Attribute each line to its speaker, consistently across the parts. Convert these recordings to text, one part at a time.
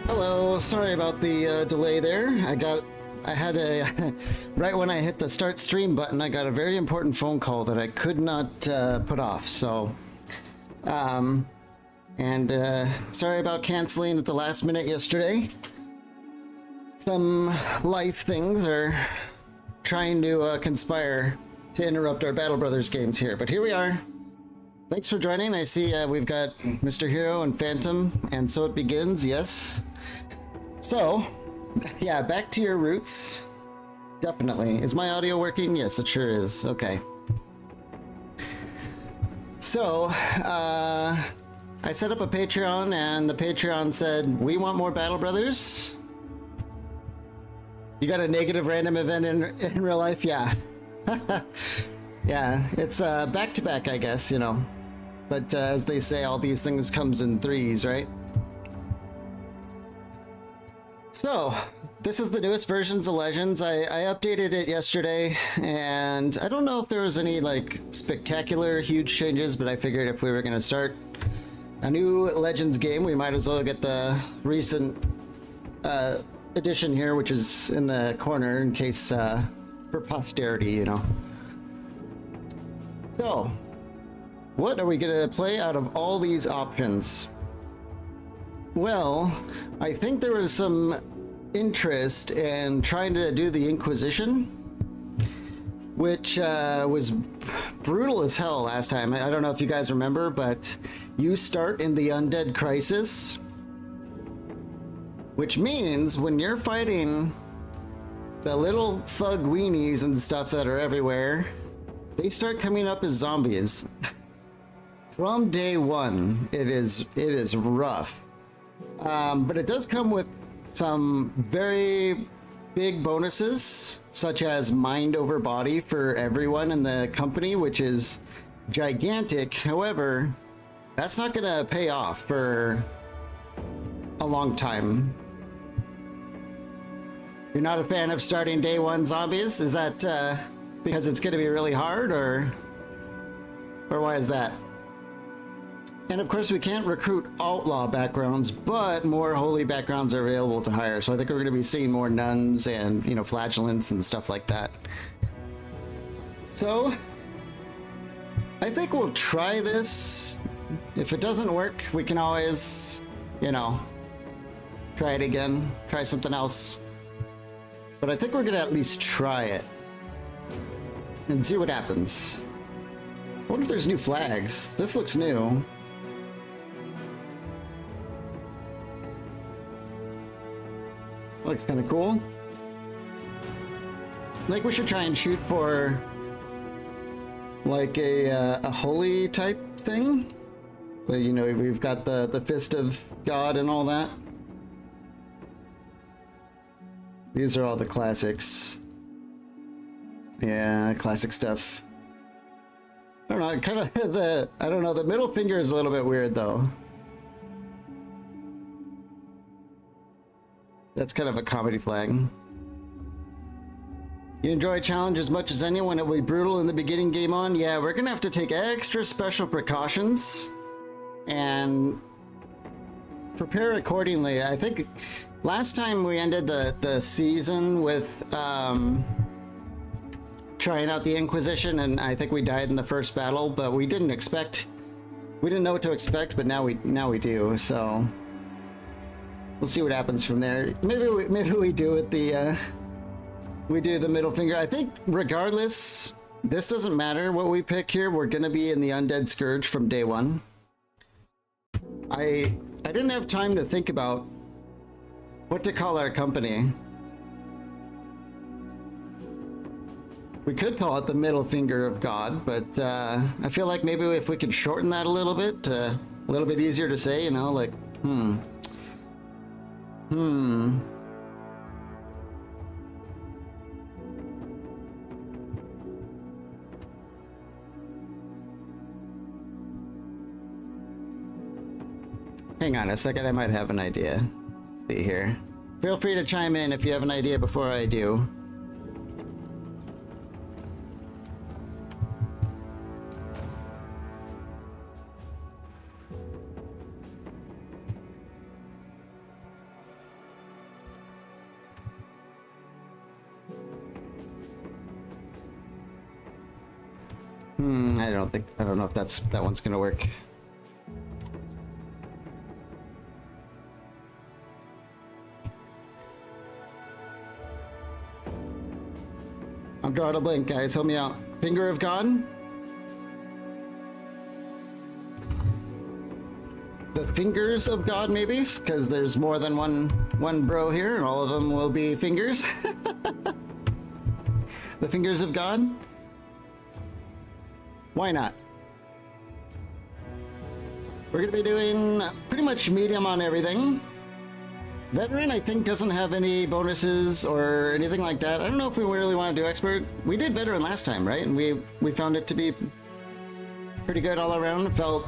Speaker 1: Hello, sorry about the delay there. I had a, right when I hit the start stream button, I got a very important phone call that I could not put off. So, sorry about canceling at the last minute yesterday. Some life things are trying to conspire to interrupt our Battle Brothers games here, but here we are. Thanks for joining. I see we've got Mr. Hero and Phantom, and so it begins, yes. So, yeah, back to your roots. Definitely. Is my audio working? Yes, it sure is. Okay. So, I set up a Patreon, and the Patreon said, we want more Battle Brothers. You got a negative random event in real life? Yeah. Yeah, it's back-to-back, I guess, you know. But as they say, all these things comes in threes, right? So, this is the newest versions of Legends. I updated it yesterday, and I don't know if there was any, like, spectacular, huge changes, but I figured if we were going to start a new Legends game, we might as well get the recent edition here, which is in the corner, in case, for posterity, you know. So, what are we going to play out of all these options? Well, I think there was some interest in trying to do the Inquisition, which was brutal as hell last time. I don't know if you guys remember, but you start in the Undead Crisis, which means when you're fighting the little thug weenies and stuff that are everywhere, they start coming up as zombies. From day one, it is rough. But it does come with some very big bonuses, such as mind over body for everyone in the company, which is gigantic. However, that's not going to pay off for a long time. You're not a fan of starting day one zombies? Is that because it's going to be really hard, or why is that? And of course, we can't recruit outlaw backgrounds, but more holy backgrounds are available to hire. So I think we're going to be seeing more nuns and, you know, flagellants and stuff like that. So I think we'll try this. If it doesn't work, we can always, you know, try it again, try something else. But I think we're going to at least try it and see what happens. I wonder if there's new flags. This looks new. Looks kind of cool. I think we should try and shoot for like a holy type thing. But you know, we've got the fist of God and all that. These are all the classics. Yeah, classic stuff. I don't know, kind of I don't know, the middle finger is a little bit weird though. That's kind of a comedy flag. You enjoy a challenge as much as anyone. It will be brutal in the beginning. Game on. Yeah, we're gonna have to take extra special precautions and prepare accordingly. I think last time we ended the season with trying out the Inquisition, and I think we died in the first battle, but we didn't know what to expect, but now we do. So we'll see what happens from there. Maybe we do it we do the middle finger. I think regardless, this doesn't matter what we pick here. We're gonna be in the Undead Scourge from day one. I didn't have time to think about what to call our company. We could call it the Middle Finger of God, but I feel like maybe if we could shorten that a little bit easier to say, you know, like Hang on a second, I might have an idea. Let's see here. Feel free to chime in if you have an idea before I do. I don't know if that one's gonna work. I'm drawing a blank, guys. Help me out. Finger of God? The fingers of God, maybe? Because there's more than one bro here, and all of them will be fingers. The fingers of God? Why not? We're gonna be doing pretty much medium on everything. Veteran, I think, doesn't have any bonuses or anything like that. I don't know if we really want to do expert. We did veteran last time, right? And we found it to be pretty good all around. It felt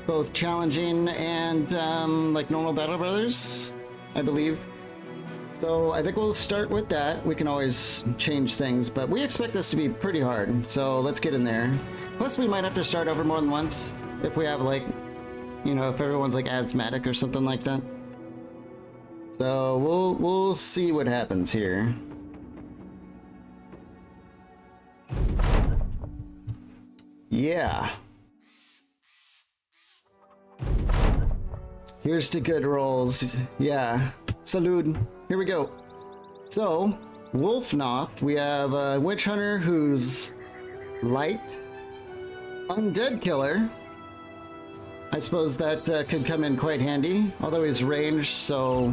Speaker 1: both challenging and like normal Battle Brothers, I believe. So I think we'll start with that. We can always change things, but we expect this to be pretty hard. So let's get in there. Plus, we might have to start over more than once if we have, like, you know, if everyone's like asthmatic or something like that. So we'll see what happens here. Yeah. Here's to good rolls. Yeah. Salute. Here we go. So, Wolfnoth, we have a Witch Hunter who's light. Undead Killer. I suppose that could come in quite handy, although he's ranged, so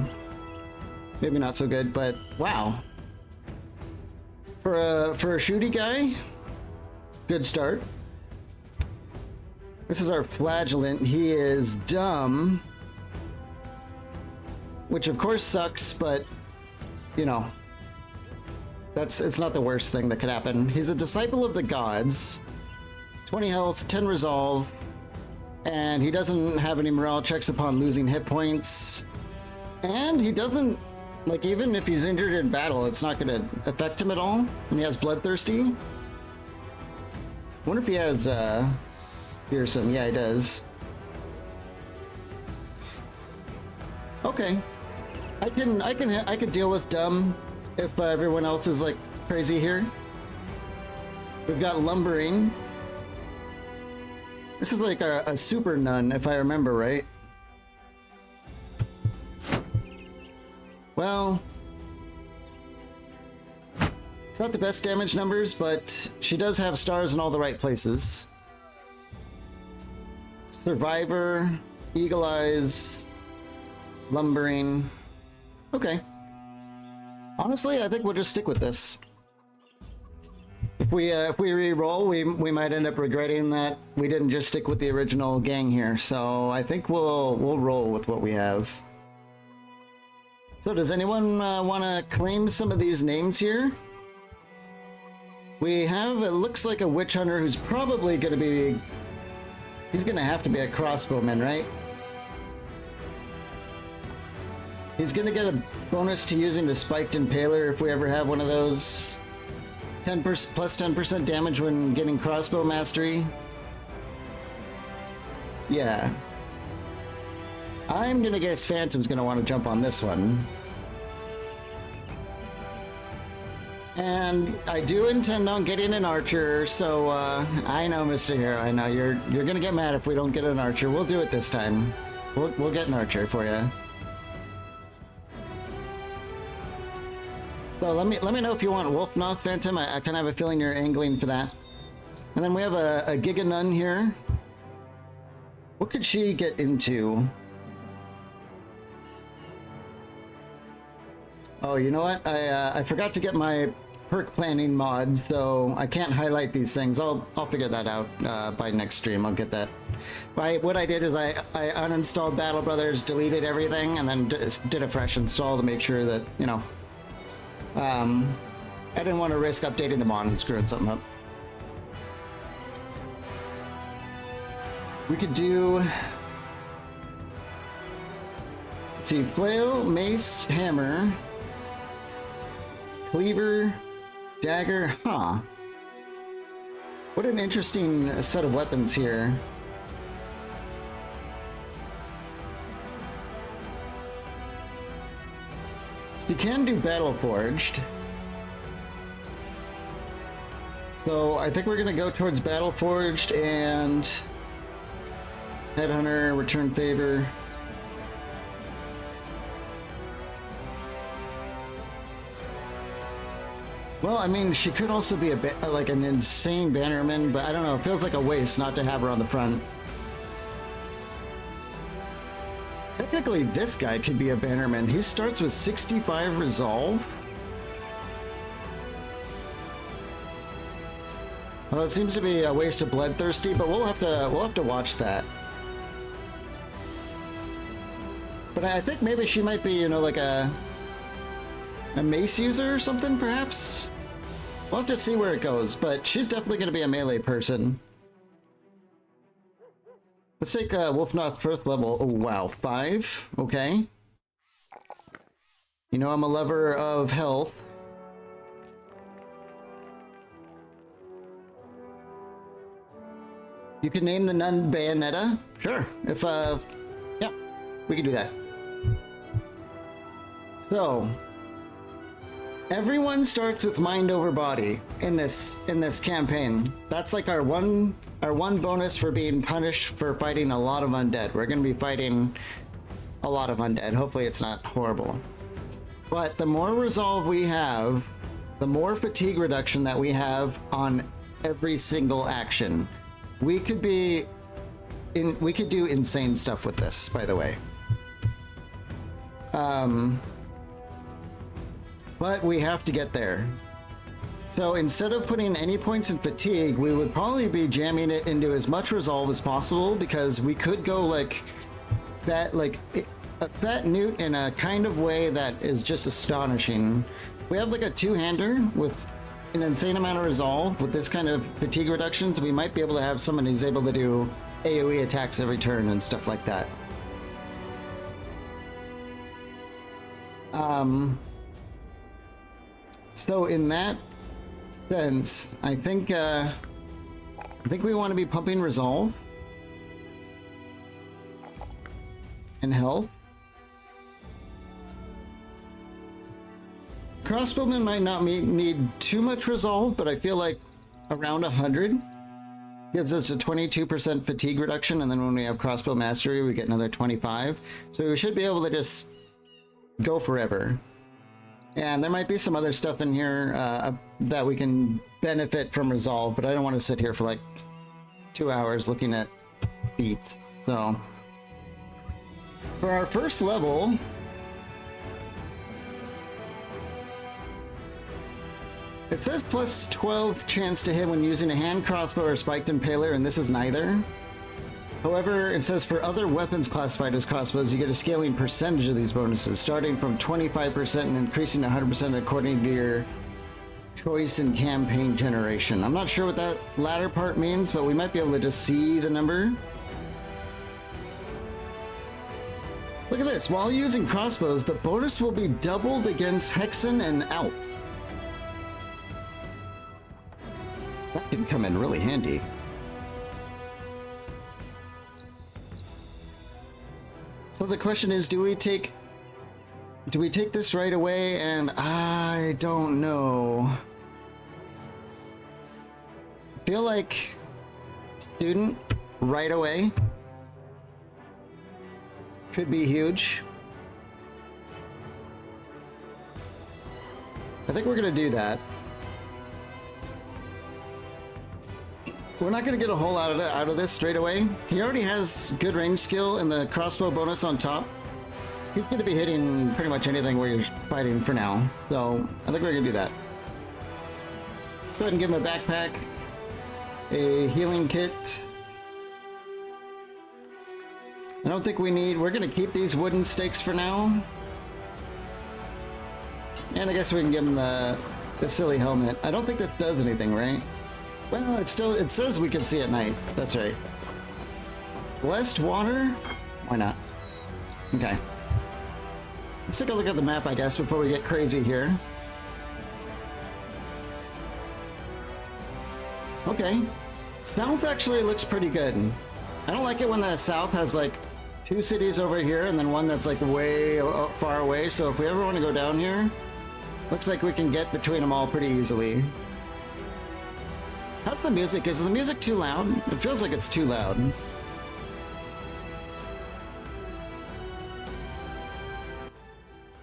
Speaker 1: maybe not so good, but wow. For a shooty guy, good start. This is our Flagellant. He is dumb, which of course sucks, but you know, it's not the worst thing that could happen. He's a Disciple of the Gods, 20 health, 10 resolve, and he doesn't have any morale checks upon losing hit points, and he doesn't, like, even if he's injured in battle, it's not going to affect him at all. And he has Bloodthirsty. I wonder if he has Fearsome. Yeah, he does. Okay, I could deal with dumb if everyone else is like crazy here. We've got Lumbering. This is like a super nun, if I remember right. Well, it's not the best damage numbers, but she does have stars in all the right places. Survivor, Eagle Eyes, Lumbering. Okay. Honestly, I think we'll just stick with this. If we re-roll, we might end up regretting that we didn't just stick with the original gang here. So I think we'll roll with what we have. So does anyone want to claim some of these names here? We have, it looks like a Witch Hunter who's probably going to be, he's going to have to be a crossbowman, right? He's going to get a bonus to using the Spiked Impaler if we ever have one of those. 10% plus 10% damage when getting crossbow mastery. Yeah. I'm gonna guess Phantom's gonna want to jump on this one. And I do intend on getting an archer, so I know, Mr. Hero, I know you're gonna get mad if we don't get an archer. We'll do it this time. We'll get an archer for you. So let me know if you want Wolfnoth Phantom. I kind of have a feeling you're angling for that. And then we have a Giga Nun here. What could she get into? Oh, you know what? I forgot to get my perk planning mod, so I can't highlight these things. I'll figure that out by next stream. I'll get that. What I did is I uninstalled Battle Brothers, deleted everything, and then did a fresh install to make sure that, you know, I didn't want to risk updating the mod and screwing something up. We could do, let's see, Flail, Mace, Hammer, Cleaver, Dagger, huh. What an interesting set of weapons here. You can do Battle Forged. So I think we're gonna go towards Battle Forged and Headhunter, Return Favor. Well, I mean, she could also be like an insane bannerman, but I don't know. It feels like a waste not to have her on the front. Technically, this guy could be a bannerman. He starts with 65 resolve. Well, it seems to be a waste of bloodthirsty, but we'll have to watch that. But I think maybe she might be, you know, like a mace user or something, perhaps? We'll have to see where it goes, but she's definitely going to be a melee person. Let's take Wolfnoth's first level. Oh, wow. 5. Okay. You know, I'm a lover of health. You can name the nun Bayonetta? Sure. If, yeah, we can do that. So, everyone starts with mind over body in this campaign. That's like our one bonus for being punished for fighting a lot of undead. We're going to be fighting a lot of undead. Hopefully it's not horrible. But the more resolve we have, the more fatigue reduction that we have on every single action. We could do insane stuff with this, by the way. But we have to get there. So instead of putting any points in fatigue, we would probably be jamming it into as much resolve as possible, because we could go like that, like a fat newt in a kind of way that is just astonishing. We have like a two-hander with an insane amount of resolve with this kind of fatigue reductions. We might be able to have someone who's able to do AoE attacks every turn and stuff like that. So in that sense, I think we want to be pumping resolve and health. Crossbowmen might not need too much resolve, but I feel like around 100 gives us a 22% fatigue reduction, and then when we have crossbow mastery, we get another 25. So we should be able to just go forever. And there might be some other stuff in here that we can benefit from resolve, but I don't want to sit here for like 2 hours looking at feats. So for our first level, it says plus 12 chance to hit when using a hand crossbow or spiked impaler, and this is neither. However, it says for other weapons classified as crossbows, you get a scaling percentage of these bonuses, starting from 25% and increasing to 100% according to your choice in campaign generation. I'm not sure what that latter part means, but we might be able to just see the number. Look at this. While using crossbows, the bonus will be doubled against Hexen and Alp. That can come in really handy. So the question is, do we take this right away? And I don't know. I feel like student right away could be huge. I think we're gonna do that. We're not going to get a whole lot out of this straight away. He already has good range skill and the crossbow bonus on top. He's going to be hitting pretty much anything where you're fighting for now. So I think we're going to do that. Go ahead and give him a backpack, a healing kit. I don't think we need... We're going to keep these wooden stakes for now. And I guess we can give him the silly helmet. I don't think this does anything, right? Well, it says we can see at night. That's right. Blessed water? Why not? Okay. Let's take a look at the map, I guess, before we get crazy here. Okay. South actually looks pretty good. I don't like it when the south has like 2 cities over here and then one that's like way far away. So if we ever want to go down here, looks like we can get between them all pretty easily. How's the music? Is the music too loud? It feels like it's too loud.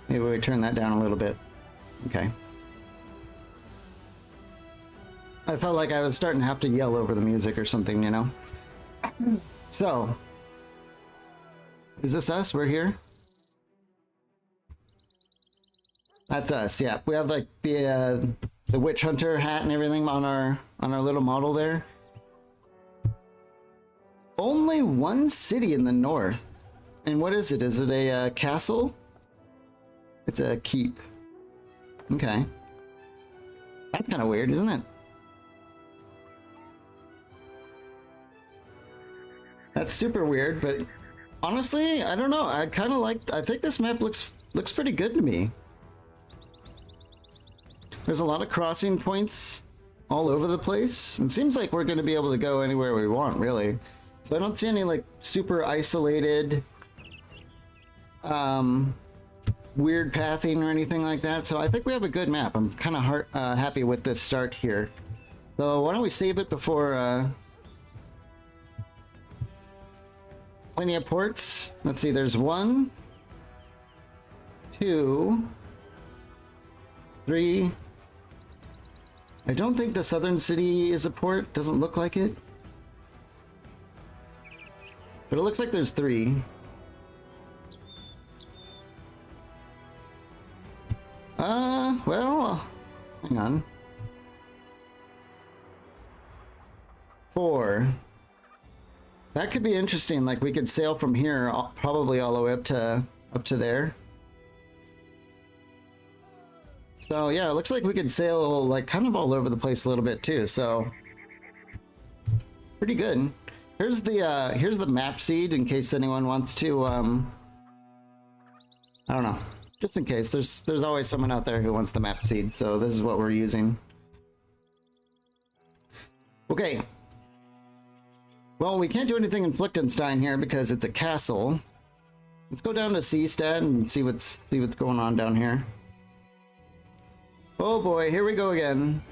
Speaker 1: Maybe we turn that down a little bit. Okay. I felt like I was starting to have to yell over the music or something, you know? So, is this us? We're here? That's us, yeah. We have like the witch hunter hat and everything on our little model there. Only one city in the north. And what is it? Is it a castle? It's a keep. Okay. That's kind of weird, isn't it? That's super weird, but honestly, I don't know. I kind of like, I think this map looks pretty good to me. There's a lot of crossing points all over the place. It seems like we're going to be able to go anywhere we want, really. So I don't see any like super isolated weird pathing or anything like that. So I think we have a good map. I'm kind of happy with this start here. So why don't we save it before plenty of ports. Let's see, there's 1, 2, 3. I don't think the southern city is a port. Doesn't look like it. But it looks like there's 3. Well, hang on. 4. That could be interesting. Like we could sail from here, probably all the way up to there. So yeah, it looks like we could sail like kind of all over the place a little bit too. So pretty good. Here's the map seed in case anyone wants to. I don't know. Just in case, there's always someone out there who wants the map seed, so this is what we're using. Okay. Well, we can't do anything in Flichtenstein here because it's a castle. Let's go down to Seestadt and see what's going on down here. Oh boy, here we go again.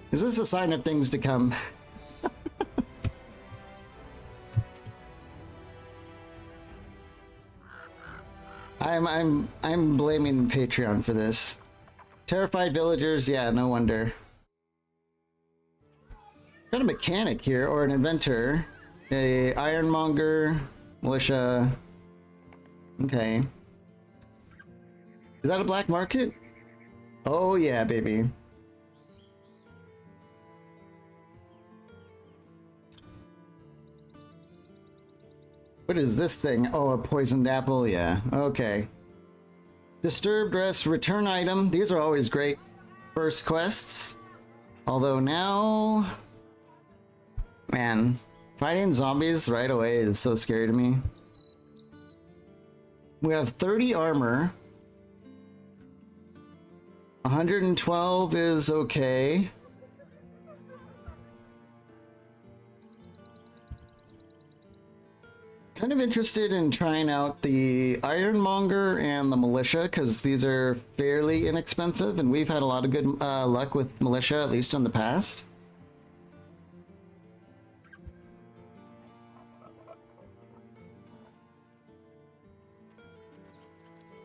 Speaker 1: Is this a sign of things to come? I'm blaming Patreon for this. Terrified villagers, yeah, no wonder. Got a mechanic here, or an inventor. A ironmonger, militia. Okay. Is that a black market? Oh yeah, baby. What is this thing? Oh, a poisoned apple? Yeah, okay. Disturbed rest, return item. These are always great first quests. Although now... Man, fighting zombies right away is so scary to me. We have 30 armor. 112 is okay. Kind of interested in trying out the ironmonger and the militia because these are fairly inexpensive and we've had a lot of good luck with militia, at least in the past.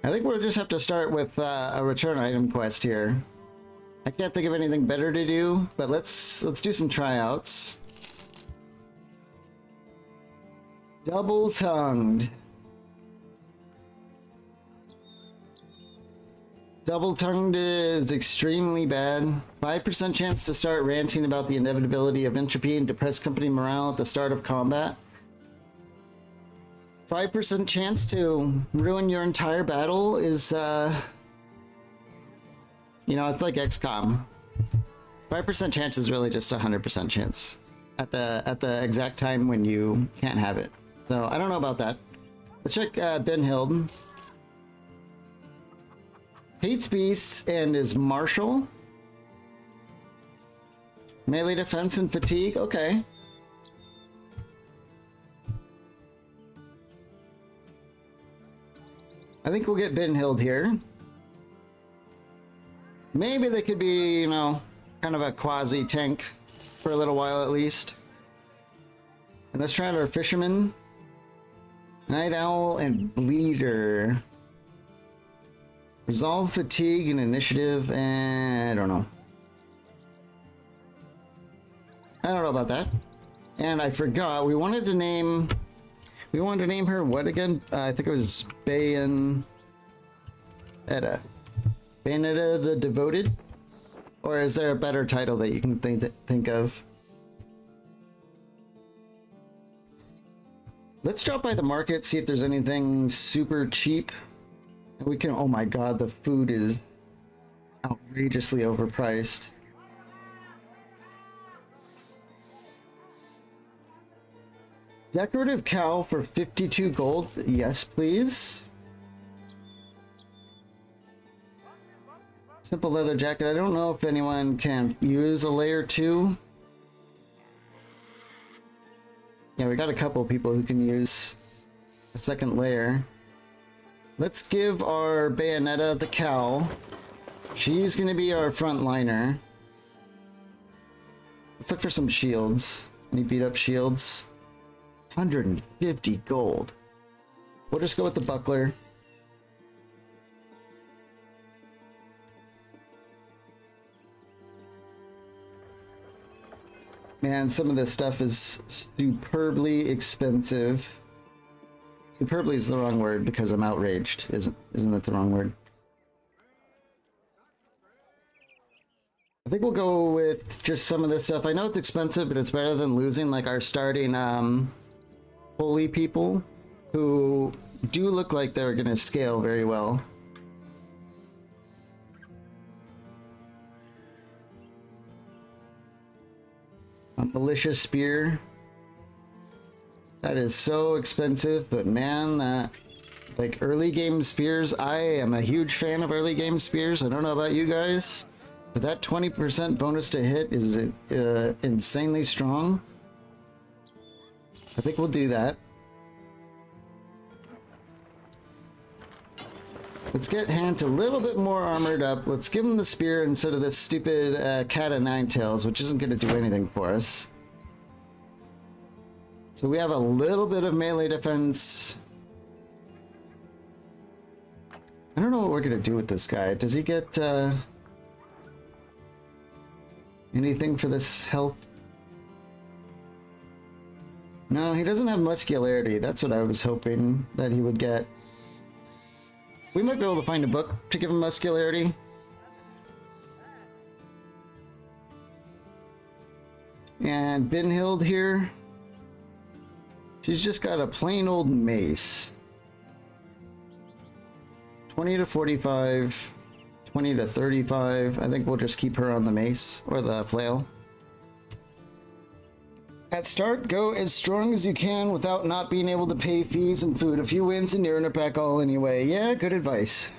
Speaker 1: I think we'll just have to start with a return item quest here. I can't think of anything better to do, but let's do some tryouts. Double-tongued. Double-tongued is extremely bad. 5% chance to start ranting about the inevitability of entropy and depress company morale at the start of combat. 5% chance to ruin your entire battle is, you know, it's like XCOM. 5% chance is really just 100% chance at the exact time when you can't have it. So I don't know about that. Let's check Ben Hild. Hates beasts and is martial. Melee defense and fatigue. Okay. I think we'll get Benhild here. Maybe they could be, you know, kind of a quasi tank for a little while at least. And let's try out our fisherman. Night Owl and Bleeder. Resolve, fatigue, and initiative, and I don't know. I don't know about that. And I forgot, we wanted to name her what again? I think it was Bayonetta. Bayonetta the Devoted? Or is there a better title that you can think of? Let's drop by the market, see if there's anything super cheap. And we can, oh my god, the food is outrageously overpriced. Decorative cow for 52 gold. Yes, please. Simple leather jacket. I don't know if anyone can use a layer 2. Yeah, we got a couple people who can use a second layer. Let's give our Bayonetta the cow. She's gonna be our front liner. Let's look for some shields. Any beat up shields? 150 gold. We'll just go with the buckler. Man, some of this stuff is superbly expensive. Superbly is the wrong word because I'm outraged. Isn't that the wrong word? I think we'll go with just some of this stuff. I know it's expensive, but it's better than losing like our starting holy people who do look like they're gonna scale very well. A malicious spear. That is so expensive, but man, that like early game spears, I am a huge fan of early game spears. I don't know about you guys, but that 20% bonus to hit is insanely strong. I think we'll do that. Let's get Hant a little bit more armored up. Let's give him the spear instead of this stupid cat of nine tails, which isn't going to do anything for us. So we have a little bit of melee defense. I don't know what we're going to do with this guy. Does he get anything for this health? No, he doesn't have muscularity. That's what I was hoping that he would get. We might be able to find a book to give him muscularity. And Benhild here. She's just got a plain old mace. 20 to 45, 20 to 35. I think we'll just keep her on the mace or the flail. At start, go as strong as you can without not being able to pay fees and food. A few wins and you're in a pack all anyway. Yeah, good advice.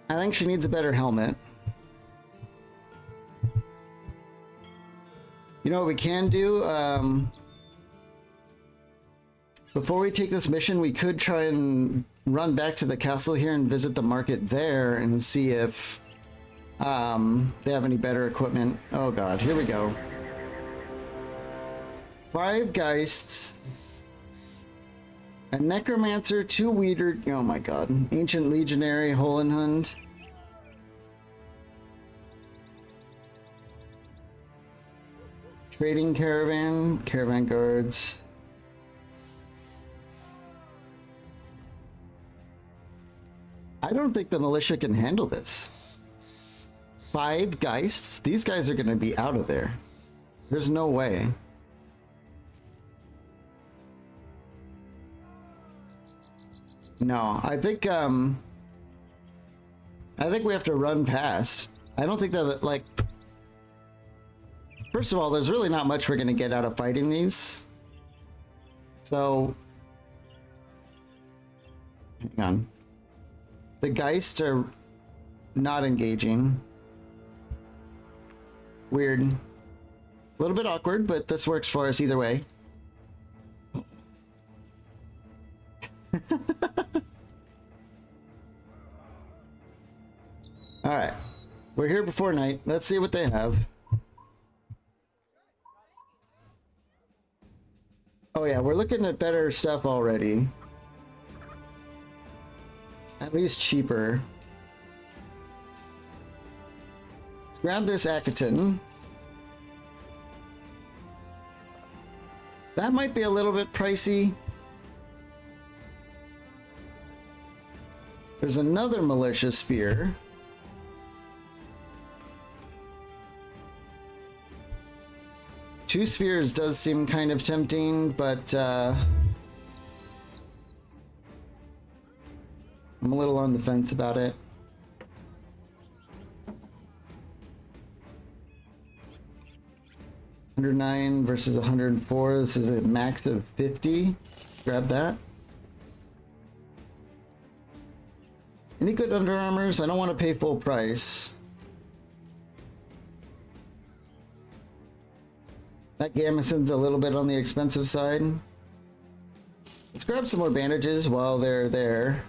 Speaker 1: I think she needs a better helmet. You know what we can do? Before we take this mission, we could try and run back to the castle here and visit the market there and see if they have any better equipment. Oh god, here we go. 5 Geists, a Necromancer, 2 Weeder, oh my god, Ancient Legionary, Holenhund. Trading Caravan, Caravan Guards. I don't think the militia can handle this. 5 Geists? These guys are going to be out of there. There's no way. No, I think we have to run past. I don't think that, like, first of all, there's really not much we're going to get out of fighting these. So, hang on. The Geists are not engaging. Weird. A little bit awkward, but this works for us either way. Alright. We're here before night. Let's see what they have. Oh yeah, we're looking at better stuff already. At least cheaper. Let's grab this Akaton. That might be a little bit pricey. There's another militia spear. Two spheres does seem kind of tempting, but I'm a little on the fence about it. $109 versus 104. This is a max of 50. Grab that. Any good Under Armours? I don't want to pay full price. That Gamison's a little bit on the expensive side. Let's grab some more bandages while they're there.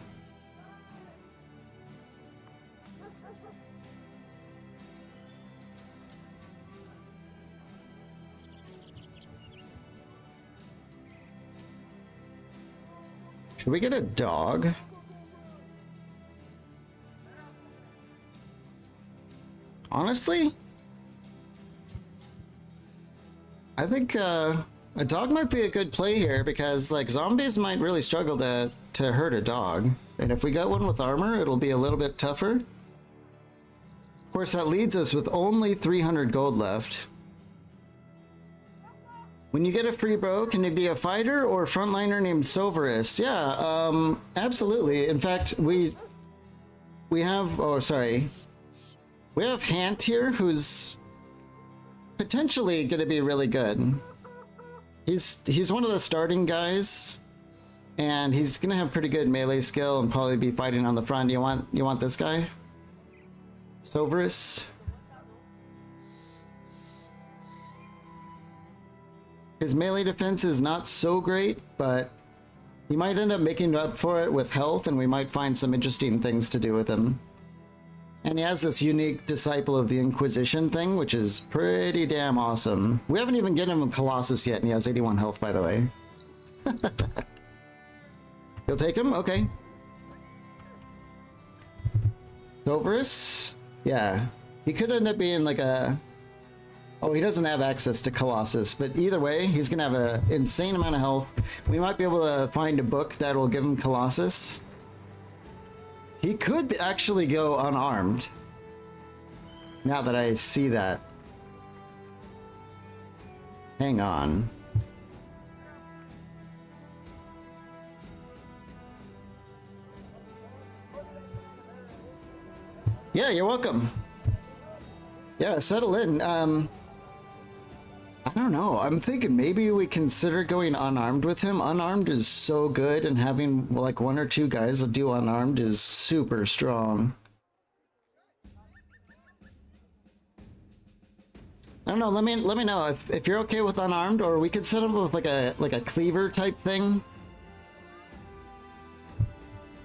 Speaker 1: Should we get a dog? Honestly, I think a dog might be a good play here because like zombies might really struggle to hurt a dog. And if we got one with armor, it'll be a little bit tougher. Of course, that leads us with only 300 gold left. When you get a free bro, can it be a fighter or a frontliner named Soverus? Yeah, absolutely. In fact, we have, oh, sorry. We have Hant here, who's potentially going to be really good. He's one of the starting guys, and he's going to have pretty good melee skill and probably be fighting on the front. You want this guy? Soverus? His melee defense is not so great, but he might end up making up for it with health, and we might find some interesting things to do with him. And he has this unique Disciple of the Inquisition thing, which is pretty damn awesome. We haven't even given him Colossus yet, and he has 81 health, by the way. You'll take him? Okay. Soverus? Yeah. He could end up being like a... Oh, he doesn't have access to Colossus, but either way, he's going to have an insane amount of health. We might be able to find a book that will give him Colossus. He could actually go unarmed. Now that I see that. Hang on. Yeah, you're welcome. Yeah, settle in. I don't know. I'm thinking maybe we consider going unarmed with him. Unarmed is so good, and having like one or two guys that do unarmed is super strong. I don't know. Let me know if you're okay with unarmed, or we could set him with like a cleaver type thing.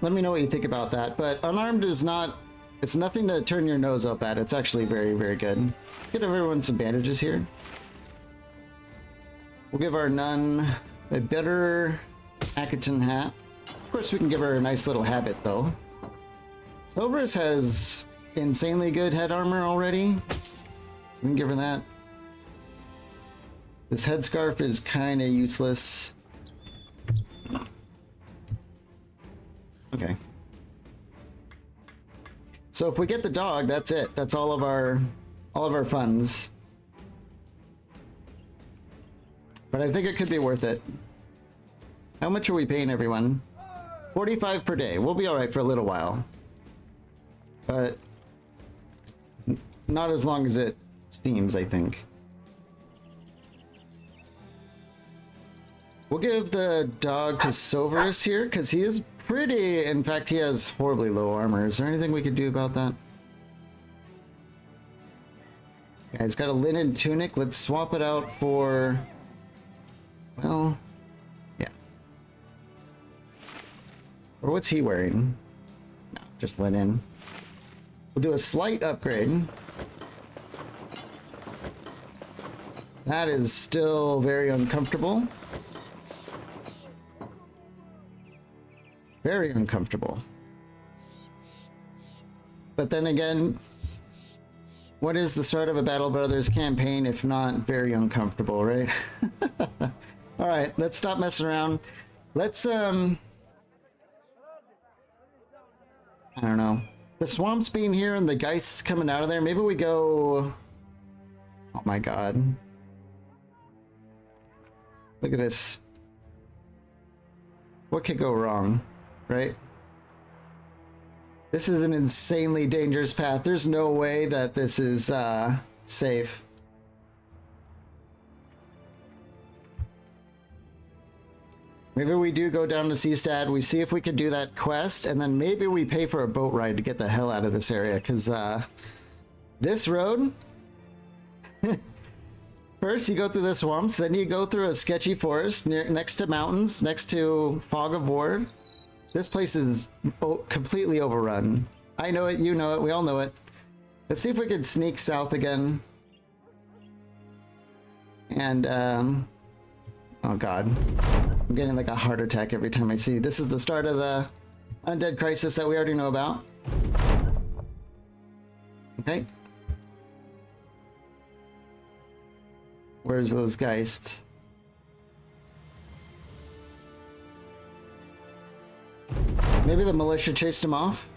Speaker 1: Let me know what you think about that. But unarmed is not. It's nothing to turn your nose up at. It's actually very, very good. Let's get everyone some bandages here. We'll give our nun a better Akaton hat. Of course, we can give her a nice little habit, though. Soverus has insanely good head armor already, so we can give her that. This headscarf is kind of useless. Okay. So if we get the dog, that's it. That's all of our funds. But I think it could be worth it. How much are we paying everyone? 45 per day. We'll be alright for a little while. But not as long as it seems, I think. We'll give the dog to Soverus here, because he is pretty... In fact, he has horribly low armor. Is there anything we could do about that? Yeah, he's got a linen tunic. Let's swap it out for... Well, yeah. Or what's he wearing? No, just let in. We'll do a slight upgrade. That is still very uncomfortable. Very uncomfortable. But then again, what is the start of a Battle Brothers campaign if not very uncomfortable, right? Alright, let's stop messing around. Let's, I don't know. The swamps being here and the geists coming out of there, maybe we go... Oh my god. Look at this. What could go wrong, right? This is an insanely dangerous path. There's no way that this is safe. Maybe we do go down to Seestadt, we see if we could do that quest, and then maybe we pay for a boat ride to get the hell out of this area, because this road... First, you go through the swamps, then you go through a sketchy forest next to mountains, next to fog of war. This place is completely overrun. I know it, you know it, we all know it. Let's see if we can sneak south again. And, oh god. I'm getting like a heart attack every time I see. This is the start of the undead crisis that we already know about. Okay. Where's those geists? Maybe the militia chased him off?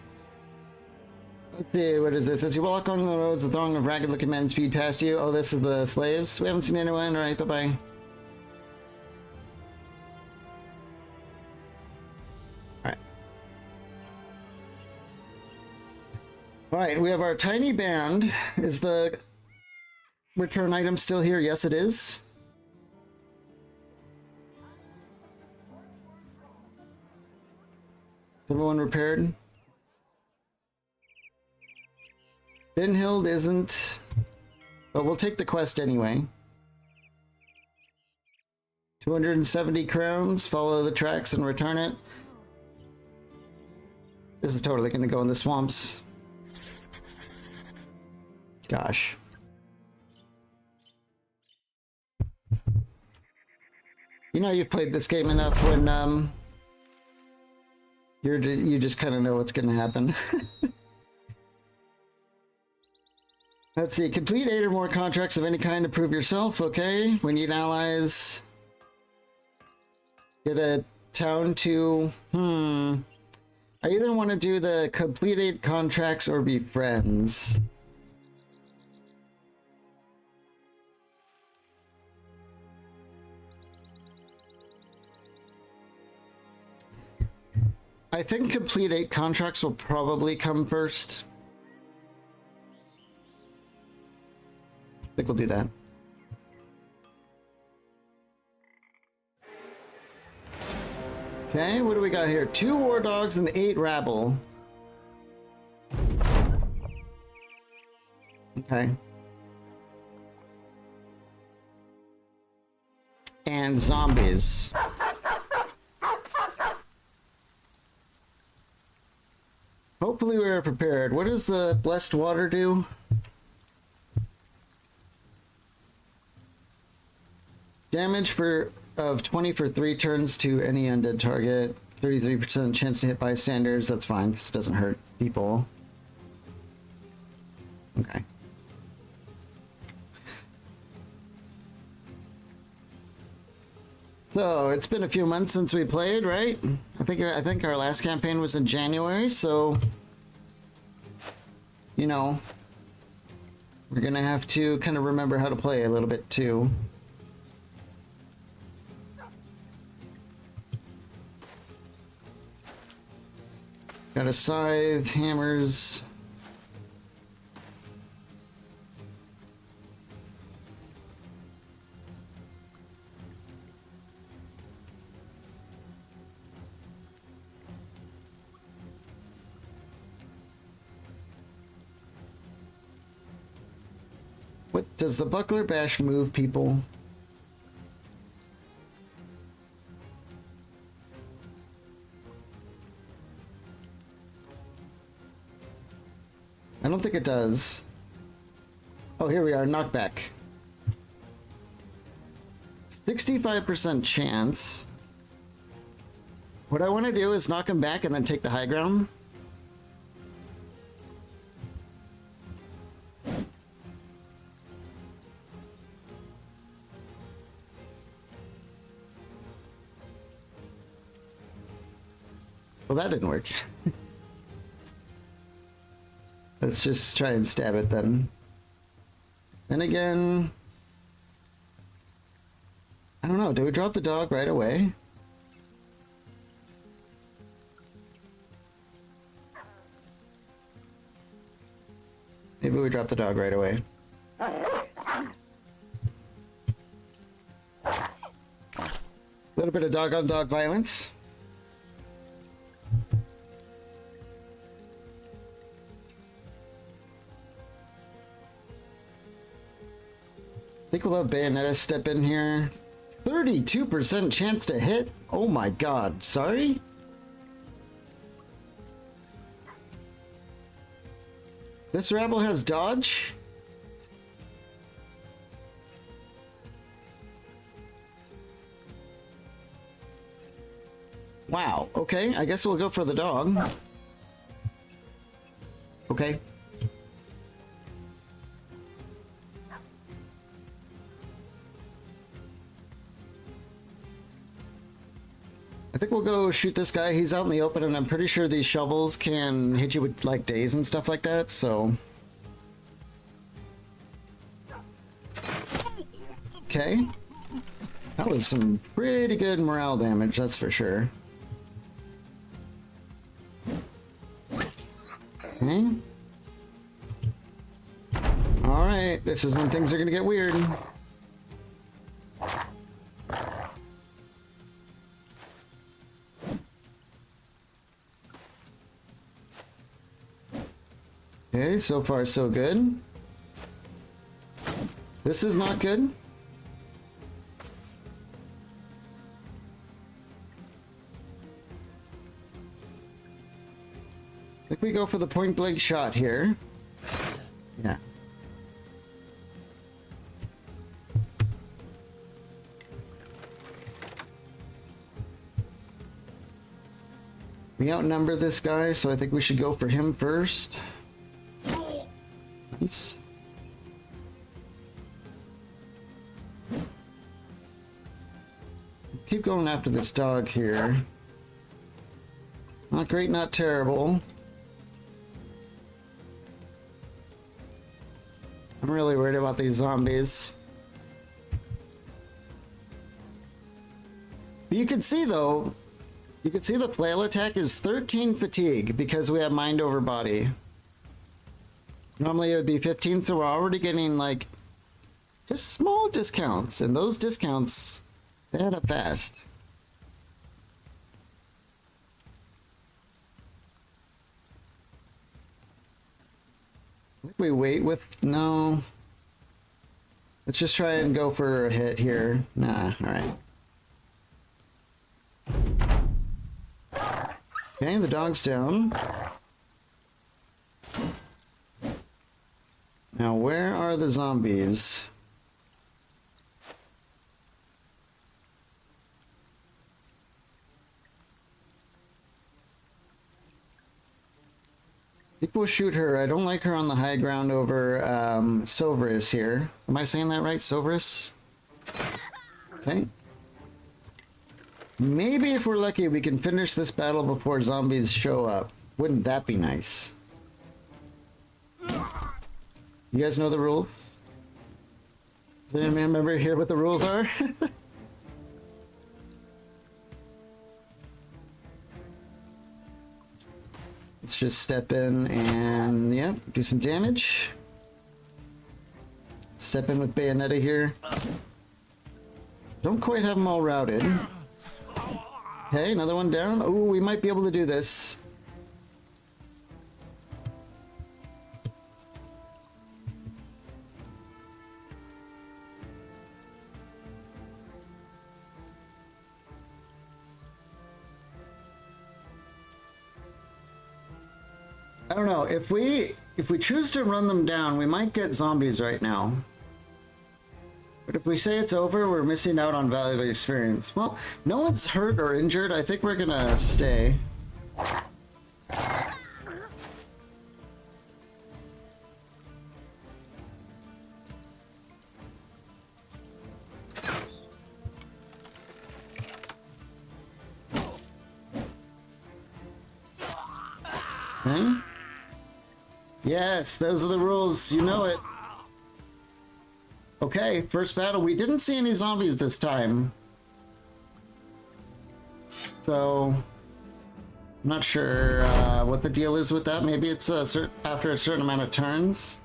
Speaker 1: Let's see, what is this? As you walk along the roads, a throng of ragged-looking men speed past you. Oh, this is the slaves? We haven't seen anyone. Alright, bye-bye. Alright. Alright, we have our tiny band. Is the return item still here? Yes, it is. Is everyone repaired? Benhild isn't, but we'll take the quest anyway. 270 crowns, follow the tracks and return it. This is totally going to go in the swamps. Gosh. You know you've played this game enough when you just kind of know what's going to happen. Let's see, complete 8 or more contracts of any kind to prove yourself. Okay, we need allies. Get a town to I either want to do the complete 8 contracts or be friends. I think complete 8 contracts will probably come first. I think we'll do that. Okay, what do we got here? 2 war dogs and 8 rabble. Okay. And zombies. Hopefully we are prepared. What does the blessed water do? Damage of 20 for 3 turns to any undead target. 33% chance to hit bystanders. That's fine because it doesn't hurt people. Okay. So it's been a few months since we played, right? I think our last campaign was in January, so you know, we're gonna have to kind of remember how to play a little bit too. Got a scythe, hammers. What does the buckler bash move people? I don't think it does. Oh, here we are, knockback. 65% chance. What I want to do is knock him back and then take the high ground. Well, that didn't work. Let's just try and stab it then. And again, I don't know, do we drop the dog right away? Maybe we drop the dog right away. A little bit of dog-on-dog violence. I think we'll have Bayonetta step in here. 32% chance to hit? Oh my god, sorry? This rabble has dodge? Wow, okay, I guess we'll go for the dog. Okay. I think we'll go shoot this guy. He's out in the open, and I'm pretty sure these shovels can hit you with, like, days and stuff like that, so... Okay. That was some pretty good morale damage, that's for sure. Okay. Alright, this is when things are gonna get weird. Okay, so far so good. This is not good. I think we go for the point blank shot here. Yeah. We outnumber this guy, so I think we should go for him first. Nice. Keep going after this dog here. Not great, not terrible. I'm really worried about these zombies. But you can see though, you can see the flail attack is 13 fatigue because we have mind over body. Normally it would be 15, so we're already getting like just small discounts, and those discounts, they add up fast. I think we wait with, no. Let's just try and go for a hit here. Nah, alright. Okay, the dog's down. Now, where are the zombies? I think we'll shoot her. I don't like her on the high ground over Soveris here. Am I saying that right? Soveris? Okay. Maybe if we're lucky, we can finish this battle before zombies show up. Wouldn't that be nice? You guys know the rules? Does anyone remember here what the rules are? Let's just step in and, yeah, do some damage. Step in with Bayonetta here. Don't quite have them all routed. Okay, another one down. Ooh, we might be able to do this. I don't know, if we if we choose to run them down, we might get zombies right now. But if we say it's over, we're missing out on valuable experience. Well, no one's hurt or injured. I think we're gonna stay. Okay. Yes, those are the rules. You know it. Okay, first battle. We didn't see any zombies this time. So, I'm not sure what the deal is with that. Maybe it's after a certain amount of turns.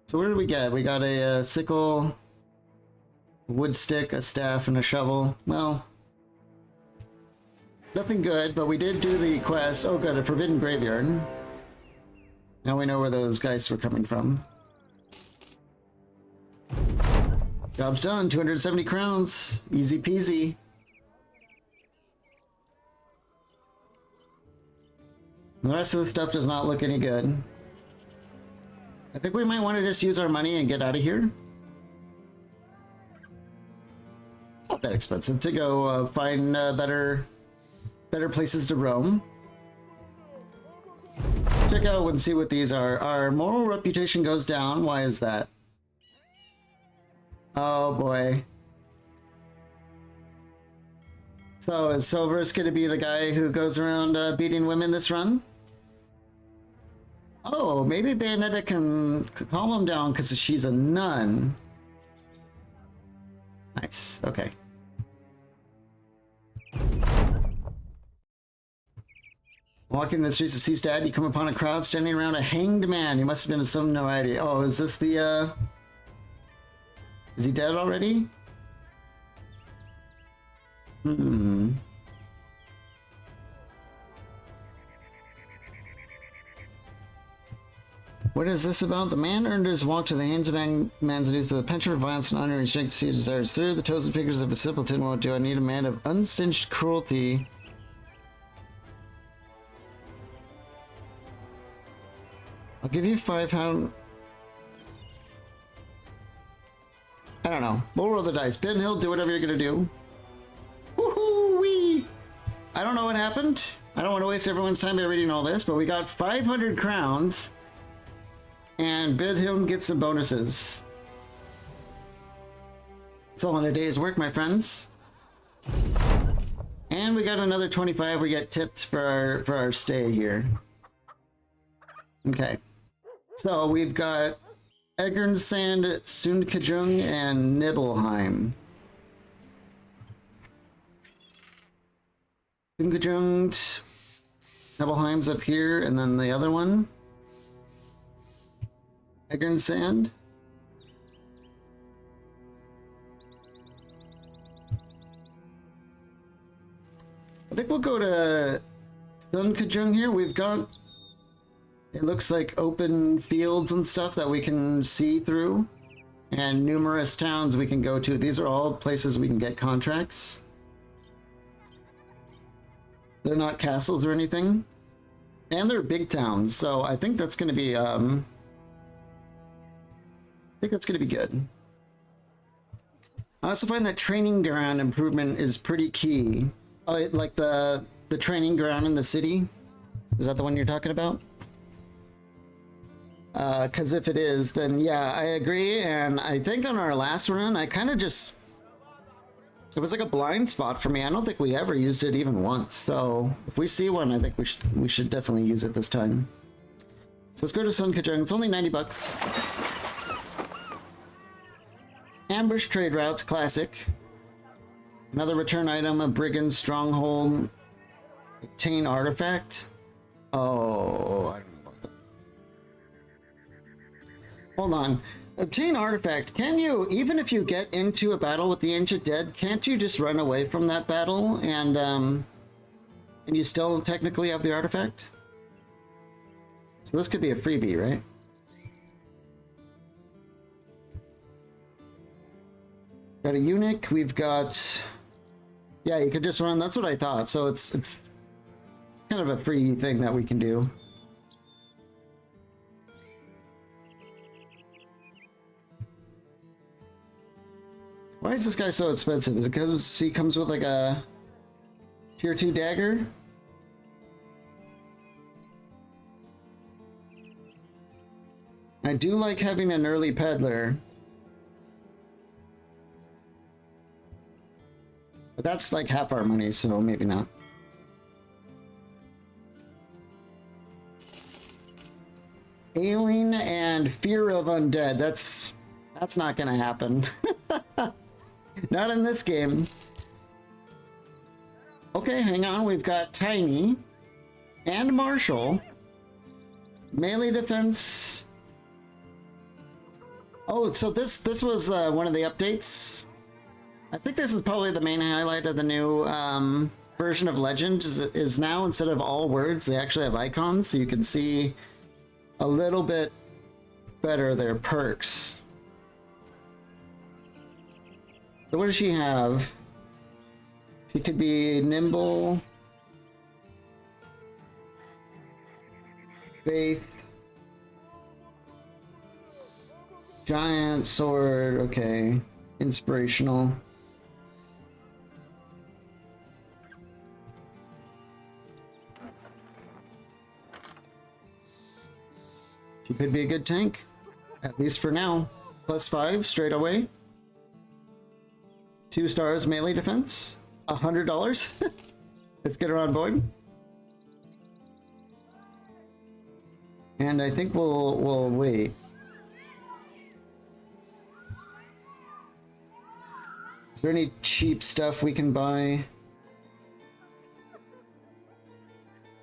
Speaker 1: So what did we get? We got a sickle, a wood stick, a staff, and a shovel. Well, nothing good, but we did do the quest. Oh good, a forbidden graveyard. Now we know where those guys were coming from. Job's done, 270 crowns. Easy peasy. The rest of the stuff does not look any good. I think we might want to just use our money and get out of here. It's not that expensive to go find better places to roam. Check out and see what these are. Our moral reputation goes down. Why is that? Oh boy. So is Silver's gonna be the guy who goes around beating women this run? Oh, maybe Bayonetta can calm him down because she's a nun. Nice, okay. Walking the streets of Seestadt, you come upon a crowd standing around a hanged man. He must have been of some notoriety. Oh, is this the, is he dead already? Hmm. What is this about? The man earned his walk to the hands of man's youth with a penchant for violence and honor and strength to see his desires through the toes and fingers of a simpleton. What do I need? A man of uncinched cruelty. I'll give you 500. I don't know. We'll roll the dice. Ben Hill, do whatever you're gonna do. Woohoo-wee! I don't know what happened. I don't want to waste everyone's time by reading all this, but we got 500 crowns. And Ben Hill gets some bonuses. It's all in a day's work, my friends. And we got another 25 we get tipped for our stay here. Okay. So we've got Egernsand, Sundkajung, and Nibelheim. Sundkajung, Nibelheim's up here, and then the other one. Egernsand. I think we'll go to Sundkajung here. We've got, it looks like open fields and stuff that we can see through, and numerous towns we can go to. These are all places we can get contracts. They're not castles or anything, and they're big towns, so I think that's going to be I think that's going to be good. I also find that training ground improvement is pretty key. Oh, like the training ground in the city? Is that the one you're talking about? Because if it is, then yeah, I agree. And I think on our last run, I kind of just... It was like a blind spot for me. I don't think we ever used it even once. So if we see one, I think we should definitely use it this time. So let's go to Sundkajung. It's only 90 bucks. Ambush trade routes, classic. Another return item, a brigand stronghold. Obtain artifact. Oh, I don't know about that. Hold on. Obtain artifact. Can you, even if you get into a battle with the ancient dead, can't you just run away from that battle and you still technically have the artifact? So this could be a freebie, right? Got a eunuch. We've got, yeah, you could just run. That's what I thought. So it's kind of a free thing that we can do. Why is this guy so expensive? Is it because he comes with like a tier 2 dagger? I do like having an early peddler. But that's like half our money, so maybe not. Ailing and fear of undead. That's not gonna happen. Not in this game. Okay, hang on. We've got Tiny and Marshall. Melee defense. Oh, so this was one of the updates. I think this is probably the main highlight of the new version of Legend. Is now instead of all words, they actually have icons, so you can see a little bit better their perks. So what does she have? She could be nimble, faith, giant sword, okay, inspirational. She could be a good tank, at least for now. +5 straight away. 2 stars melee defense. $100. Let's get her on board. And I think we'll wait. Is there any cheap stuff we can buy?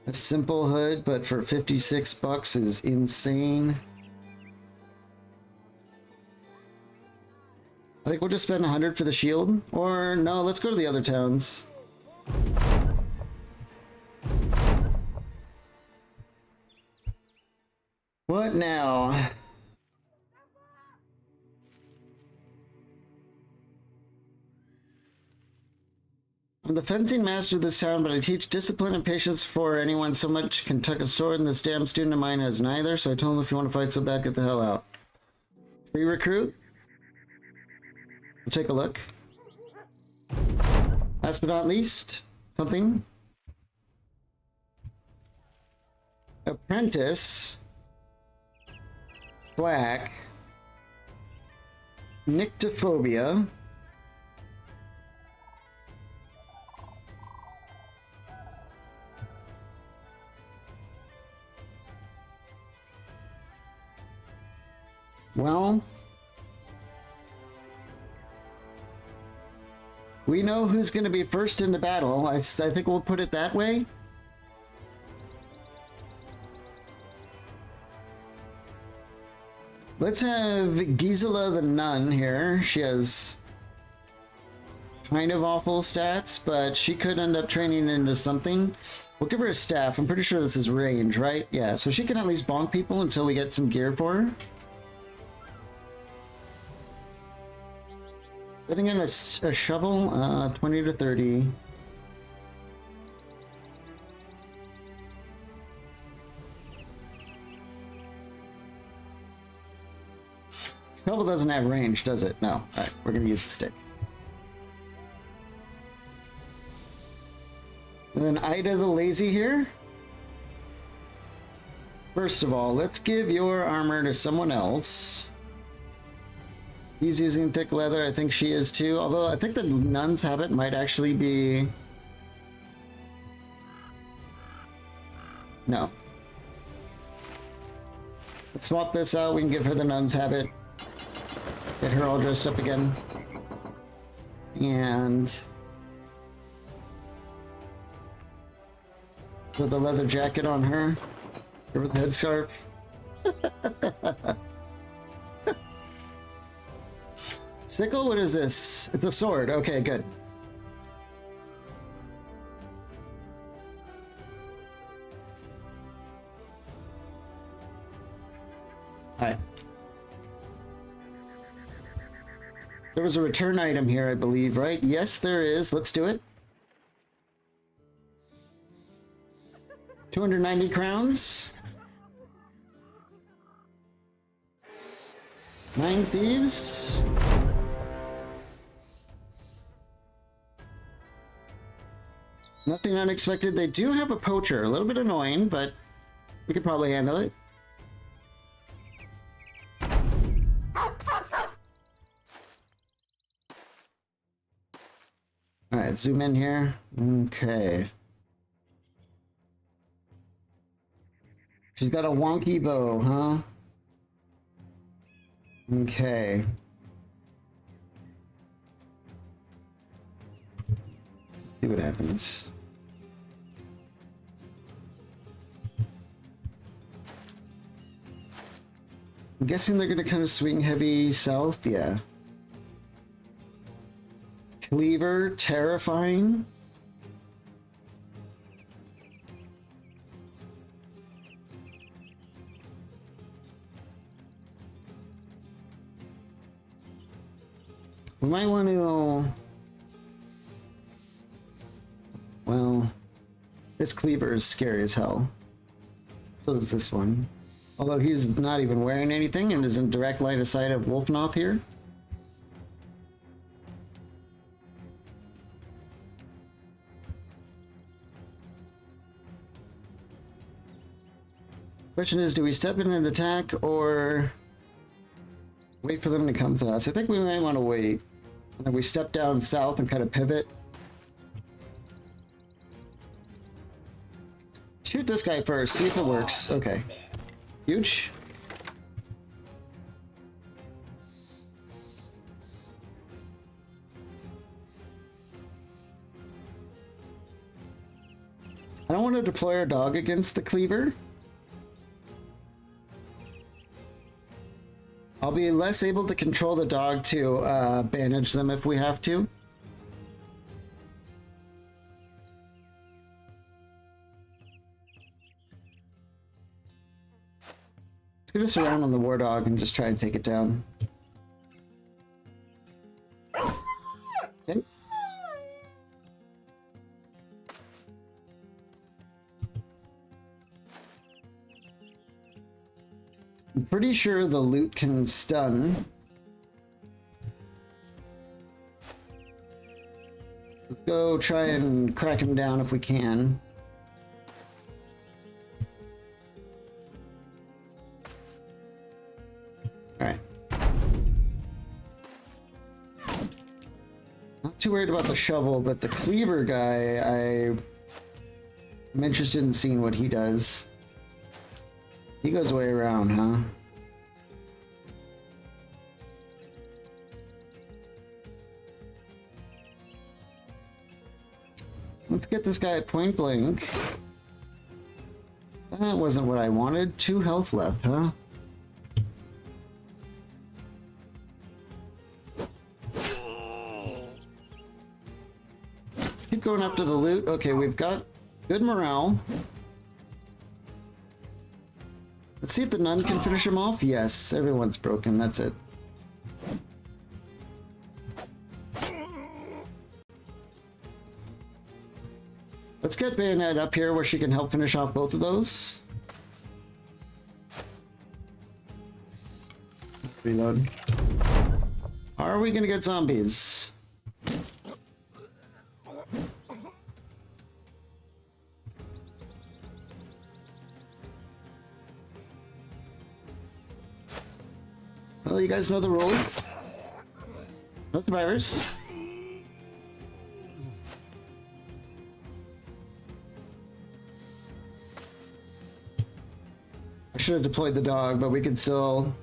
Speaker 1: A simple hood, but for 56 bucks is insane. I think we'll just spend 100 for the shield. Or no, let's go to the other towns. What now? I'm the fencing master of this town, but I teach discipline and patience before anyone so much can tuck a sword, and this damn student of mine has neither, so I told him if you want to fight so bad, get the hell out. Free recruit? We'll take a look. Last but not least, something. Apprentice. Slack. Nyctophobia. Well, we know who's going to be first into battle. I think we'll put it that way. Let's have Gisela the Nun here. She has kind of awful stats, but she could end up training into something. We'll give her a staff. I'm pretty sure this is range, right? Yeah, so she can at least bonk people until we get some gear for her. Letting in a shovel, 20 to 30. Shovel doesn't have range, does it? No. Alright, we're gonna use the stick. And then Ida the Lazy here. First of all, let's give your armor to someone else. He's using thick leather. I think she is too. Although I think the nun's habit might actually be... No. Let's swap this out. We can give her the nun's habit. Get her all dressed up again. And... put the leather jacket on her. Give her the headscarf. Sickle? What is this? It's a sword. Okay, good. Alright. There was a return item here, I believe, right? Yes, there is. Let's do it. 290 crowns. 9 thieves. Nothing unexpected. They do have a poacher. A little bit annoying, but we could probably handle it. Alright, zoom in here. Okay. She's got a wonky bow, huh? Okay. See what happens. I'm guessing they're gonna kind of swing heavy south, yeah. Cleaver, terrifying. We might want to... Well, this cleaver is scary as hell. So is this one. Although he's not even wearing anything and is in direct line of sight of Wolfnoth here. Question is, do we step in and attack or wait for them to come to us? I think we might want to wait. And then we step down south and kind of pivot. Shoot this guy first, see if it works. Okay. Huge. I don't want to deploy our dog against the cleaver. I'll be less able to control the dog to bandage them if we have to. Let's get us around on the war dog and just try and take it down. Okay. I'm pretty sure the loot can stun. Let's go try and crack him down if we can. Alright. Not too worried about the shovel, but the cleaver guy, I'm interested in seeing what he does. He goes way around, huh? Let's get this guy at point blank. That wasn't what I wanted. 2 health left, huh? Keep going after the loot. Okay, we've got good morale. Let's see if the nun can finish him off. Yes, everyone's broken. That's it. Let's get Bayonet up here where she can help finish off both of those. Reload. Are we gonna get zombies? Well, you guys know the rule. No survivors. I should have deployed the dog, but we can still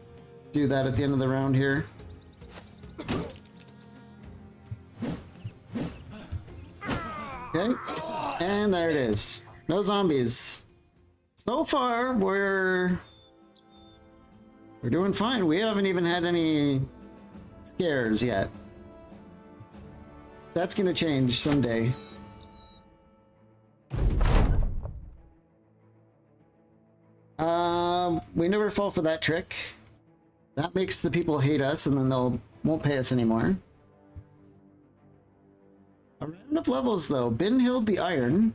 Speaker 1: do that at the end of the round here. Okay, and there it is. No zombies. So far, we're doing fine. We haven't even had any scares yet. That's gonna change someday. We never fall for that trick. That makes the people hate us and then won't pay us anymore. A round of levels though. Binhild the Iron.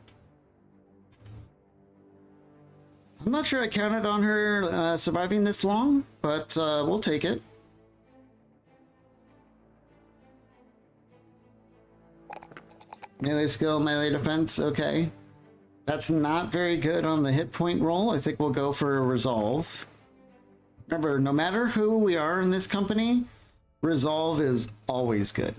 Speaker 1: I'm not sure I counted on her surviving this long, but we'll take it. Melee skill, melee defense, okay. That's not very good on the hit point roll. I think we'll go for a resolve. Remember, no matter who we are in this company, resolve is always good.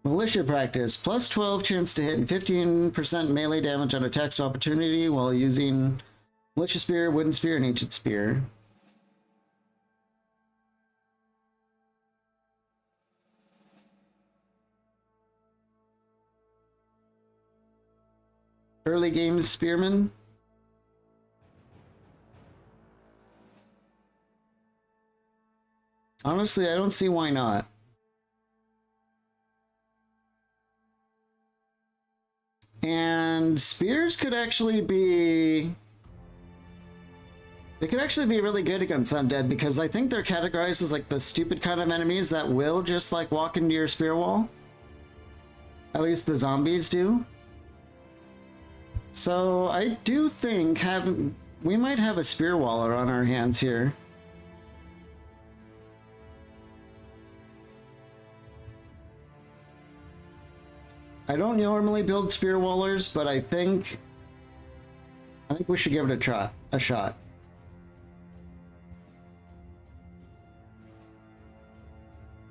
Speaker 1: Militia practice, plus 12 chance to hit and 15% melee damage on attacks of opportunity while using militia spear, wooden spear, and ancient spear. Early game spearman. Honestly, I don't see why not. And spears could actually be... They could actually be really good against undead because I think they're categorized as like the stupid kind of enemies that will just like walk into your spear wall. At least the zombies do. So I do think we might have a spear waller on our hands here. I don't normally build spear wallers, but I think we should give it a shot.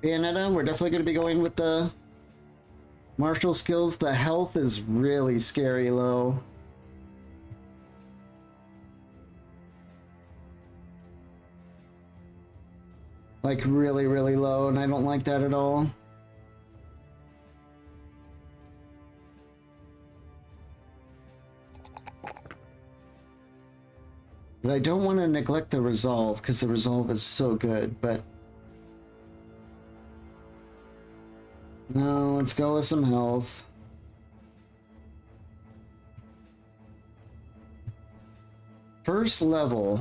Speaker 1: Bayonetta, we're definitely going to be going with the martial skills. The health is really scary low. Like really, really low, and I don't like that at all. But I don't want to neglect the resolve, because the resolve is so good, but... No, let's go with some health. First level.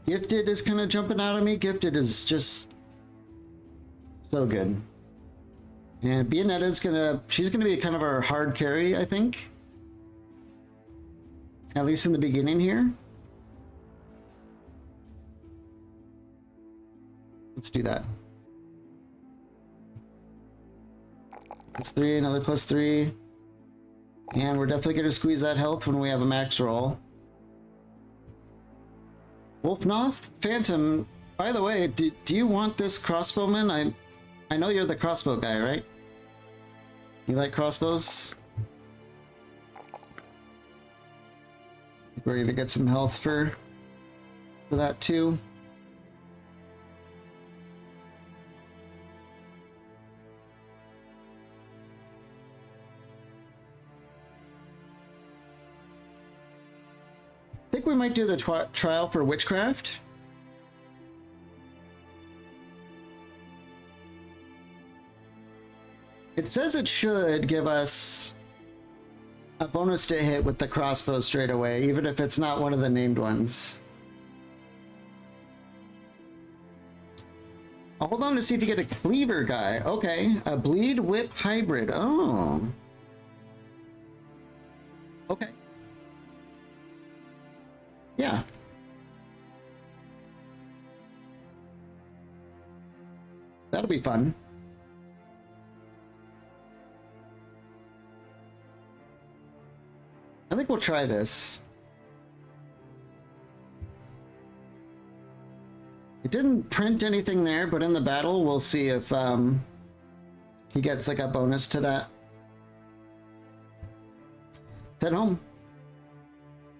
Speaker 1: Gifted is kind of jumping out of me. Gifted is just so good. And Bayonetta's she's gonna be kind of our hard carry, I think. At least in the beginning here. Let's do that. +3, another +3. And we're definitely gonna squeeze that health when we have a max roll. Wolfnoth? Phantom, by the way, do you want this crossbowman? I know you're the crossbow guy, right? You like crossbows? We're gonna get some health for that too. I think we might do the trial for witchcraft. It says it should give us a bonus to hit with the crossbow straight away, even if it's not one of the named ones. I'll hold on to see if you get a cleaver guy. Okay, a bleed whip hybrid. Oh. Okay. Yeah. That'll be fun. I think we'll try this. It didn't print anything there, but in the battle, we'll see if he gets like a bonus to that. Head home.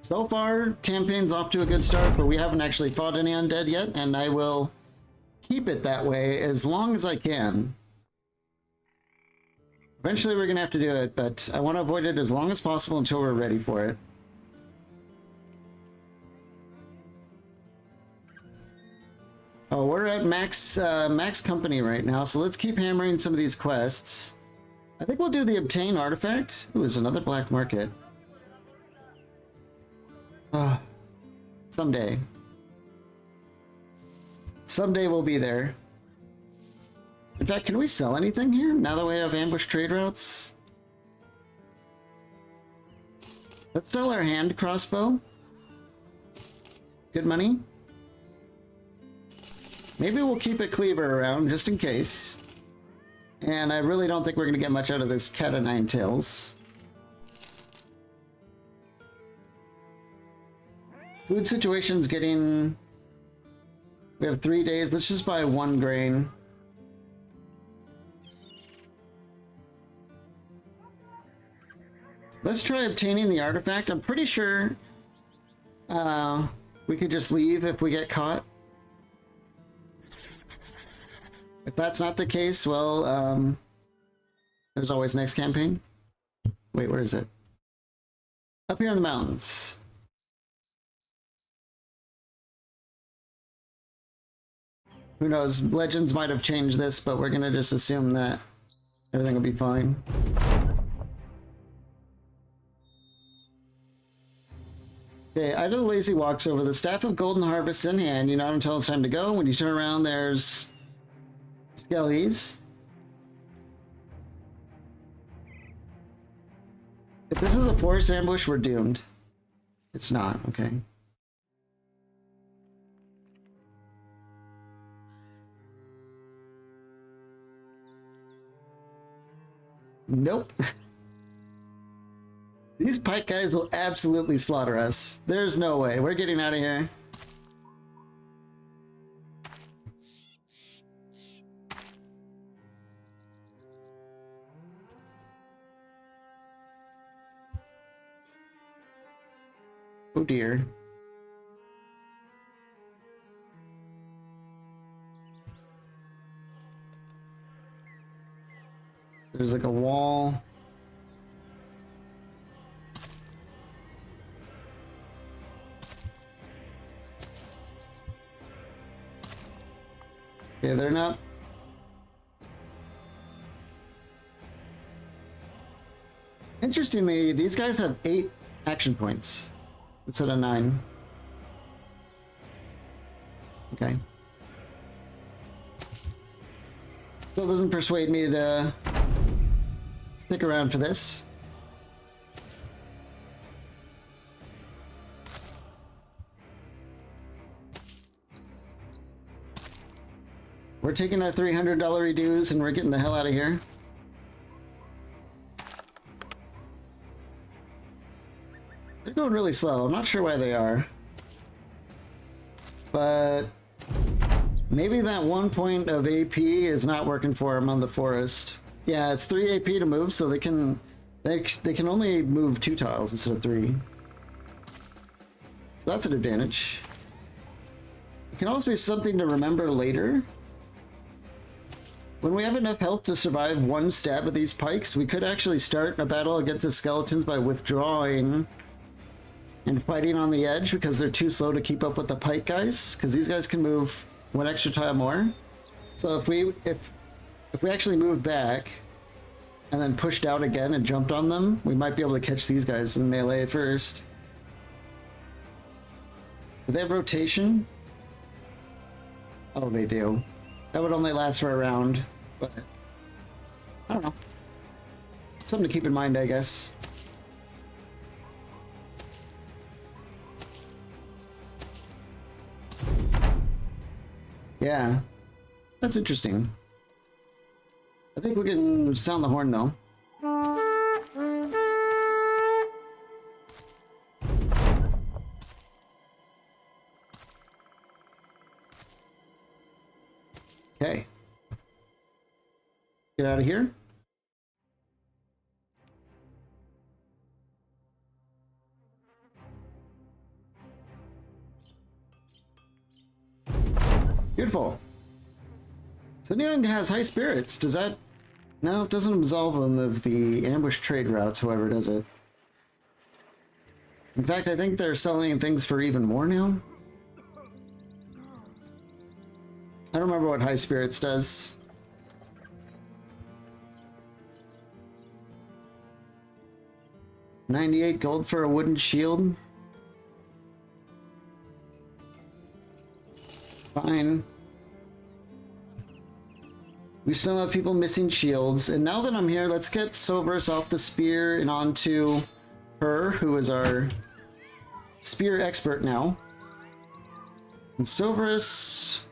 Speaker 1: So far, campaign's off to a good start, but we haven't actually fought any undead yet, and I will keep it that way as long as I can. Eventually we're gonna have to do it, but I want to avoid it as long as possible until we're ready for it. Oh, we're at max company right now, so let's keep hammering some of these quests. I think we'll do the obtain artifact. Ooh, there's another black market. Someday. Someday we'll be there. In fact, can we sell anything here now that we have ambush trade routes? Let's sell our hand crossbow. Good money. Maybe we'll keep a cleaver around just in case. And I really don't think we're going to get much out of this cat o' nine tails. Food situation's getting... We have 3 days. Let's just buy 1 grain. Let's try obtaining the artifact. I'm pretty sure we could just leave if we get caught. If that's not the case, well, there's always next campaign. Wait, where is it? Up here in the mountains. Who knows? Legends might have changed this, but we're gonna just assume that everything will be fine. Okay, idle lazy walks over the staff of golden harvest in hand. You not until it's time to go. When you turn around, there's skellies. If this is a forest ambush, we're doomed. It's not, okay. Nope. These pike guys will absolutely slaughter us. There's no way. We're getting out of here. Oh dear. There's like a wall. Okay, they're not. Interestingly, these guys have 8 action points instead of 9. Okay. Still doesn't persuade me to stick around for this. We're taking our $300 dues and we're getting the hell out of here. They're going really slow. I'm not sure why they are. But maybe that 1 point of AP is not working for them on the forest. Yeah, it's 3 AP to move, so they can only move 2 tiles instead of 3. So that's an advantage. It can also be something to remember later. When we have enough health to survive 1 stab of these pikes, we could actually start a battle against the skeletons by withdrawing and fighting on the edge because they're too slow to keep up with the pike guys, because these guys can move 1 extra tile more. So if we actually moved back and then pushed out again and jumped on them, we might be able to catch these guys in melee first. Do they have rotation? Oh, they do. That would only last for a round, but I don't know. Something to keep in mind, I guess. Yeah, that's interesting. I think we can sound the horn though. Okay. Get out of here. Beautiful. So Neon has high spirits. Does that... No, it doesn't absolve them of the ambush trade routes, however, does it? In fact, I think they're selling things for even more now. I don't remember what high spirits does. $98 gold for a wooden shield. Fine. We still have people missing shields. And now that I'm here, let's get Soberus off the spear and onto her, who is our spear expert now. And Soberus...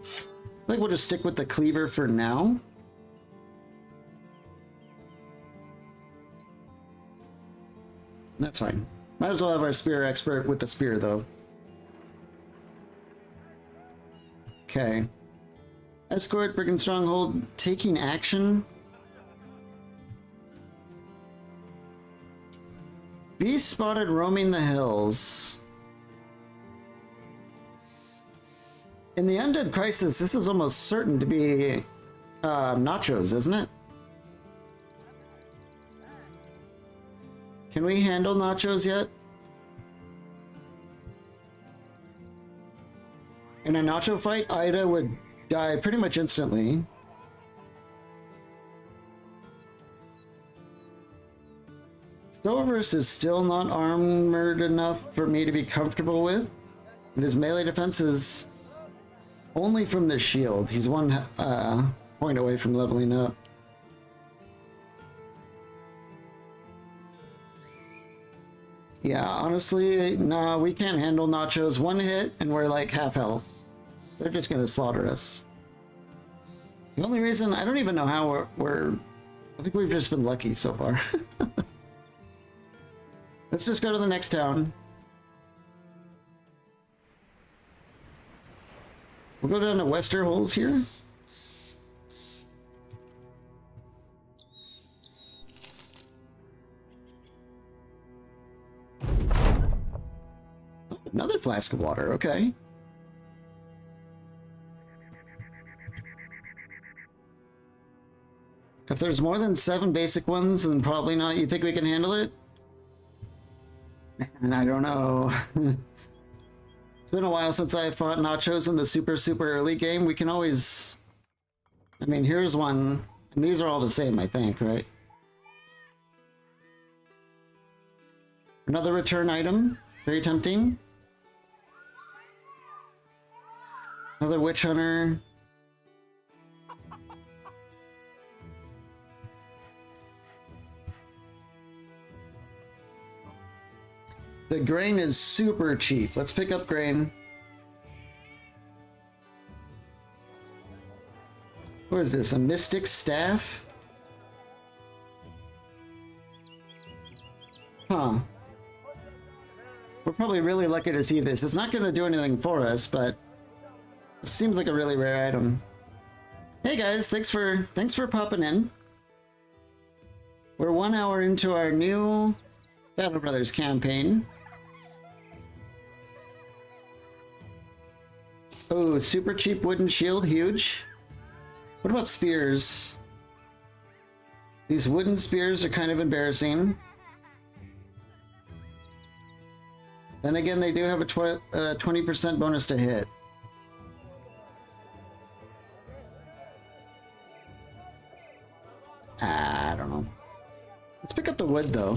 Speaker 1: I think we'll just stick with the cleaver for now. That's fine. Might as well have our spear expert with the spear, though. Okay. Escort, Brick and Stronghold, taking action. Beast spotted roaming the hills. In the Undead Crisis, this is almost certain to be Nachos, isn't it? Can we handle Nachos yet? In a Nacho fight, Ida would die pretty much instantly. Stoverus is still not armored enough for me to be comfortable with. And his melee defense is only from the shield. He's one point away from leveling up. Yeah, honestly, nah, we can't handle Nachos. One hit and we're like half health. They're just gonna slaughter us. The only reason, I don't even know how we're I think we've just been lucky so far. Let's just go to the next town. We'll go down to Westerholz here. Oh, another flask of water, okay. If there's more than 7 basic ones, then probably not. You think we can handle it? And I don't know. It's been a while since I fought Nachos in the super early game. We can always... I mean, here's one. And these are all the same, I think, right? Another return item. Very tempting. Another Witch Hunter. The grain is super cheap. Let's pick up grain. What is this? A mystic staff? Huh. We're probably really lucky to see this. It's not going to do anything for us, but it seems like a really rare item. Hey guys, thanks for popping in. We're 1 hour into our new Battle Brothers campaign. Oh, super cheap wooden shield, huge. What about spears? These wooden spears are kind of embarrassing. Then again, they do have a 20% bonus to hit. I don't know. Let's pick up the wood, though.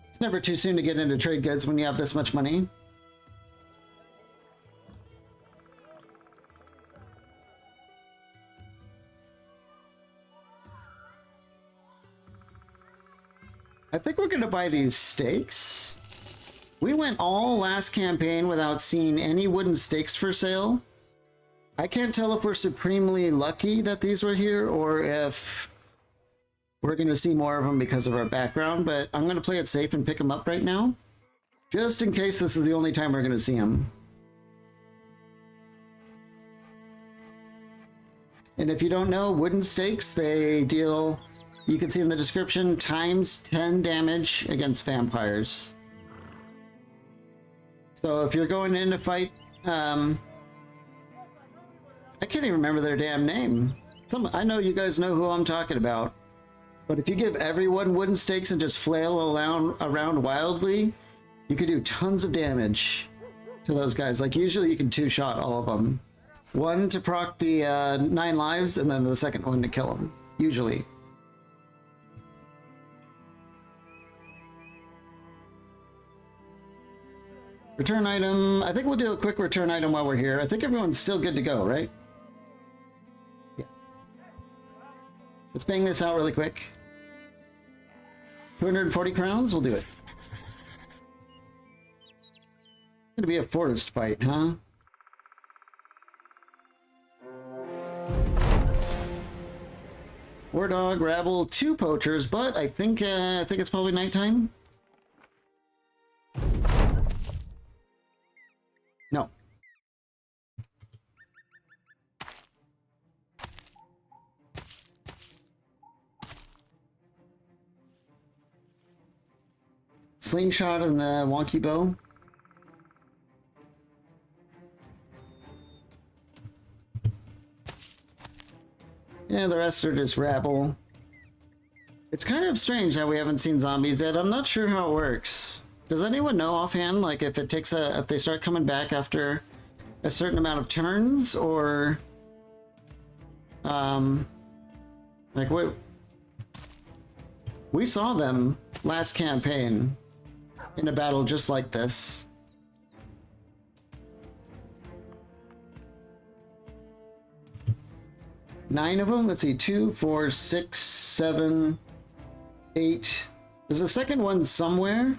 Speaker 1: It's never too soon to get into trade goods when you have this much money. I think we're gonna buy these stakes. We went all last campaign without seeing any wooden stakes for sale. I can't tell if we're supremely lucky that these were here or if we're gonna see more of them because of our background, but I'm gonna play it safe and pick them up right now, just in case this is the only time we're gonna see them. And if you don't know, wooden stakes, they deal, you can see in the description, times 10 damage against vampires. So if you're going in to fight, I can't even remember their damn name. I know you guys know who I'm talking about. But if you give everyone wooden stakes and just flail around wildly, you could do tons of damage to those guys. Like usually you can two-shot all of them. One to proc the 9 lives, and then the second one to kill them, usually. Return item. I think we'll do a quick return item while we're here. I think everyone's still good to go, right? Yeah. Let's bang this out really quick. 240 crowns? We'll do it. It's gonna be a forest fight, huh? War dog, rabble, 2 poachers, but I think it's probably nighttime. No. Slingshot and the wonky bow. Yeah, the rest are just rabble. It's kind of strange that we haven't seen zombies yet. I'm not sure how it works. Does anyone know offhand, like if it takes if they start coming back after a certain amount of turns, or like we saw them last campaign in a battle just like this. Nine of them. Let's see, 2, 4, 6, 7, 8. There's a second one somewhere,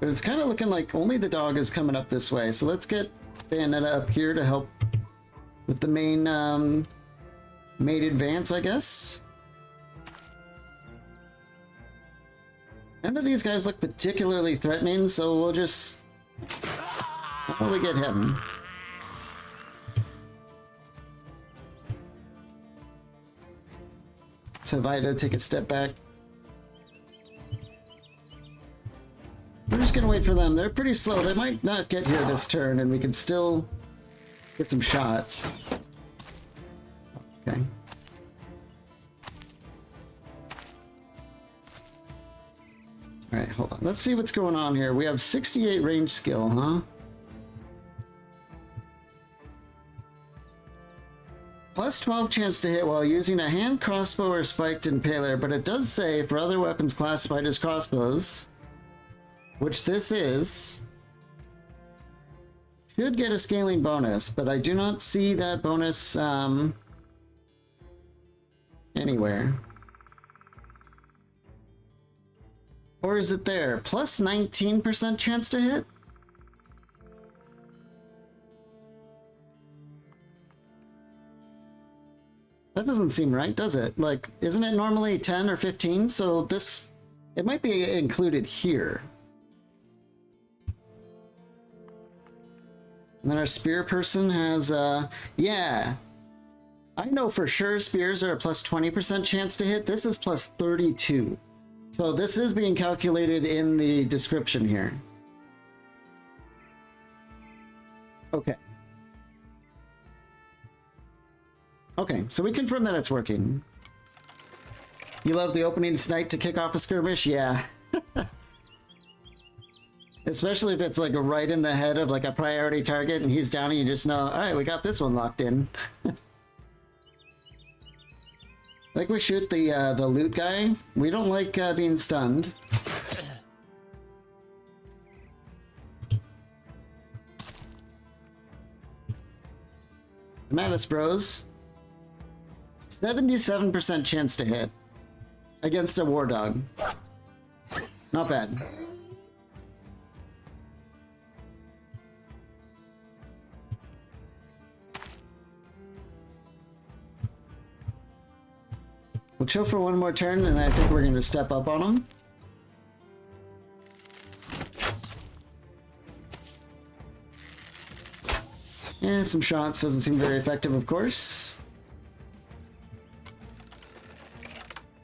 Speaker 1: but it's kind of looking like only the dog is coming up this way. So let's get Bayonetta up here to help with the main advance, I guess. None of these guys look particularly threatening, so we'll just... How will we get him? So Vita, take a step back. We're just gonna wait for them. They're pretty slow. They might not get here this turn, and we can still get some shots. Okay. Alright, hold on. Let's see what's going on here. We have 68 range skill, huh? Plus 12 chance to hit while using a hand crossbow or spiked impaler, but it does say for other weapons classified as crossbows, which this is, should get a scaling bonus, but I do not see that bonus anywhere. Or is it there? Plus 19% chance to hit? That doesn't seem right, does it? Like, isn't it normally 10 or 15? So this, it might be included here. And then our spear person has, yeah. I know for sure spears are a plus 20% chance to hit. This is plus 32. So this is being calculated in the description here. Okay. Okay, so we confirm that it's working. You love the opening snipe to kick off a skirmish? Yeah. Especially if it's like right in the head of like a priority target and he's down and you just know, alright, we got this one locked in. Like we shoot the loot guy. We don't like being stunned. Mattis Bros. 77% chance to hit against a war dog. Not bad. We'll chill for one more turn, and I think we're going to step up on him. Yeah, some shots doesn't seem very effective, of course.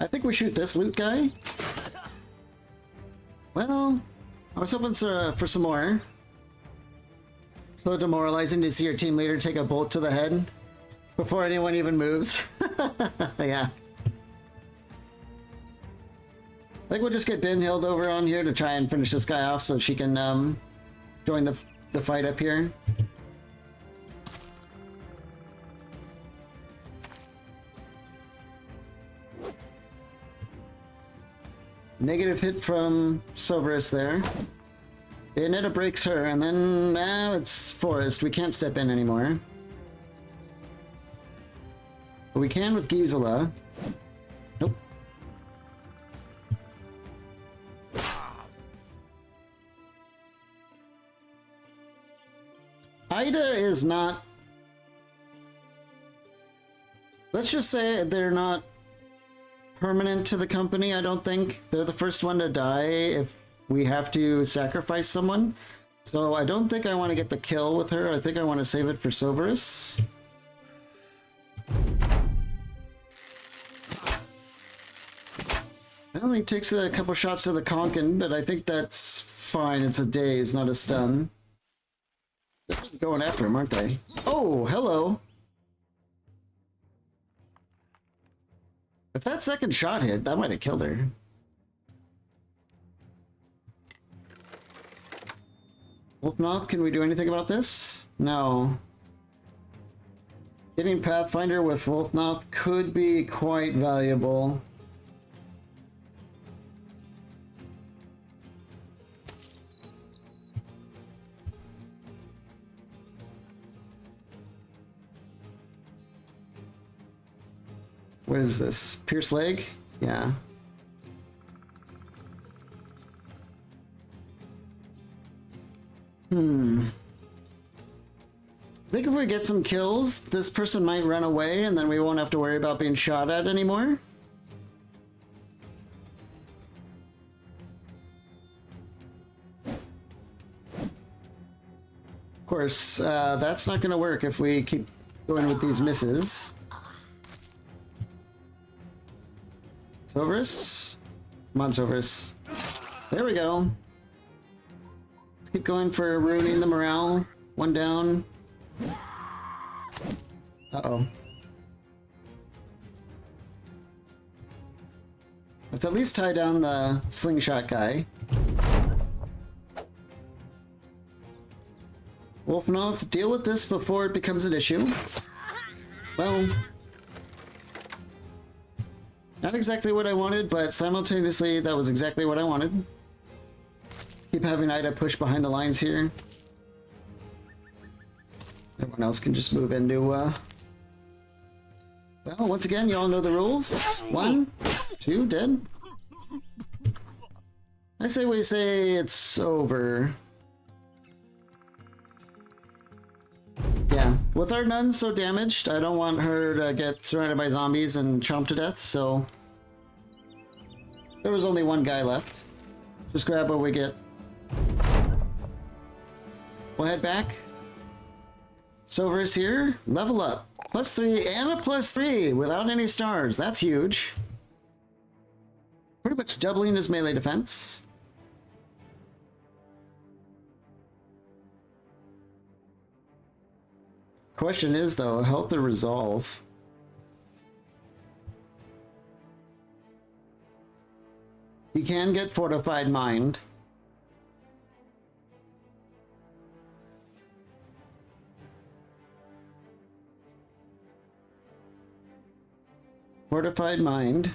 Speaker 1: I think we shoot this loot guy. Well, I was hoping for some more. So demoralizing to see your team leader take a bolt to the head before anyone even moves. Yeah. I think we'll just get Benhild over on here to try and finish this guy off so she can join the fight up here. Negative hit from Soberus there. Bayonetta breaks her, and then now it's forest. We can't step in anymore. But we can with Gisela. Nope. Ida is not... Let's just say they're not permanent to the company, I don't think. They're the first one to die if we have to sacrifice someone. So I don't think I want to get the kill with her. I think I want to save it for Silverus. It only takes a couple shots to the Conkin, but I think that's fine. It's a daze, not a stun. They're going after him, aren't they? Oh, hello. If that second shot hit, that might have killed her. Wolfmouth, can we do anything about this? No. Getting Pathfinder with Wolfmouth could be quite valuable. What is this? Pierce leg? Yeah. I think if we get some kills, this person might run away and then we won't have to worry about being shot at anymore. Of course, that's not going to work if we keep going with these misses. Silverus? Come on, Silverus. There we go. Let's keep going for ruining the morale. One down. Uh-oh. Let's at least tie down the slingshot guy. Wolfenoth, deal with this before it becomes an issue. Well... not exactly what I wanted, but simultaneously that was exactly what I wanted. Keep having Ida push behind the lines here. Everyone else can just move into, well, once again, you all know the rules. 1, 2, dead. I say we say it's over. Yeah, with our nun so damaged, I don't want her to get surrounded by zombies and chomped to death, so... there was only one guy left. Just grab what we get. We'll head back. Silver's here. Level up. +3 and a +3 without any stars. That's huge. Pretty much doubling his melee defense. Question is, though, health or resolve? He can get fortified mind. Fortified mind.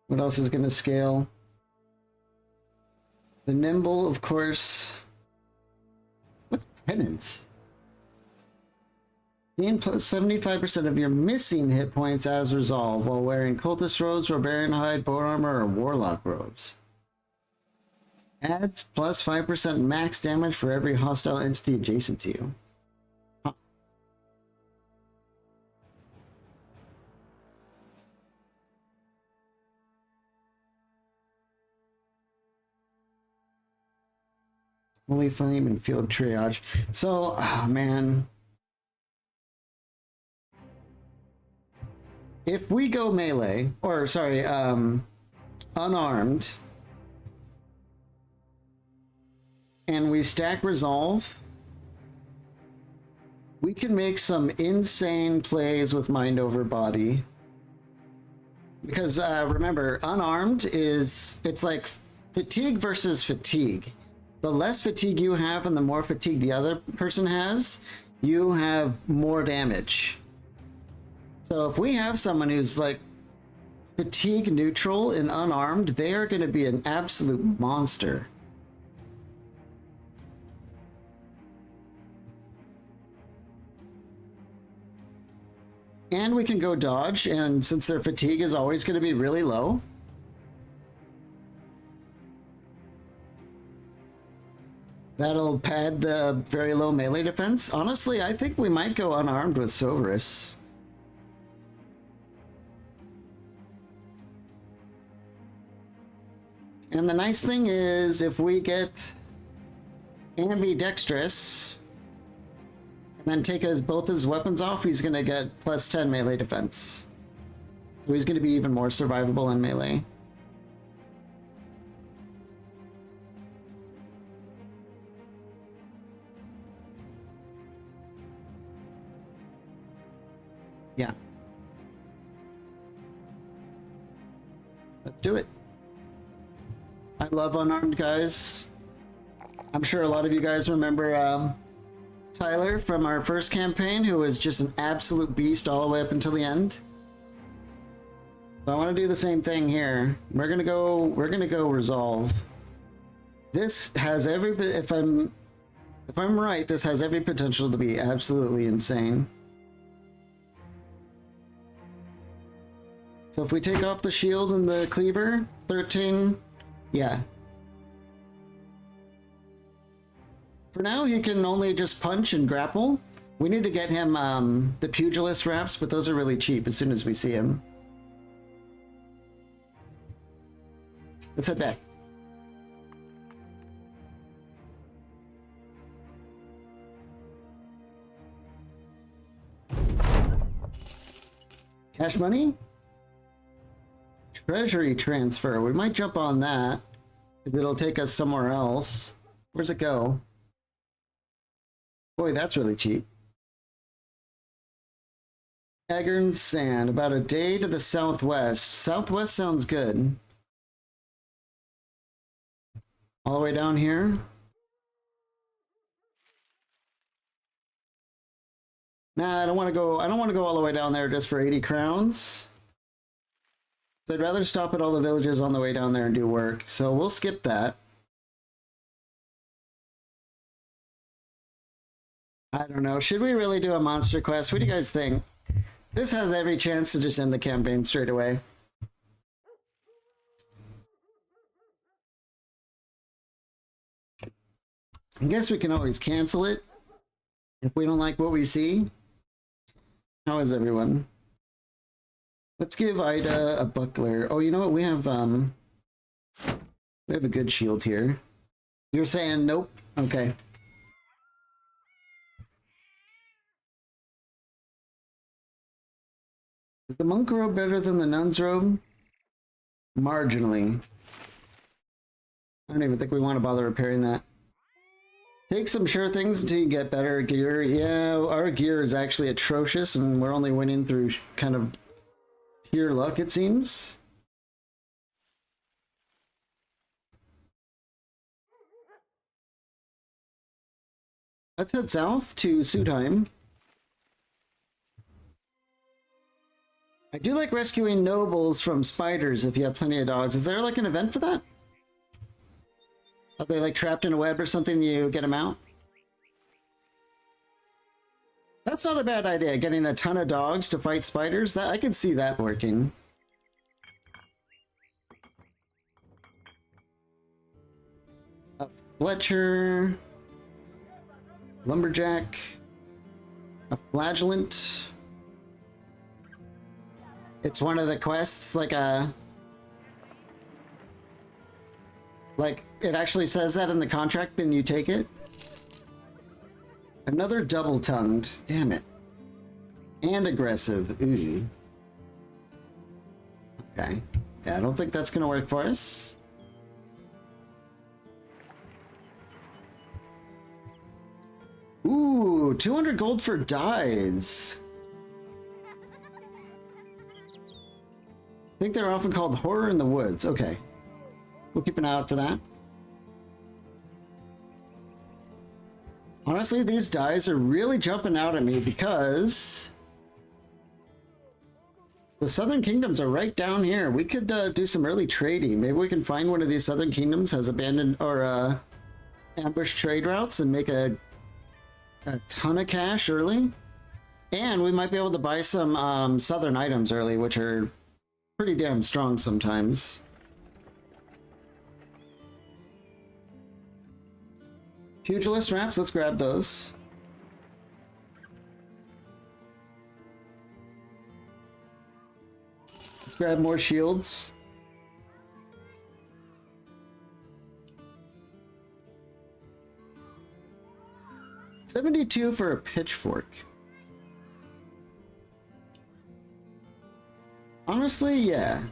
Speaker 1: What else is going to scale? The nimble, of course. What's penance? Gain plus 75% of your missing hit points as resolve while wearing cultist robes, barbarian hide, bone armor, or warlock robes. Adds plus 5% max damage for every hostile entity adjacent to you. Huh. Holy Flame and Field Triage. So, oh man. If we go melee, or sorry, unarmed, and we stack resolve, we can make some insane plays with mind over body. Because remember, unarmed is, it's like fatigue versus fatigue. The less fatigue you have and the more fatigue the other person has, you have more damage. So if we have someone who's like fatigue neutral and unarmed, they are going to be an absolute monster. And we can go dodge, and since their fatigue is always going to be really low, that'll pad the very low melee defense. Honestly, I think we might go unarmed with Soverus. And the nice thing is, if we get ambidextrous, and then take both his weapons off, he's going to get plus 10 melee defense. So he's going to be even more survivable in melee. Yeah. Let's do it. I love unarmed guys. I'm sure a lot of you guys remember Tyler from our first campaign, who was just an absolute beast all the way up until the end. So I want to do the same thing here. We're gonna go resolve. This has every, if I'm right, this has every potential to be absolutely insane. So if we take off the shield and the cleaver, 13, yeah. For now, he can only just punch and grapple. We need to get him the pugilist wraps, but those are really cheap as soon as we see him. Let's head back. Cash money? Treasury transfer. We might jump on that, because it'll take us somewhere else. Where's it go? Boy, that's really cheap. Eggern Sand, about a day to the southwest. Southwest sounds good. All the way down here. Nah, I don't want to go all the way down there just for 80 crowns. So I'd rather stop at all the villages on the way down there and do work. So we'll skip that. I don't know. Should we really do a monster quest? What do you guys think? This has every chance to just end the campaign straight away. I guess we can always cancel it if we don't like what we see. How is everyone? Let's give Ida a buckler. Oh, you know what? We have a good shield here. You're saying nope? Okay. Is the monk robe better than the nun's robe? Marginally. I don't even think we want to bother repairing that. Take some sure things until you get better gear. Yeah, our gear is actually atrocious, and we're only winning through kind of pure luck, it seems. Let's head south to Sudheim. I do like rescuing nobles from spiders if you have plenty of dogs. Is there like an event for that? Are they like trapped in a web or something, you get them out? That's not a bad idea, getting a ton of dogs to fight spiders. That I can see that working. A Fletcher, lumberjack, a flagellant. It's one of the quests, like it actually says that in the contract and you take it. Another double-tongued, damn it. And aggressive, ooh. Okay, yeah, I don't think that's gonna work for us. Ooh, 200 gold for dyes. I think they're often called horror in the woods. Okay. We'll keep an eye out for that. Honestly, these dyes are really jumping out at me because The Southern Kingdoms are right down here. We could do some early trading. Maybe we can find one of these Southern Kingdoms has abandoned or ambush trade routes and make a ton of cash early. And we might be able to buy some Southern items early, which are pretty damn strong sometimes. Pugilist wraps, let's grab those. Let's grab more shields. $72 for a pitchfork. Honestly, yeah.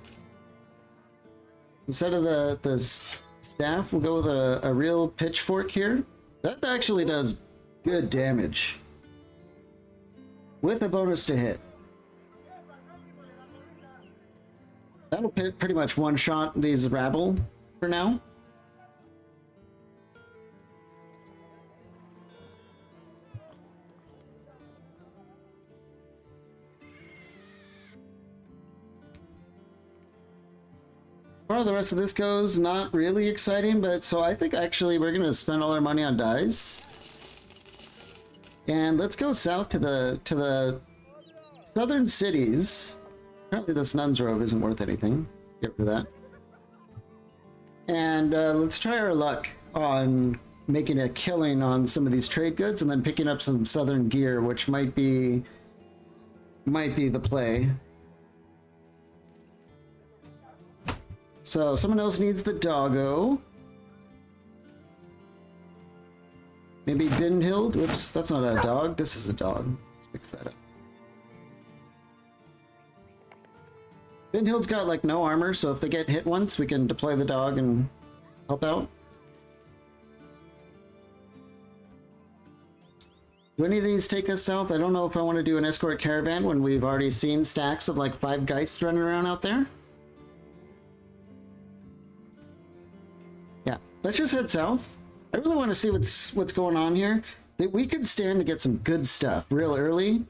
Speaker 1: Instead of the staff, we'll go with a real pitchfork here. That actually does good damage. With a bonus to hit. That'll pretty much one-shot these rabble for now. Well, the rest of this goes not really exciting, but so I think actually we're gonna spend all our money on dyes. And let's go south to the southern cities. Apparently this Nun's Robe isn't worth anything. Get rid of that. And let's try our luck on making a killing on some of these trade goods and then picking up some southern gear, which might be the play. So someone else needs the doggo. Maybe Bindhild? Whoops, that's not a dog. This is a dog. Let's fix that up. Bindhild's got like no armor, so if they get hit once, we can deploy the dog and help out. Do any of these take us south? I don't know if I want to do an escort caravan when we've already seen stacks of like 5 geists running around out there. Yeah, let's just head south. I really want to see what's going on here. That we could stand to get some good stuff real early.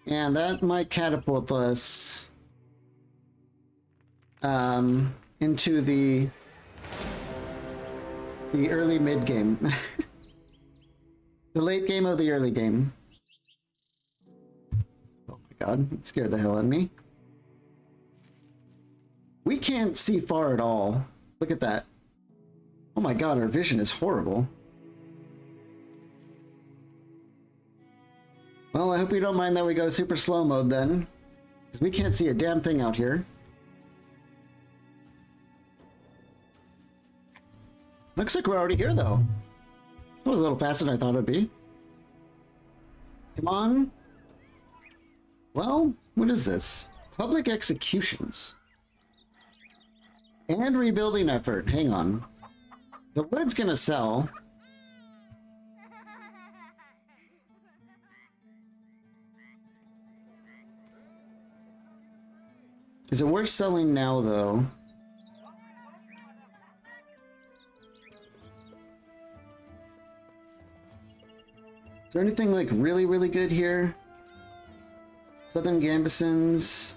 Speaker 1: And that might catapult us into the early mid game. The late game of the early game. Oh my god, it scared the hell out of me. We can't see far at all. Look at that. Oh my god, our vision is horrible. Well, I hope you don't mind that we go super slow mode then, because we can't see a damn thing out here. Looks like we're already here though. That was a little faster than I thought it'd be. Come on. Well, what is this? Public executions. And rebuilding effort. Hang on. The wood's gonna sell. Is it worth selling now, though? Is there anything like really, really good here? Southern Gambesons.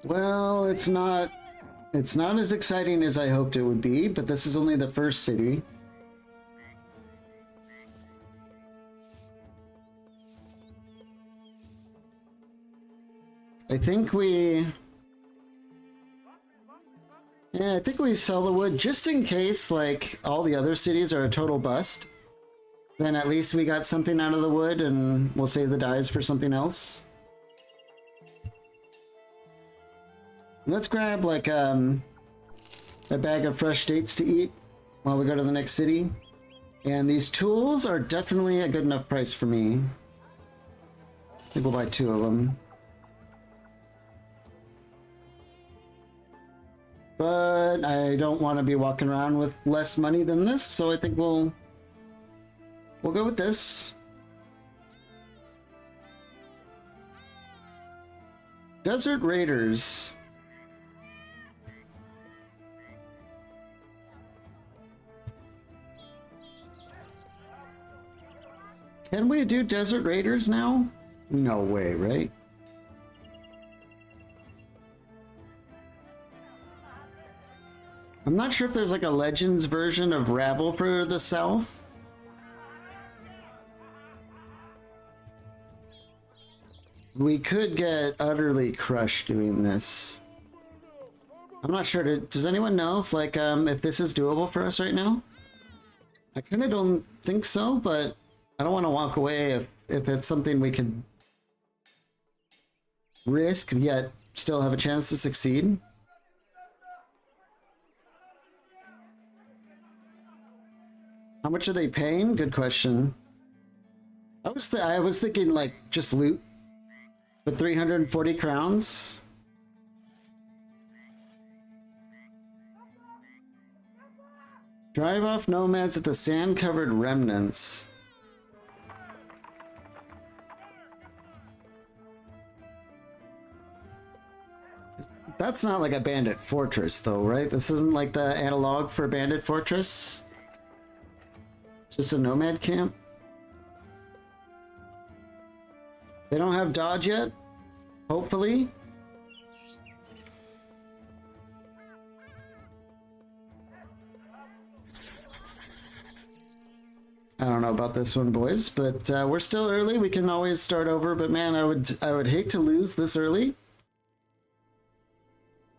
Speaker 1: Well, it's not as exciting as I hoped it would be, but this is only the first city. I think we sell the wood just in case like all the other cities are a total bust. Then at least we got something out of the wood and we'll save the dyes for something else. Let's grab like a bag of fresh dates to eat while we go to the next city. And these tools are definitely a good enough price for me. I think we'll buy 2 of them. But I don't want to be walking around with less money than this, so I think we'll go with this. Desert Raiders. Can we do Desert Raiders now? No way, right? I'm not sure if there's like a Legends version of Rabble for the South. We could get utterly crushed doing this. I'm not sure. Does anyone know if like if this is doable for us right now? I kind of don't think so, but I don't want to walk away if it's something we could risk yet still have a chance to succeed. How much are they paying? Good question. I was thinking like just loot with 340 crowns. Drive off nomads at the sand-covered remnants. That's not like a bandit fortress though, right? This isn't like the analog for bandit fortress. It's just a nomad camp. They don't have dodge yet, hopefully. I don't know about this one, boys, but we're still early. We can always start over, but man, I would hate to lose this early.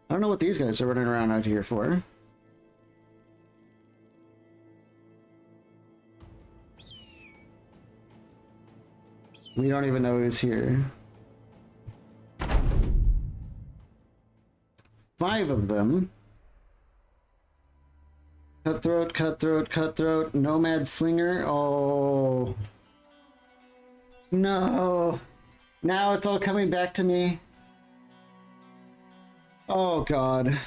Speaker 1: I don't know what these guys are running around out here for. We don't even know who's here. 5 of them. Cutthroat, cutthroat, cutthroat, nomad slinger. Oh. No. Now it's all coming back to me. Oh God.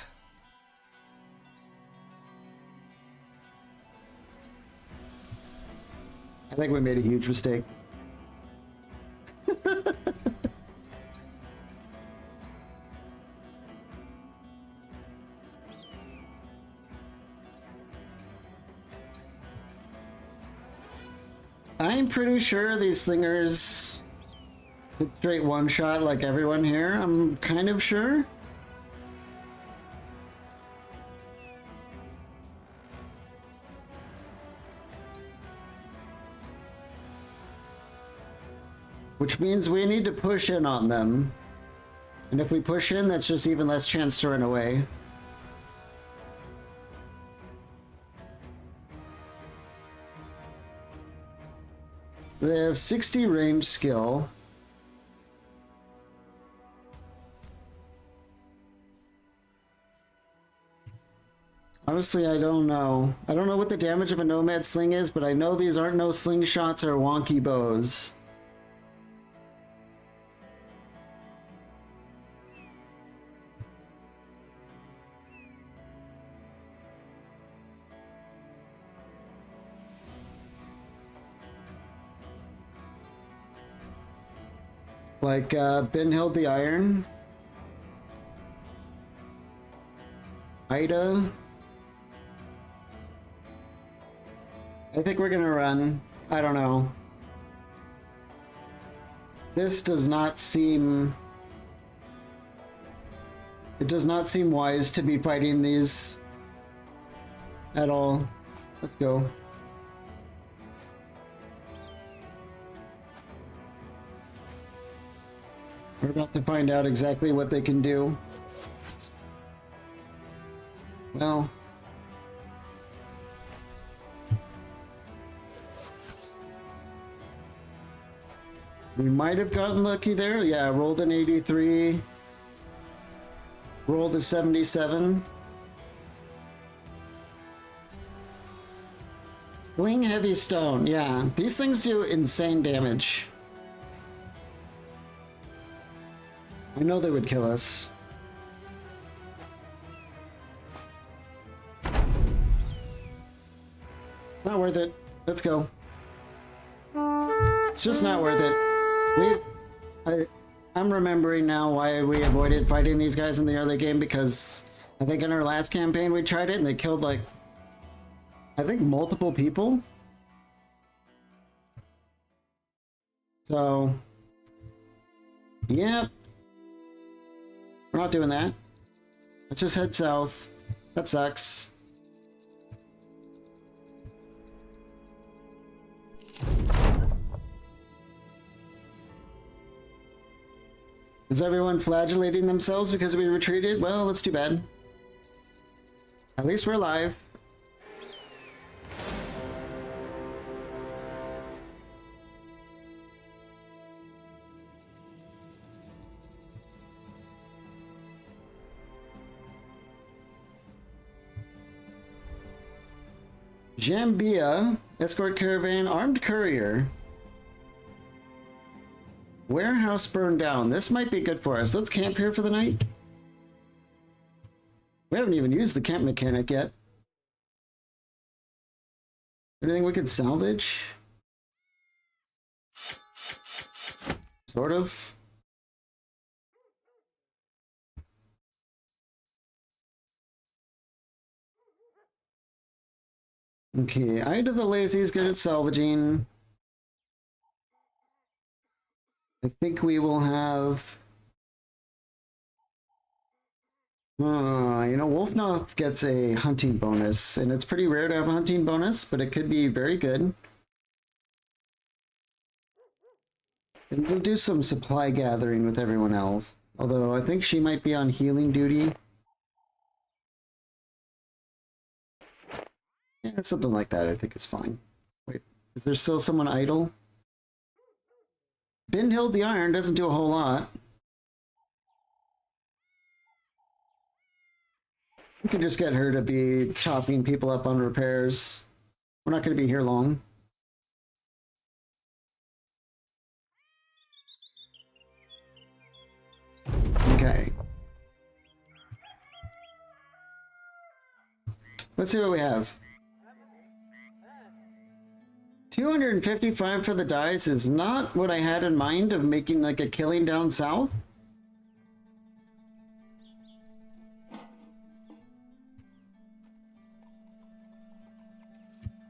Speaker 1: I think we made a huge mistake. I'm pretty sure these slingers hit straight one shot like everyone here. I'm kind of sure. Which means we need to push in on them. And if we push in, that's just even less chance to run away. They have 60 range skill. Honestly, I don't know. I don't know what the damage of a nomad sling is, but I know these aren't no slingshots or wonky bows. Like Benhild the Iron, Ida. I think we're gonna run. I don't know. This does not seem... It does not seem wise to be fighting these at all. Let's go. We're about to find out exactly what they can do. Well... we might have gotten lucky there. Yeah, rolled an 83. Rolled a 77. Sling heavy stone. Yeah, these things do insane damage. I know they would kill us. It's not worth it. Let's go. It's just not worth it. I'm remembering now why we avoided fighting these guys in the early game, because I think in our last campaign we tried it and they killed like, I think multiple people. So, yep. We're not doing that. Let's just head south. That sucks. Is everyone flagellating themselves because we retreated? Well, that's too bad. At least we're alive. Jambia, escort caravan, armed courier. Warehouse burned down. This might be good for us. Let's camp here for the night. We haven't even used the camp mechanic yet. Anything we could salvage? Sort of. Okay, Eye to the Lazy is good at salvaging. I think we will have... you know, Wolfnoth gets a hunting bonus, and it's pretty rare to have a hunting bonus, but it could be very good. And we'll do some supply gathering with everyone else, although I think she might be on healing duty. Yeah, something like that I think is fine. Wait, is there still someone idle? Binhild the Iron doesn't do a whole lot. We could just get her to be chopping people up on repairs. We're not going to be here long. Okay. Let's see what we have. 255 for the dice is not what I had in mind of making like a killing down south.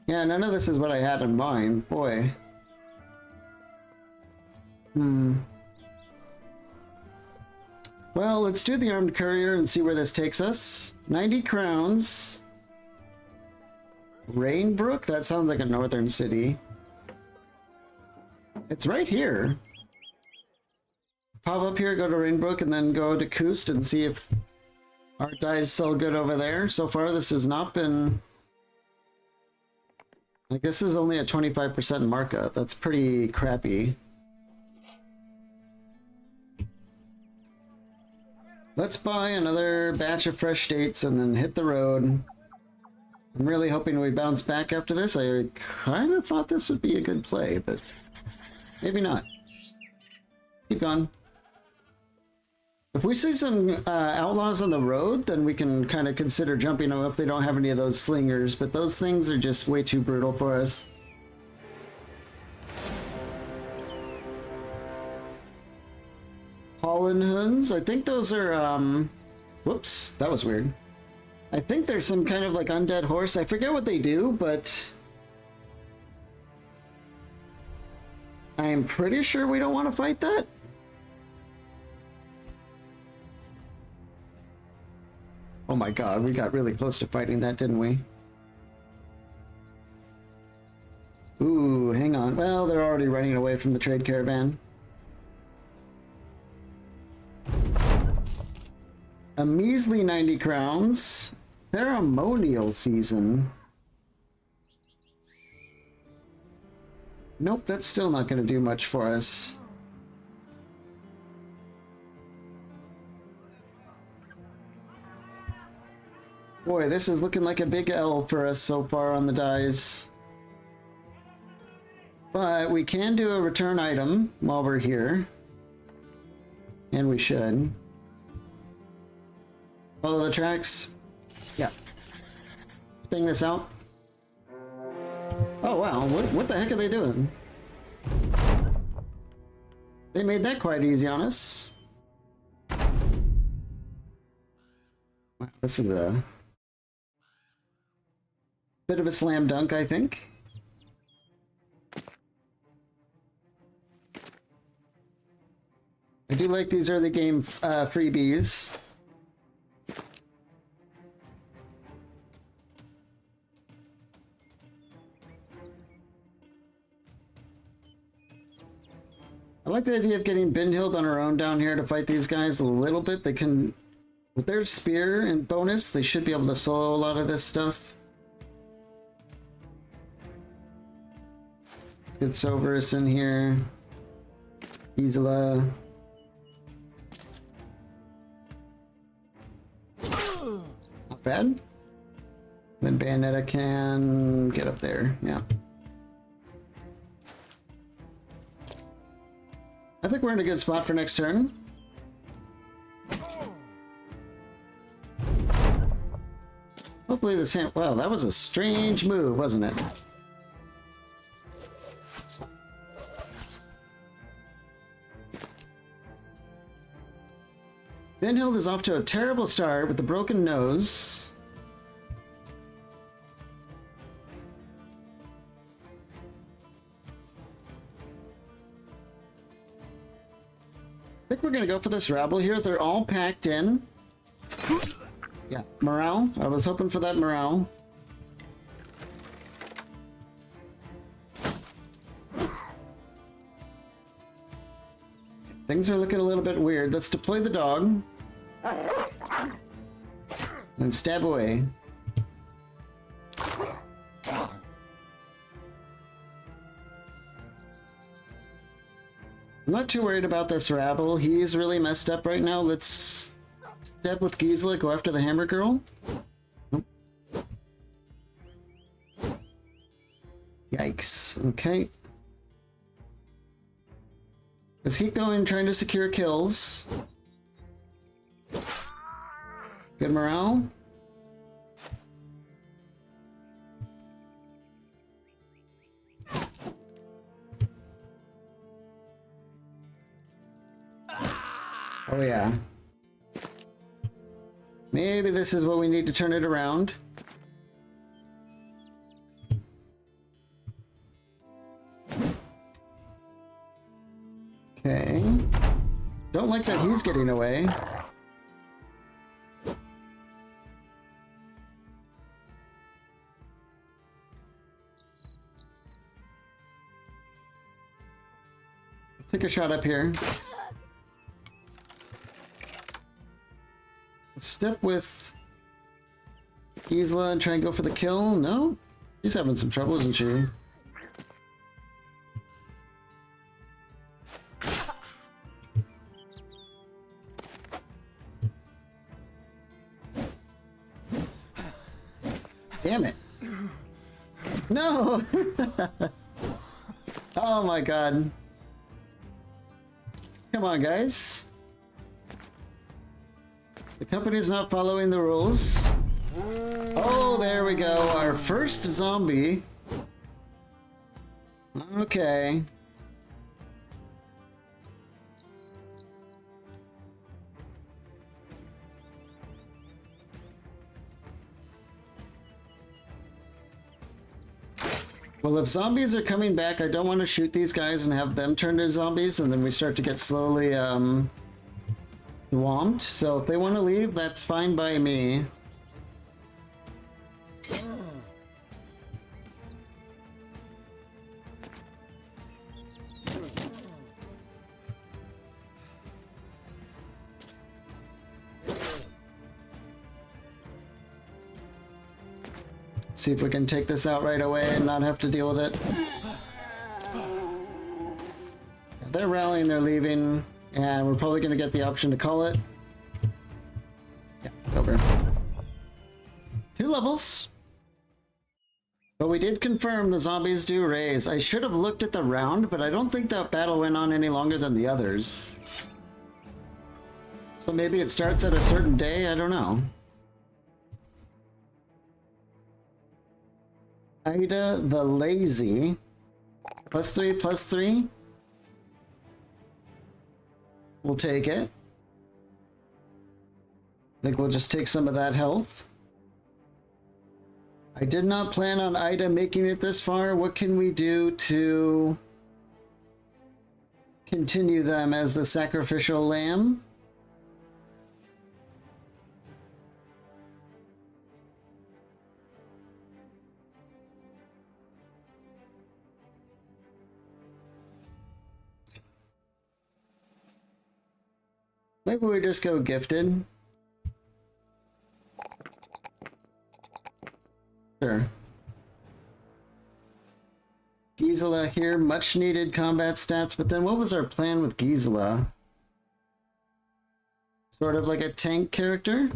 Speaker 1: Yeah, none of this is what I had in mind. Boy. Well, let's do the armed courier and see where this takes us. 90 crowns. Rainbrook? That sounds like a northern city. It's right here. Pop up here, go to Rainbrook, and then go to Kust and see if our dies sell good over there. So far, this has not been... Like, this is only a 25% markup. That's pretty crappy. Let's buy another batch of fresh dates and then hit the road. I'm really hoping we bounce back after this. I kind of thought this would be a good play, but maybe not. Keep going. If we see some outlaws on the road, then we can kind of consider jumping them if they don't have any of those slingers, but those things are just way too brutal for us. Holland Huns, I think those are, whoops, that was weird. I think there's some kind of like undead horse. I forget what they do, but I'm pretty sure we don't want to fight that. Oh my god, we got really close to fighting that, didn't we? Ooh, hang on. Well, they're already running away from the trade caravan. A measly 90 crowns. Ceremonial season. Nope, that's still not going to do much for us. Boy, this is looking like a big L for us so far on the dies. But we can do a return item while we're here. And we should. Follow the tracks. Yeah. Let's bang this out. Oh wow, what the heck are they doing? They made that quite easy on us. Wow, this is a bit of a slam dunk, I think. do like these early game freebies. I like the idea of getting Bindhild on her own down here to fight these guys a little bit. They can, with their spear and bonus, they should be able to solo a lot of this stuff. Let's get Soverus in here. Gisela. Not bad. Then Bayonetta can get up there, yeah. I think we're in a good spot for next turn. Hopefully the same. Well, that was a strange move, wasn't it? Bindhild is off to a terrible start with the broken nose. I think we're gonna go for this rabble here. They're all packed in. Yeah, morale. I was hoping for that morale. Things are looking a little bit weird. Let's deploy the dog. And stab away. I'm not too worried about this rabble. He's really messed up right now. Let's step with Gisela, go after the Hammer Girl. Nope. Yikes. Okay. Let's keep going, trying to secure kills. Good morale. Oh yeah. Maybe this is what we need to turn it around. Okay. Don't like that he's getting away. Let's take a shot up here. Step with Gisela and try and go for the kill. No? She's having some trouble, isn't she? Damn it. No! Oh my god. Come on, guys. The company's not following the rules. Oh, there we go. Our first zombie. Okay. Well, if zombies are coming back, I don't want to shoot these guys and have them turn into zombies, and then we start to get slowly, swamped. So if they want to leave, that's fine by me. See if we can take this out right away and not have to deal with it. They're rallying, they're leaving, and we're probably going to get the option to call it. Yeah, over. 2 levels. But we did confirm the zombies do raise. I should have looked at the round, but I don't think that battle went on any longer than the others. So maybe it starts at a certain day, I don't know. Ida the Lazy. +3, +3. We'll take it. I think we'll just take some of that health. I did not plan on Ida making it this far. What can we do to continue them as the sacrificial lamb. Maybe we just go gifted. Sure. Gisela here, much needed combat stats, but then what was our plan with Gisela? Sort of like a tank character?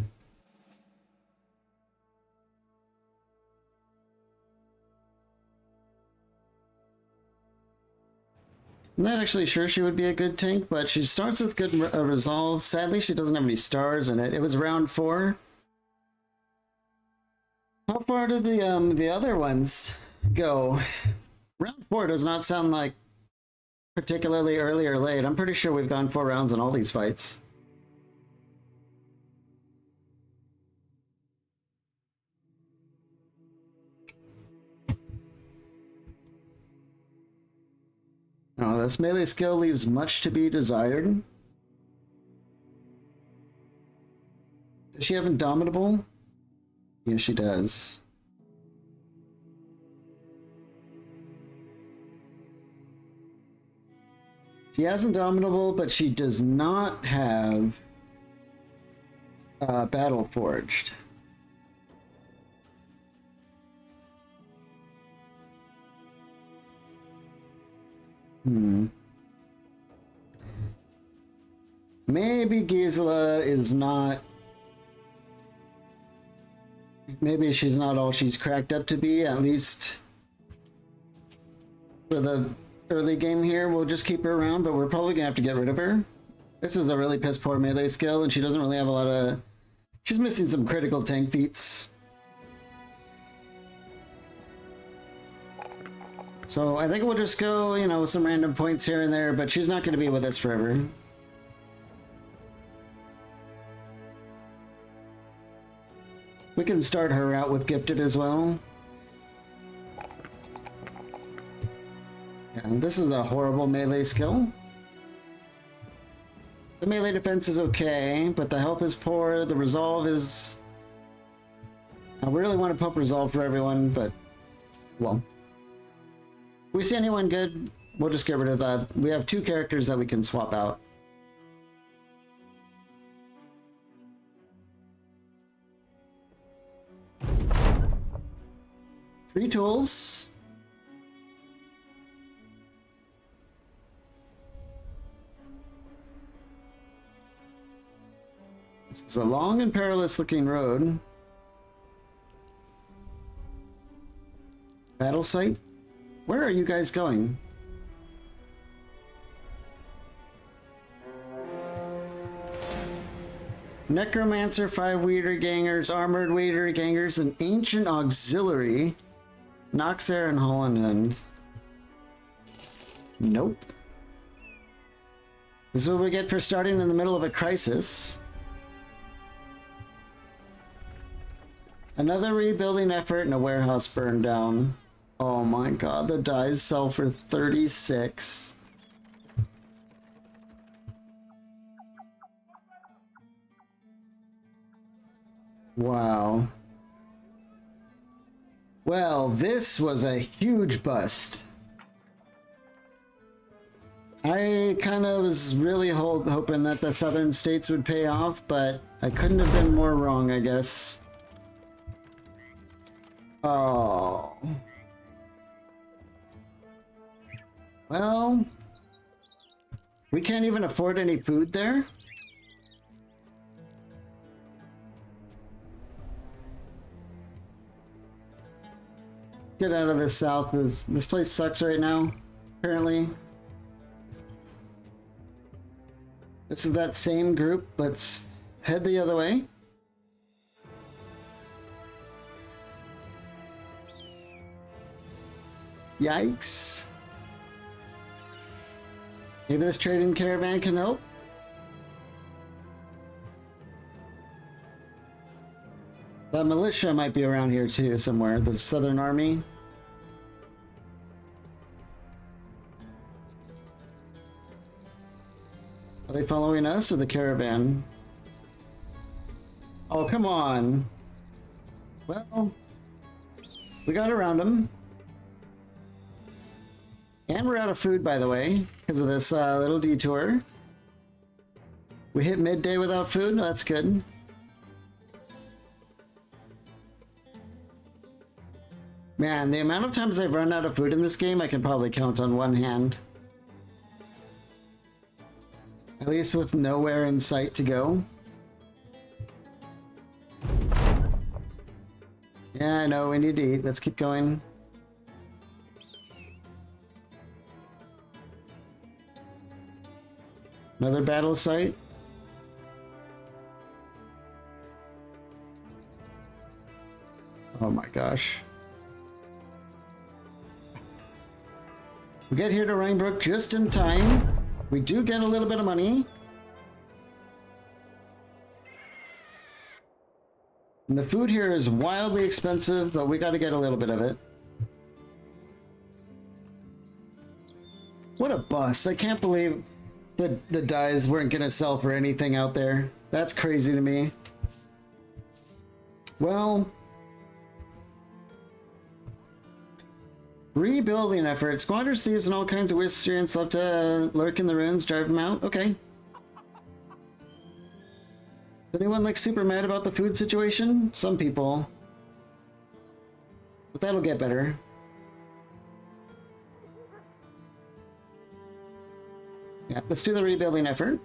Speaker 1: I'm not actually sure she would be a good tank, but she starts with good resolve. Sadly, she doesn't have any stars in it. It was round 4. How far did the other ones go? Round 4 does not sound like particularly early or late. I'm pretty sure we've gone 4 rounds in all these fights. Oh, this melee skill leaves much to be desired. Does she have Indomitable? Yes, she does. She has Indomitable, but she does not have Battle Forged. Maybe Gisela is not... Maybe she's not all she's cracked up to be, at least for the early game here. We'll just keep her around, but we're probably gonna have to get rid of her. This is a really piss poor melee skill, and she doesn't really have a lot of... She's missing some critical tank feats. So I think we'll just go, you know, with some random points here and there, but she's not going to be with us forever. We can start her out with Gifted as well. Yeah, this is a horrible melee skill. The melee defense is okay, but the health is poor, the resolve is... I really want to pump resolve for everyone, but... well... If we see anyone good, we'll just get rid of that. We have 2 characters that we can swap out. Free tools. This is a long and perilous looking road. Battle site? Where are you guys going? Necromancer, 5 Weeder Gangers, Armored Weeder Gangers, an Ancient Auxiliary, Noxair, and Holland. Nope. This is what we get for starting in the middle of a crisis. Another rebuilding effort and a warehouse burned down. Oh my god, the dyes sell for 36. Wow. Well, this was a huge bust. I kind of was really hoping that the southern states would pay off, but I couldn't have been more wrong, I guess. Oh. Well, we can't even afford any food there. Get out of the south. This place sucks right now, apparently. This is that same group. Let's head the other way. Yikes. Maybe this trading caravan can help? The militia might be around here too somewhere, the Southern Army. Are they following us or the caravan? Oh, come on. Well, we got around them. And we're out of food, by the way, because of this little detour. We hit midday without food. That's good. Man, the amount of times I've run out of food in this game, I can probably count on one hand. At least with nowhere in sight to go. Yeah, I know, we need to eat. Let's keep going. Another battle site. Oh my gosh. We get here to Rainbrook just in time. We do get a little bit of money. And the food here is wildly expensive, but we gotta get a little bit of it. What a bust. I can't believe that the dyes weren't gonna sell for anything out there. That's crazy to me. Well, rebuilding effort. Squatters, thieves, and all kinds of weird students love to lurk in the ruins, drive them out. Okay. Is anyone like super mad about the food situation? Some people. But that'll get better. Yeah, let's do the rebuilding effort.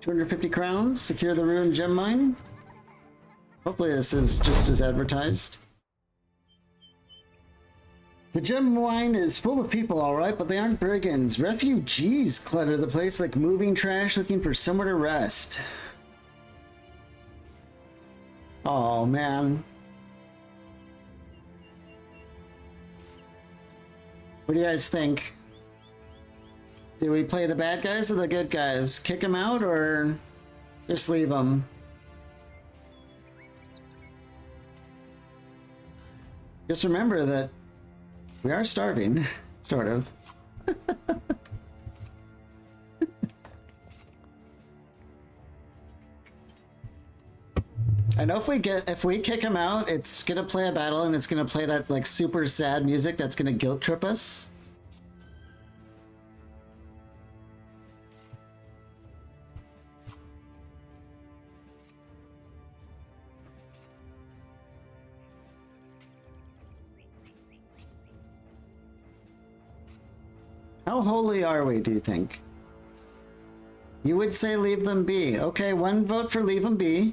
Speaker 1: 250 crowns, secure the ruined gem mine. Hopefully this is just as advertised. The gem mine is full of people, alright, but they aren't brigands. Refugees clutter the place like moving trash looking for somewhere to rest. Oh, man. What do you guys think? Do we play the bad guys or the good guys? Kick them out or just leave them? Just remember that we are starving, sort of. I know if we kick him out, it's gonna play a battle and it's gonna play that like super sad music that's gonna guilt trip us. How holy are we, do you think? You would say leave them be. Okay, one vote for leave them be.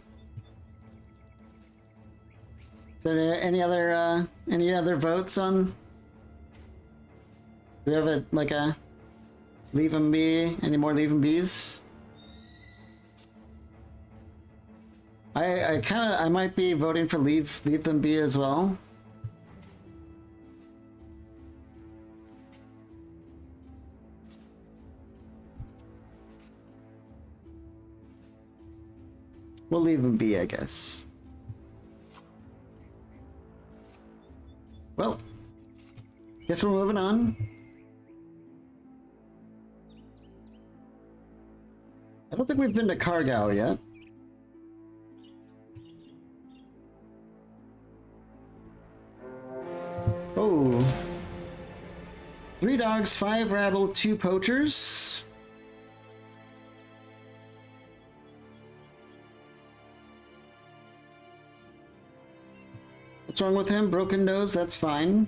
Speaker 1: Is there any other votes on? Do we have a leave them be? Any more leave them bees? I might be voting for leave them be as well. We'll leave them be, I guess. Well, guess we're moving on. I don't think we've been to Cargyle yet. Oh. 3 dogs, 5 rabble, 2 poachers. What's wrong with him? Broken nose, that's fine.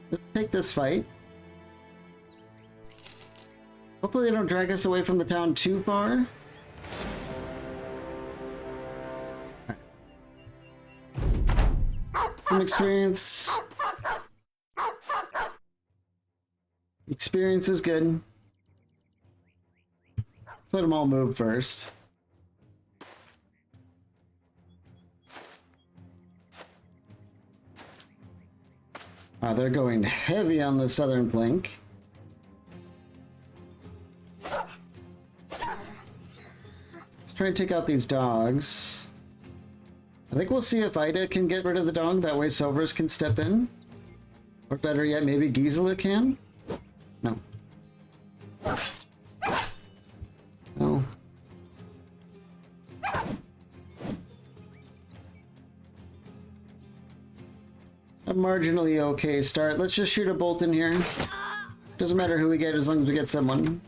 Speaker 1: Let's take this fight. Hopefully they don't drag us away from the town too far. Some experience. Experience is good. Let's let them all move first. They're going heavy on the southern flank. Let's try and take out these dogs. I think we'll see if Ida can get rid of the dog, that way Sovers can step in. Or better yet, maybe Gisela can? No. No. A marginally okay start. Let's just shoot a bolt in here. Doesn't matter who we get as long as we get someone.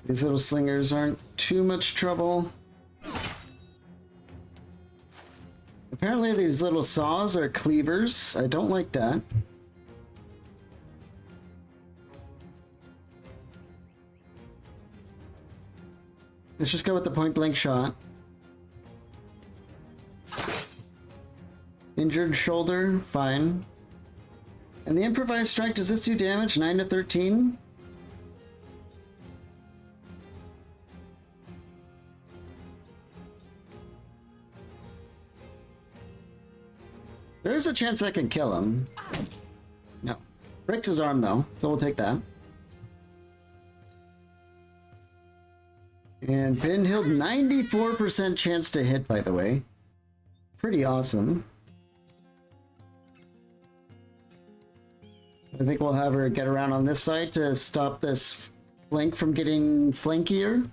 Speaker 1: These little slingers aren't too much trouble. Apparently these little saws are cleavers. I don't like that. Let's just go with the point blank shot. Injured shoulder, fine. And the improvised strike, does this do damage? 9 to 13? There's a chance I can kill him. No. Breaks his arm though, so we'll take that. And Pinhill, 94% chance to hit, by the way. Pretty awesome. I think we'll have her get around on this side to stop this flank from getting flankier.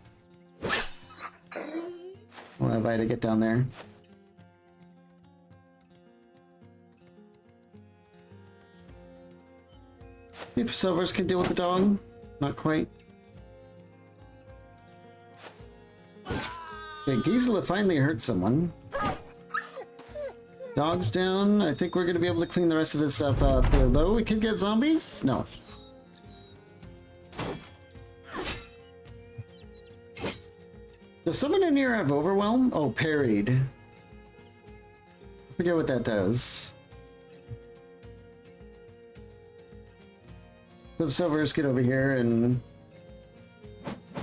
Speaker 1: We'll have Ida get down there. See if Silvers can deal with the dog. Not quite. Okay, Gisela finally hurt someone. Dog's down. I think we're going to be able to clean the rest of this stuff up. Although we could get zombies? No. Does someone in here have overwhelm? Oh, parried. I forget what that does. So Silvers, get over here and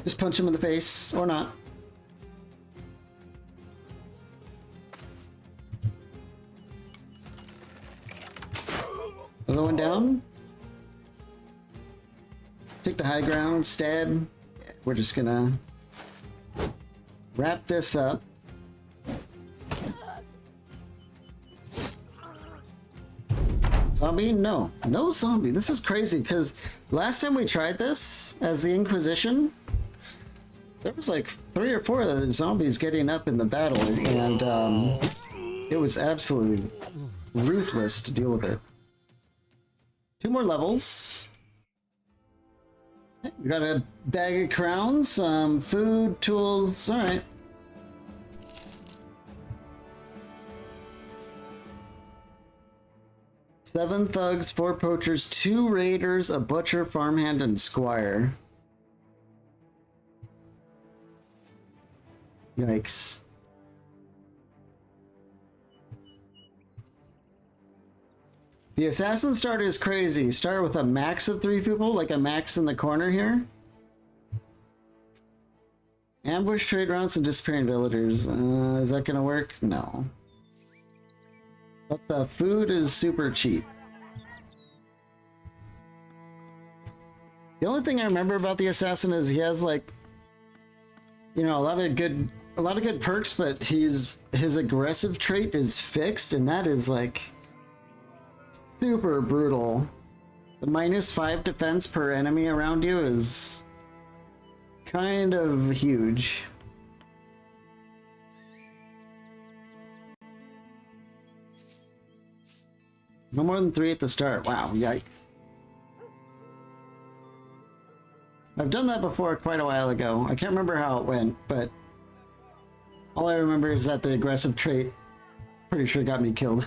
Speaker 1: just punch him in the face, or not. Another one down. Take the high ground, stab. We're just gonna wrap this up. Zombie? No. No zombie. This is crazy, because last time we tried this as the Inquisition, there was like 3 or 4 of the zombies getting up in the battle, and it was absolutely ruthless to deal with it. 2 more levels. We got a bag of crowns, some food, tools, alright. Seven thugs, 4 poachers, 2 raiders, a butcher, farmhand, and squire. Yikes. The assassin starter is crazy. Start with a max of 3 people, like a max in the corner here. Ambush, trade routes, and disappearing villagers. Is that gonna work? No. But the food is super cheap. The only thing I remember about the assassin is he has, like, you know, a lot of good perks, but his aggressive trait is fixed, and that is like super brutal. The -5 defense per enemy around you is kind of huge. No more than 3 at the start. Wow, yikes. I've done that before quite a while ago. I can't remember how it went, but all I remember is that the aggressive trait pretty sure got me killed.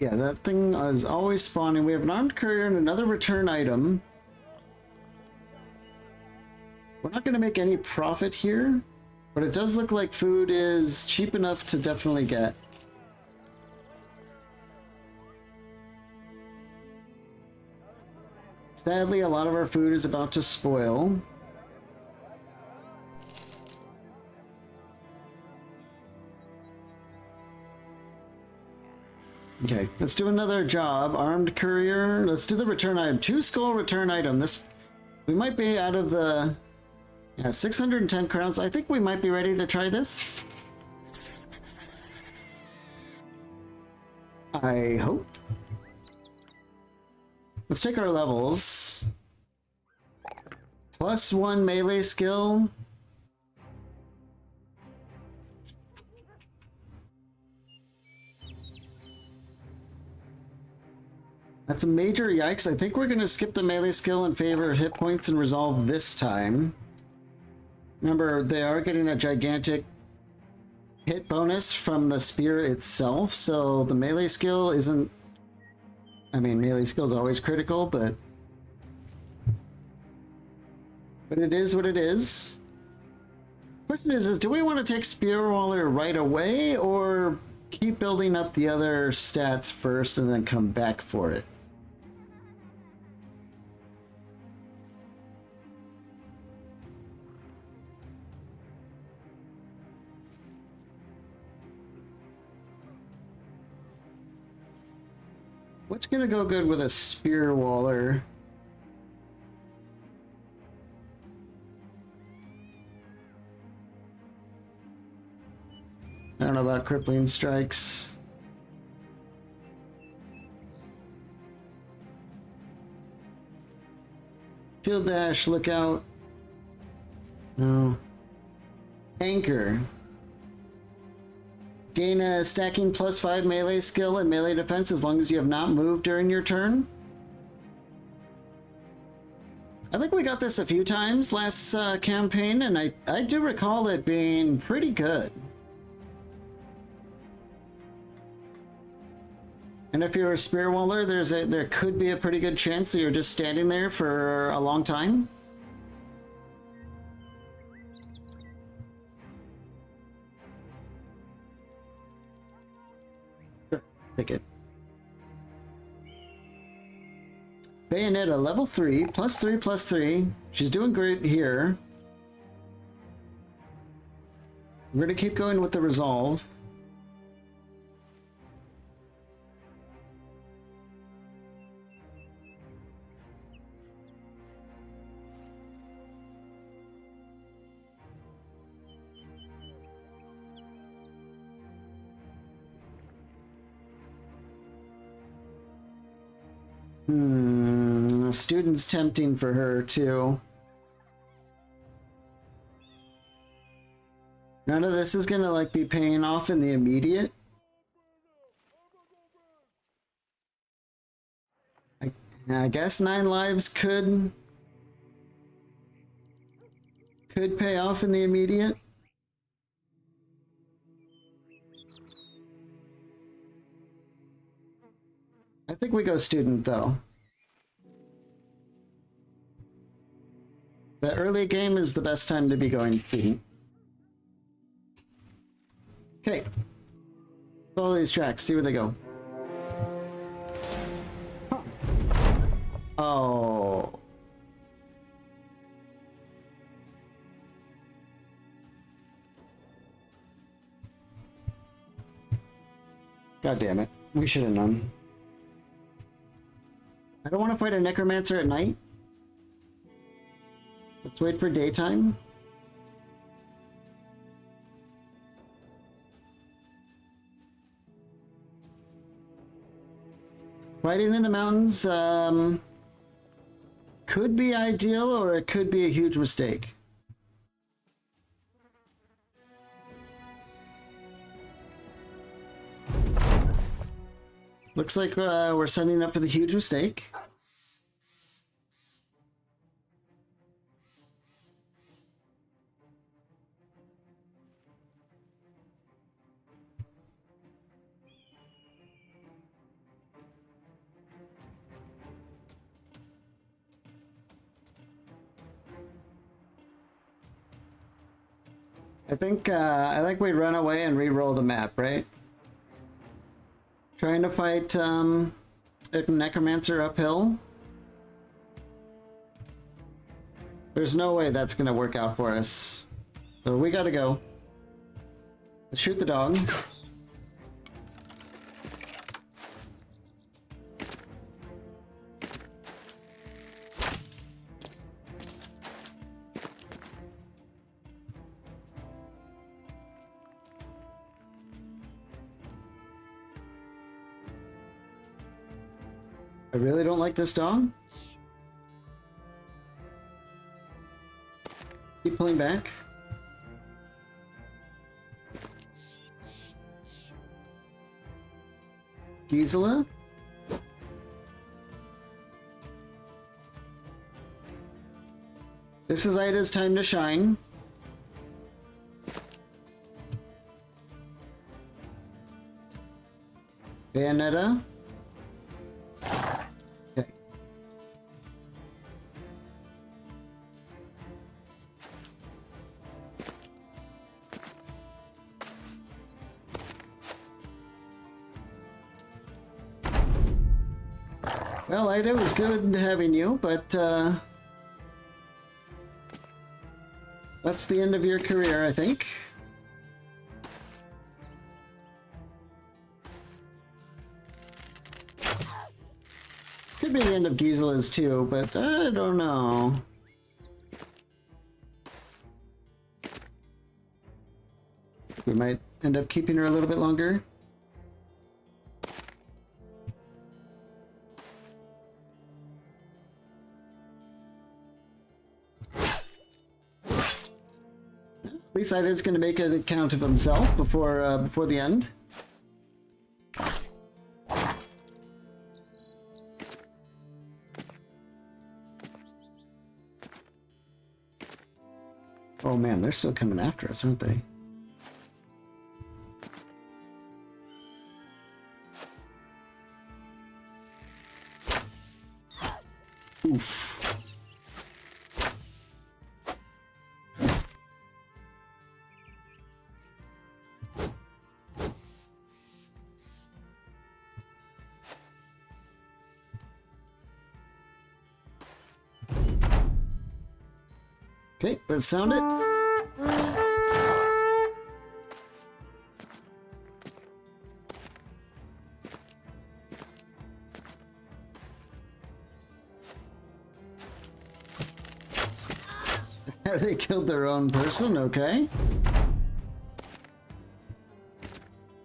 Speaker 1: Yeah, that thing is always spawning. We have an armed courier and another return item. We're not going to make any profit here, but it does look like food is cheap enough to definitely get. Sadly, a lot of our food is about to spoil. Okay, let's do another job. Armed courier. Let's do the return item. 2 skull return item. This, we might be out of the, yeah, 610 crowns. I think we might be ready to try this. I hope. Let's take our levels. +1 melee skill. That's a major yikes. I think we're going to skip the melee skill in favor of hit points and resolve this time. Remember, they are getting a gigantic hit bonus from the spear itself, so the melee skill isn't... I mean, melee skill is always critical, but it is what it is. Question is do we want to take Spearwaller right away, or keep building up the other stats first and then come back for it? What's gonna go good with a Spearwaller? I don't know about crippling strikes. Shield dash, look out. No. Anchor. Gain a stacking +5 melee skill and melee defense as long as you have not moved during your turn. I think we got this a few times last campaign, and I do recall it being pretty good. And if you're a Spearwaller, there could be a pretty good chance that you're just standing there for a long time. Sure, take it. Bayonetta, level 3, +3/+3. She's doing great here. We're gonna keep going with the resolve. Student's tempting for her too. None of this is gonna like be paying off in the immediate. I guess 9 lives could pay off in the immediate. I think we go student though. The early game is the best time to be going student. Okay. Follow these tracks, see where they go. Huh. Oh. God damn it. We should have known. I don't want to fight a necromancer at night. Let's wait for daytime. Fighting in the mountains could be ideal, or it could be a huge mistake. Looks like we're setting up for the huge mistake. I think we'd run away and re-roll the map, right? Trying to fight a necromancer uphill. There's no way that's gonna work out for us. So we gotta go. Let's shoot the dog. I really don't like this dog. Keep pulling back. Gisela. This is Ida's time to shine. Bayonetta. Okay. Well, Ida, it was good having you, but that's the end of your career, I think. Could be the end of Gisela's too, but I don't know. We might end up keeping her a little bit longer. At least Ida's going to make an account of himself before the end. Oh man, they're still coming after us, aren't they? Oof. Okay, let's sound it. They killed their own person, okay.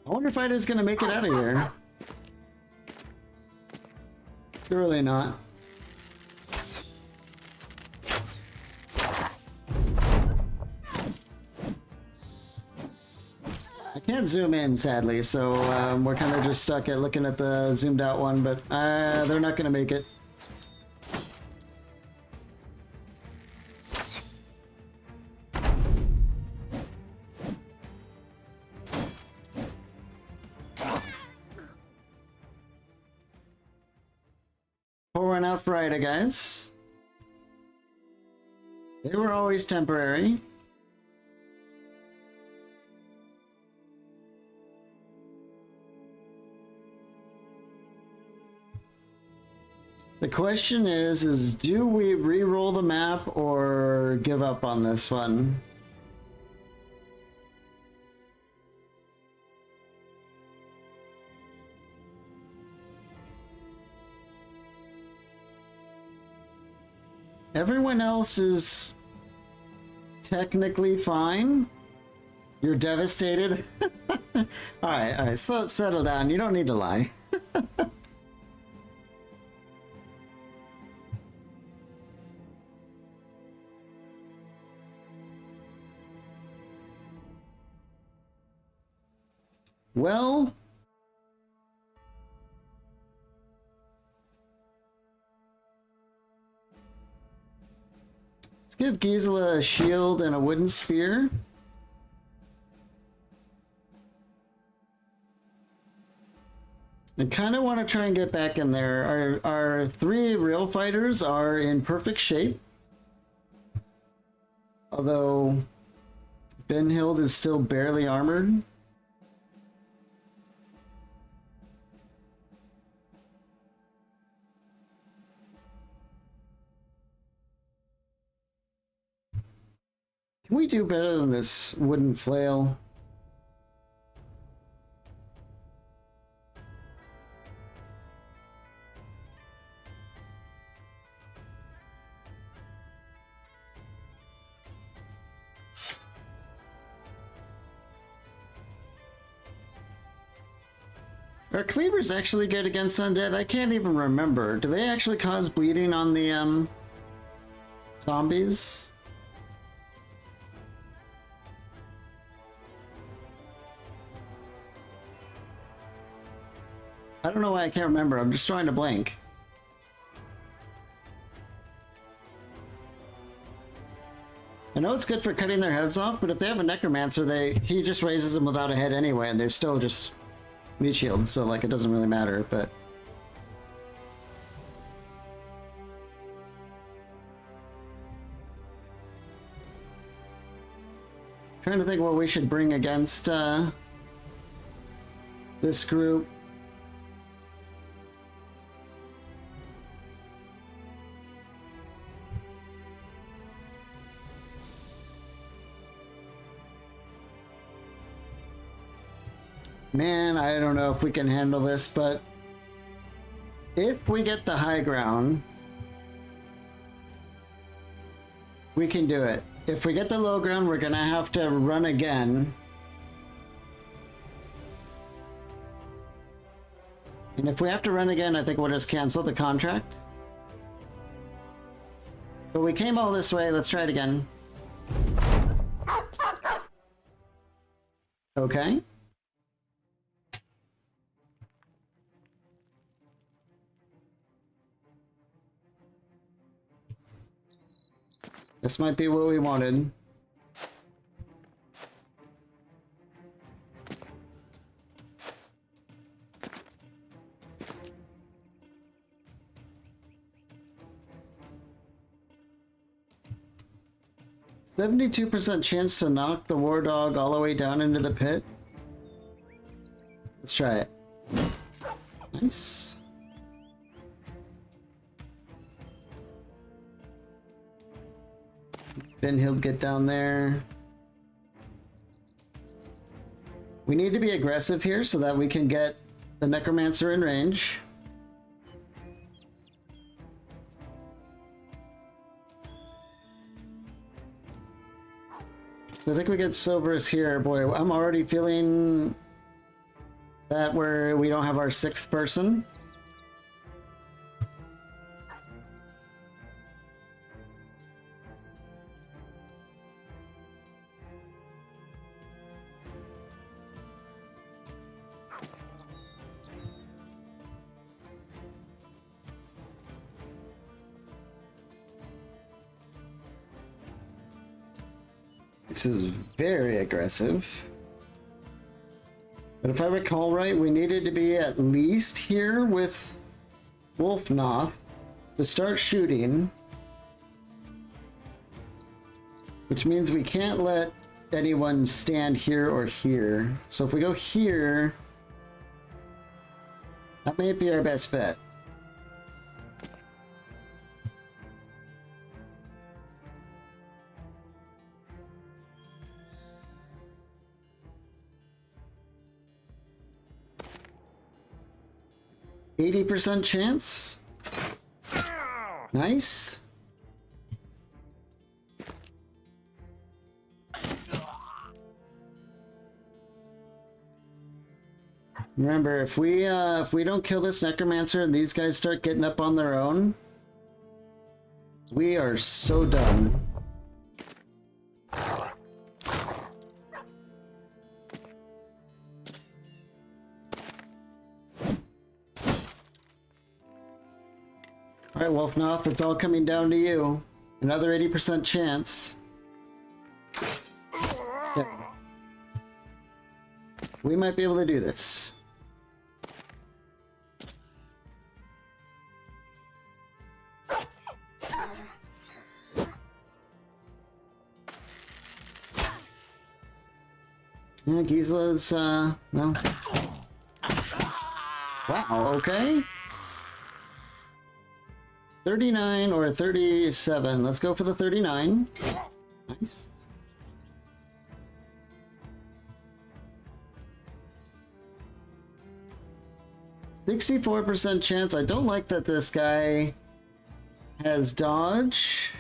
Speaker 1: I wonder if Ida's gonna make it out of here. Surely not. I can't zoom in, sadly, so we're kind of just stuck at looking at the zoomed out one, but they're not gonna make it. Pouring out for Ida, guys. They were always temporary. The question is do we re-roll the map or give up on this one? Everyone else is technically fine. You're devastated. all right, so settle down. You don't need to lie. Well, let's give Gisela a shield and a wooden spear. I kind of want to try and get back in there. Our three real fighters are in perfect shape. Although Benhild is still barely armored. Can we do better than this wooden flail? Are cleavers actually good against undead? I can't even remember. Do they actually cause bleeding on the zombies? I don't know why I can't remember. I'm just trying to blank. I know it's good for cutting their heads off, but if they have a necromancer, he just raises them without a head anyway, and they're still just meat shields, so like it doesn't really matter, but trying to think what we should bring against this group. Man, I don't know if we can handle this, but if we get the high ground, we can do it. If we get the low ground, we're gonna have to run again. And if we have to run again, I think we'll just cancel the contract. But we came all this way, let's try it again. Okay. This might be what we wanted. "72% chance to knock the war dog all the way down into the pit." Let's try it. Nice. Then he'll get down there. We need to be aggressive here so that we can get the necromancer in range. I think we get Silver's here. Boy, I'm already feeling that we don't have our 6th person. This is very aggressive. But if I recall right, we needed to be at least here with Wolfnoth to start shooting. Which means we can't let anyone stand here or here. So if we go here, that may be our best bet. %80 chance. Nice. Remember, if we don't kill this necromancer and these guys start getting up on their own, we are so done. Alright, Wolfnoth, it's all coming down to you. Another 80% chance. Yep. We might be able to do this. Yeah, Gisela's, well... Wow, okay. 39 or 37. Let's go for the 39. Nice. %64 chance. I don't like that this guy has dodge.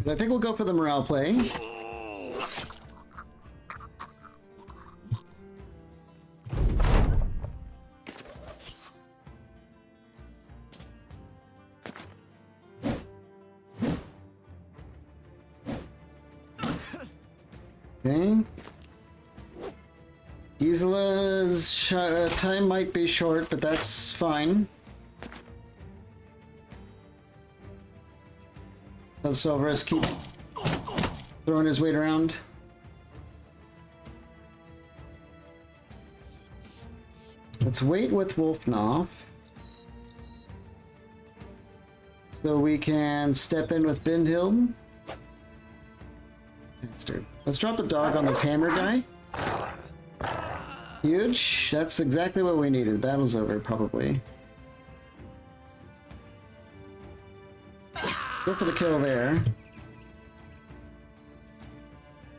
Speaker 1: But I think we'll go for the morale play. Okay. Gisela's time might be short, but that's fine. Have Silverus keep throwing his weight around. Let's wait with Wolfnoff. So we can step in with Bindhild. Let's drop a dog on this hammer guy. Huge. That's exactly what we needed. Battle's over, probably. Go for the kill there.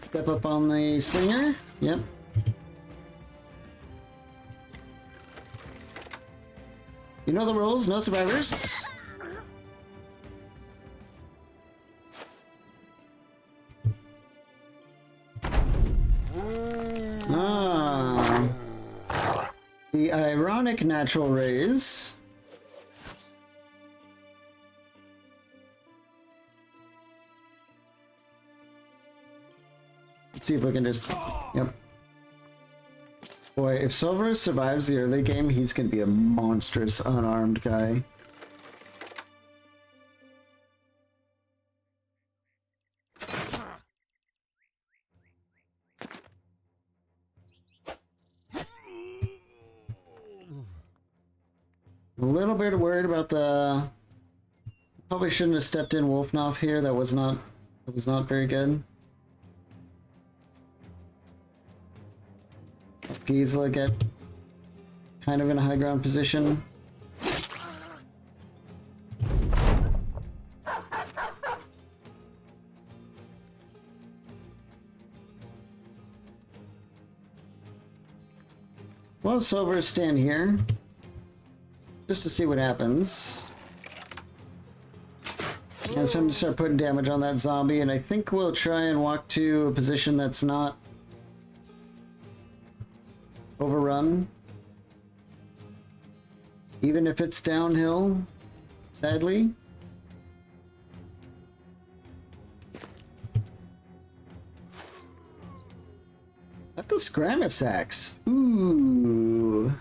Speaker 1: Step up on the slinger. Yep. You know the rules, no survivors. Ah. The ironic natural rays. Let's see if we can just... Yep. Boy, if Silver survives the early game, he's gonna be a monstrous unarmed guy. A little bit worried about the... Probably shouldn't have stepped in Wolfnoff here. That was not very good. Gisela get kind of in a high ground position. We'll have Silver stand here just to see what happens. And it's time to start putting damage on that zombie, and I think we'll try and walk to a position that's not overrun, even if it's downhill, sadly. At the Skabs axe. Ooh.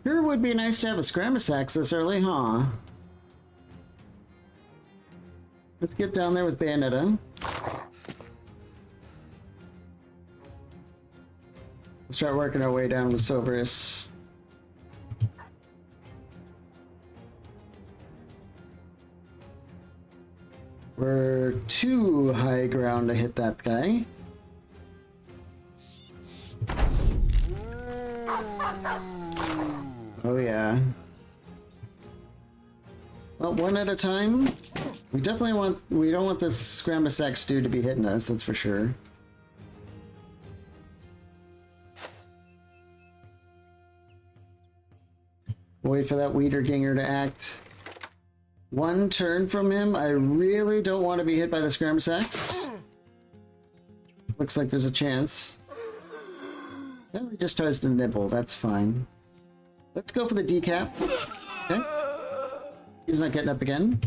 Speaker 1: Sure would be nice to have a Skabs axe this early, huh? Let's get down there with Bayonetta. Start working our way down with Silverus. We're too high ground to hit that guy. Oh yeah. Well, one at a time. We don't want this Skabs dude to be hitting us, that's for sure. Wait for that Wiederganger to act. One turn from him. I really don't want to be hit by the Skabs. Looks like there's a chance. Well, he just tries to nibble. That's fine. Let's go for the decap. Okay. He's not getting up again.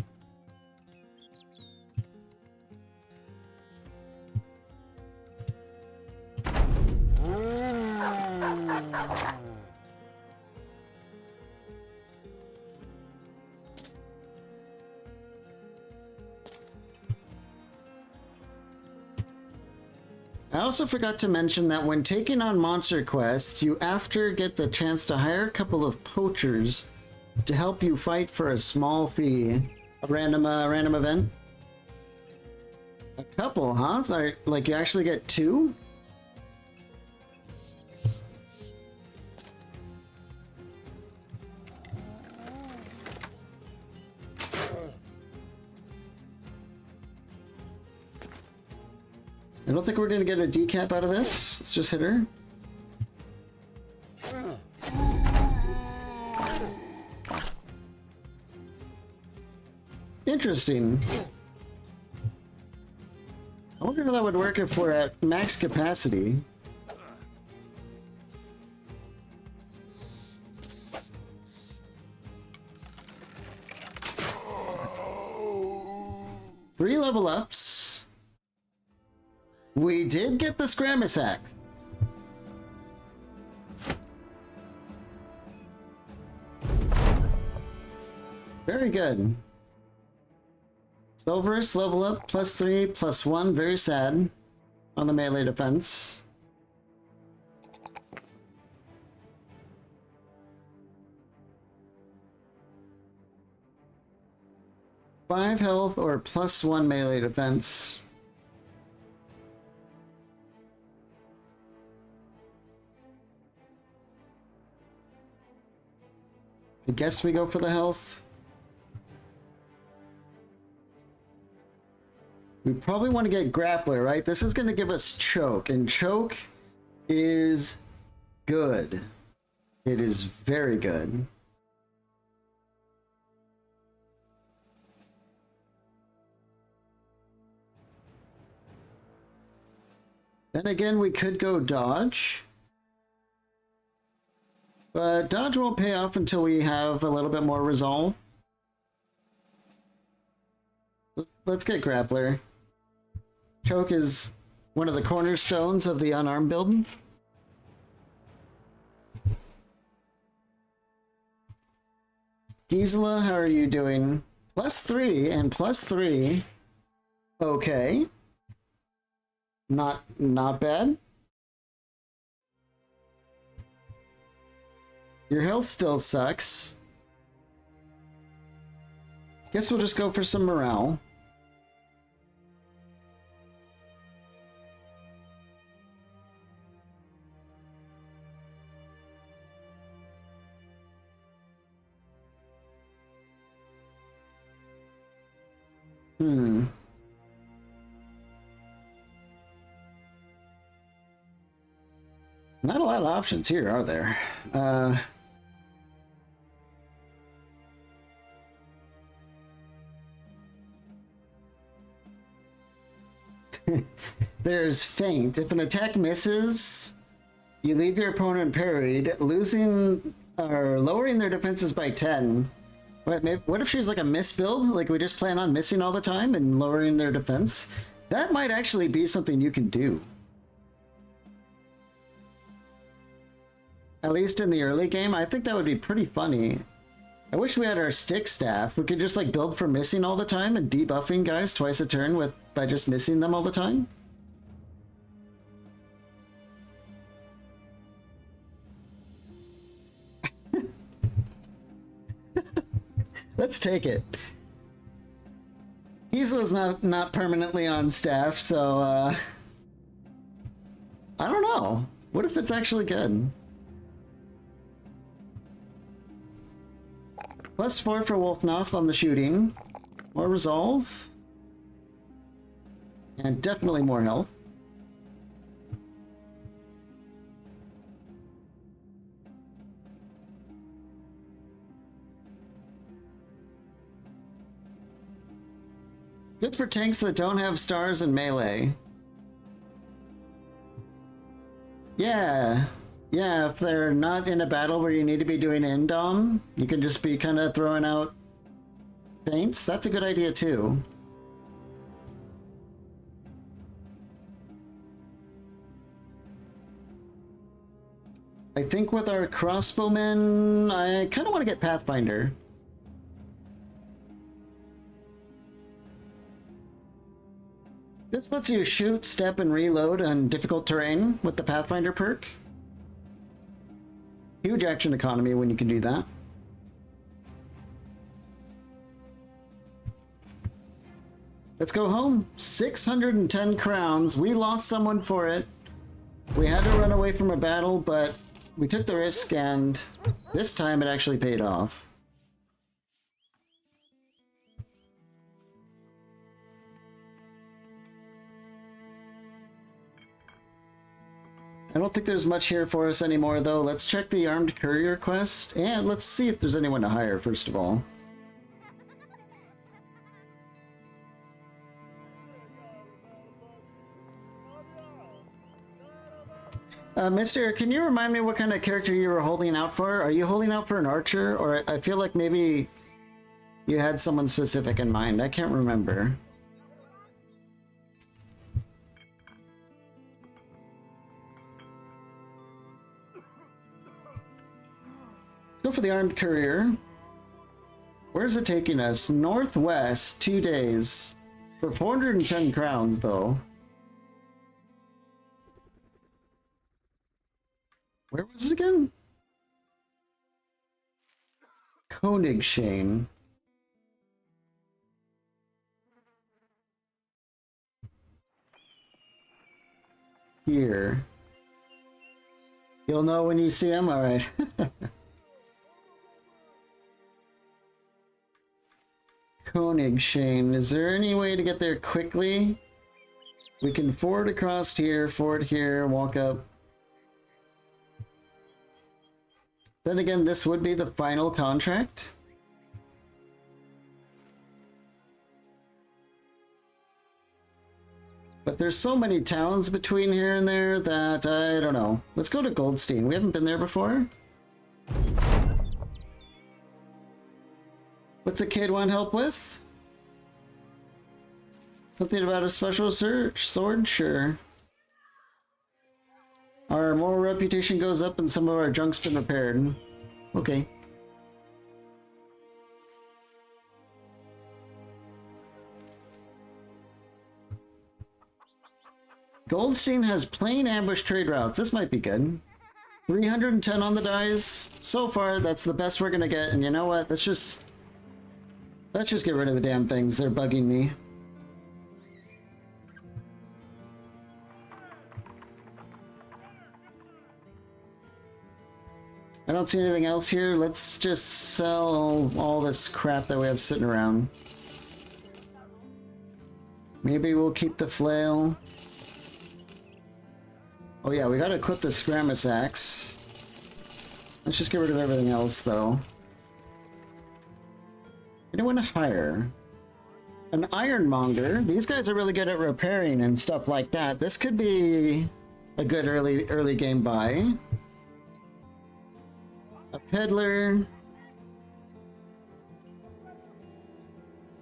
Speaker 1: I also forgot to mention that when taking on monster quests, you after get the chance to hire a couple of poachers to help you fight for a small fee. A random event. A couple, huh? Like you actually get two? I don't think we're gonna get a decap out of this. Let's just hit her. Interesting. I wonder how that would work if we're at max capacity. Three level ups. We did get the Skabs axe. Very good. Silverus level up, +3, +1, very sad on the melee defense. Five health or +1 melee defense. I guess we go for the health. We probably want to get Grappler, right? This is going to give us Choke, and Choke is good. It is very good. Then again, we could go Dodge. But Dodge won't pay off until we have a little bit more resolve. Let's get Grappler. Choke is one of the cornerstones of the unarmed build. Gisela, how are you doing? +3 and +3. Okay. Not bad. Your health still sucks. Guess we'll just go for some morale. Not a lot of options here, are there? There's Feint. If an attack misses, you leave your opponent parried, losing or lowering their defenses by 10. What if she's like a miss build? Like we just plan on missing all the time and lowering their defense? That might actually be something you can do. At least in the early game, I think that would be pretty funny. I wish we had our stick staff. We could just like build for missing all the time and debuffing guys twice a turn by just missing them all the time. Let's take it. Gisela's not permanently on staff, so I don't know. What if it's actually good? +4 for Wolfnoth on the shooting. More resolve. And definitely more health. Good for tanks that don't have stars and melee. Yeah. Yeah, if they're not in a battle where you need to be doing indom, you can just be kind of throwing out feints. That's a good idea too. I think with our crossbowmen, I kind of want to get Pathfinder. This lets you shoot, step, and reload on difficult terrain with the Pathfinder perk. Huge action economy when you can do that. Let's go home. 610 crowns. We lost someone for it. We had to run away from a battle, but we took the risk, and this time it actually paid off. I don't think there's much here for us anymore, though. Let's check the armed courier quest, and let's see if there's anyone to hire, first of all. Mister, can you remind me what kind of character you were holding out for? Are you holding out for an archer, or I feel like maybe you had someone specific in mind? I can't remember. Go for the armed courier. Where's it taking us? Northwest, 2 days. For 410 crowns, though. Where was it again? Königshane. Here. You'll know when you see him? Alright. Königshane. Is there any way to get there quickly? We can ford across here, ford here, walk up. Then again, this would be the final contract. But there's so many towns between here and there that I don't know. Let's go to Goldstein. We haven't been there before. What's a kid want help with? Something about a special sword? Sure. Our moral reputation goes up and some of our junk's been repaired. Okay. Goldstein has plain ambush trade routes. This might be good. 310 on the dice. So far, that's the best we're gonna get. And you know what? Let's just get rid of the damn things. They're bugging me. I don't see anything else here. Let's just sell all this crap that we have sitting around. Maybe we'll keep the flail. Oh yeah, we gotta equip the Skrammus axe. Let's just get rid of everything else, though. Anyone to hire? An ironmonger. These guys are really good at repairing and stuff like that. This could be a good early game buy. A peddler.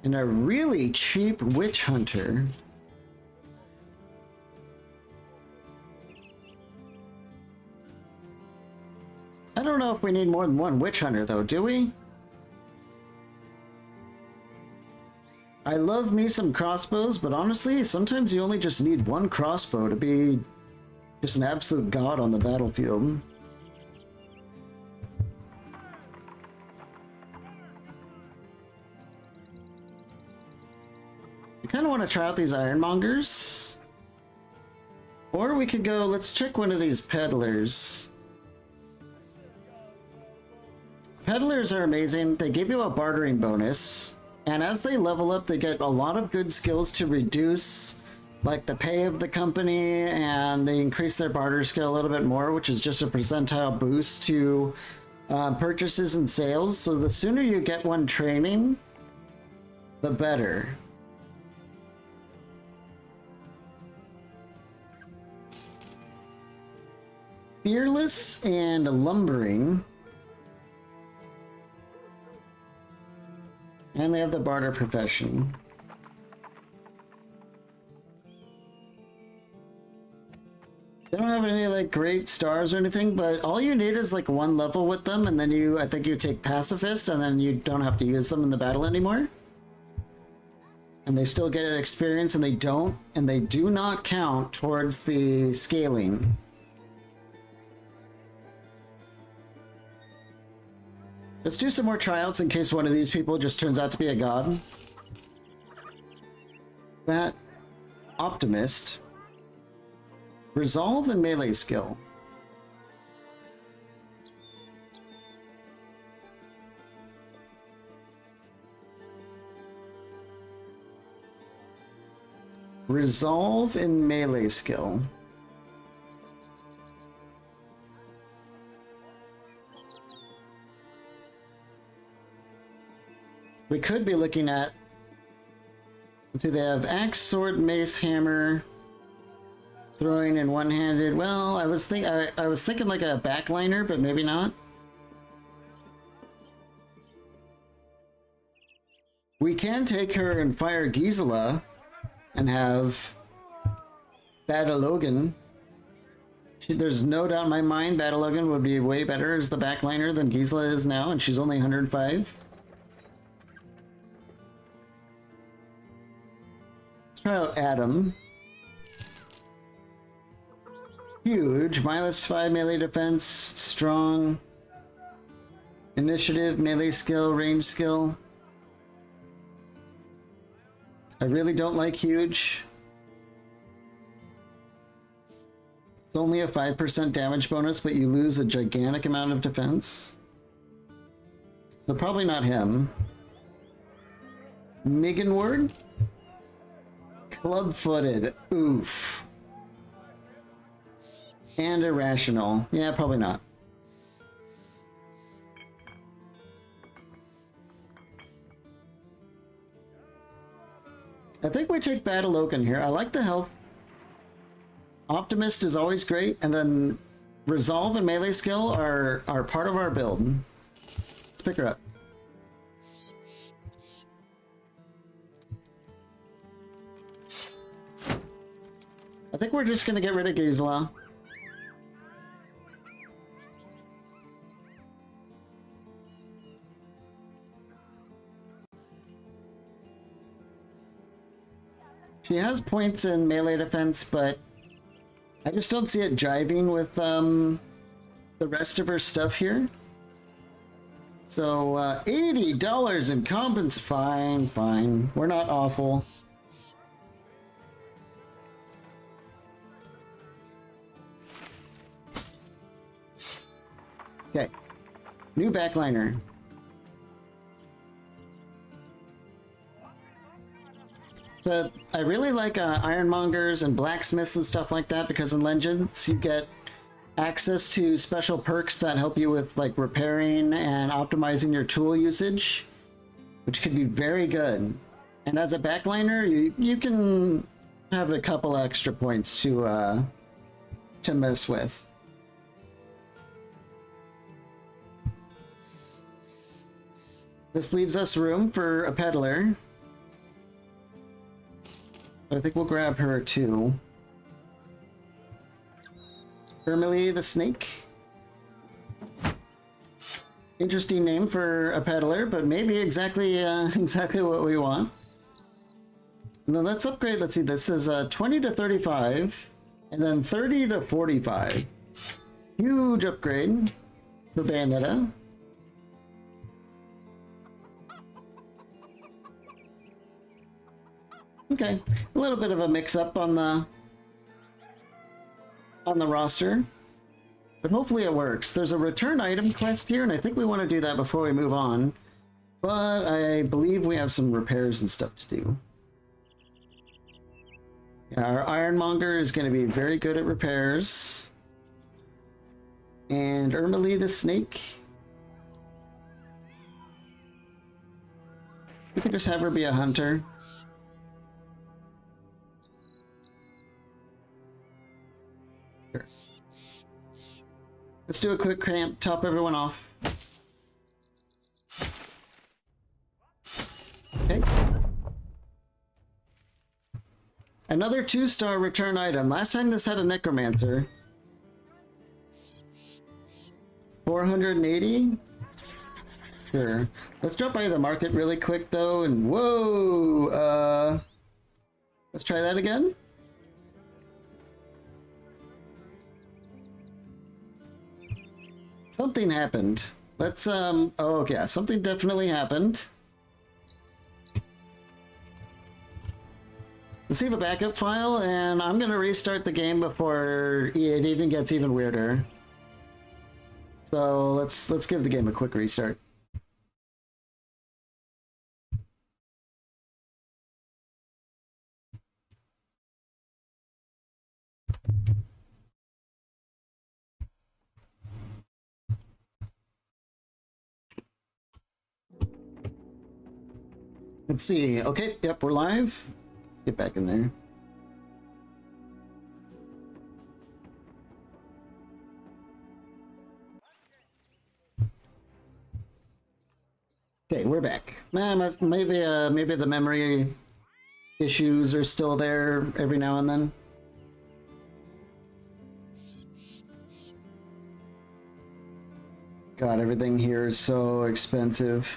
Speaker 1: And a really cheap witch hunter. I don't know if we need more than one witch hunter though, do we? I love me some crossbows, but honestly, sometimes you only just need one crossbow to be just an absolute god on the battlefield. I kind of want to try out these ironmongers. Or we could go, let's check one of these peddlers. Peddlers are amazing. They give you a bartering bonus. And as they level up, they get a lot of good skills to reduce like the pay of the company, and they increase their barter skill a little bit more, which is just a percentile boost to purchases and sales. So the sooner you get one training, the better. Fearless and lumbering. And they have the barter profession. They don't have any like great stars or anything, but all you need is like one level with them, and then I think you take pacifist, and then you don't have to use them in the battle anymore. And they still get an experience, and they do not count towards the scaling. Let's do some more tryouts in case one of these people just turns out to be a god. That optimist. Resolve and melee skill. Resolve and melee skill. We could be looking at, let's see, they have axe, sword, mace, hammer, throwing and one-handed. Well, I was thinking like a backliner, but maybe not. We can take her and fire Gisela and have Battle Logan. There's no doubt in my mind Battle Logan would be way better as the backliner than Gisela is now, and she's only 105. Let's try out Adam. Huge, -5 melee defense, strong, initiative, melee skill, range skill. I really don't like huge. It's only a 5% damage bonus, but you lose a gigantic amount of defense. So probably not him. Miggenward? Club-footed. Oof. And irrational. Yeah, probably not. I think we take Battle Logan here. I like the health. Optimist is always great, and then Resolve and melee skill are part of our build. Let's pick her up. I think we're just gonna get rid of Gisela. She has points in melee defense, but I just don't see it jiving with the rest of her stuff here. So $80 in compens. Fine, fine. We're not awful. Okay. New backliner. I really like ironmongers and blacksmiths and stuff like that, because in Legends you get access to special perks that help you with like repairing and optimizing your tool usage, which could be very good. And as a backliner, you can have a couple extra points to mess with. This leaves us room for a peddler. I think we'll grab her too. Ermely the Snake. Interesting name for a peddler, but maybe exactly exactly what we want. And then let's upgrade. Let's see. This is 20 to 35, and then 30 to 45. Huge upgrade for Bayonetta. Okay, a little bit of a mix-up on the roster, but hopefully it works. There's a return item quest here, and I think we want to do that before we move on. But I believe we have some repairs and stuff to do. Yeah, our Ironmonger is going to be very good at repairs. And Ermely the Snake. We could just have her be a hunter. Let's do a quick cramp, top everyone off. Okay. Another 2-star return item. Last time this had a necromancer. 480? Sure. Let's drop by the market really quick though, and whoa! Let's try that again. Something happened. Let's, oh, okay, something definitely happened. Let's save a backup file, and I'm gonna restart the game before it even gets even weirder. So let's give the game a quick restart. Let's see. Okay, yep, we're live. Let's get back in there. Okay, we're back. Maybe the memory issues are still there every now and then. God, everything here is so expensive.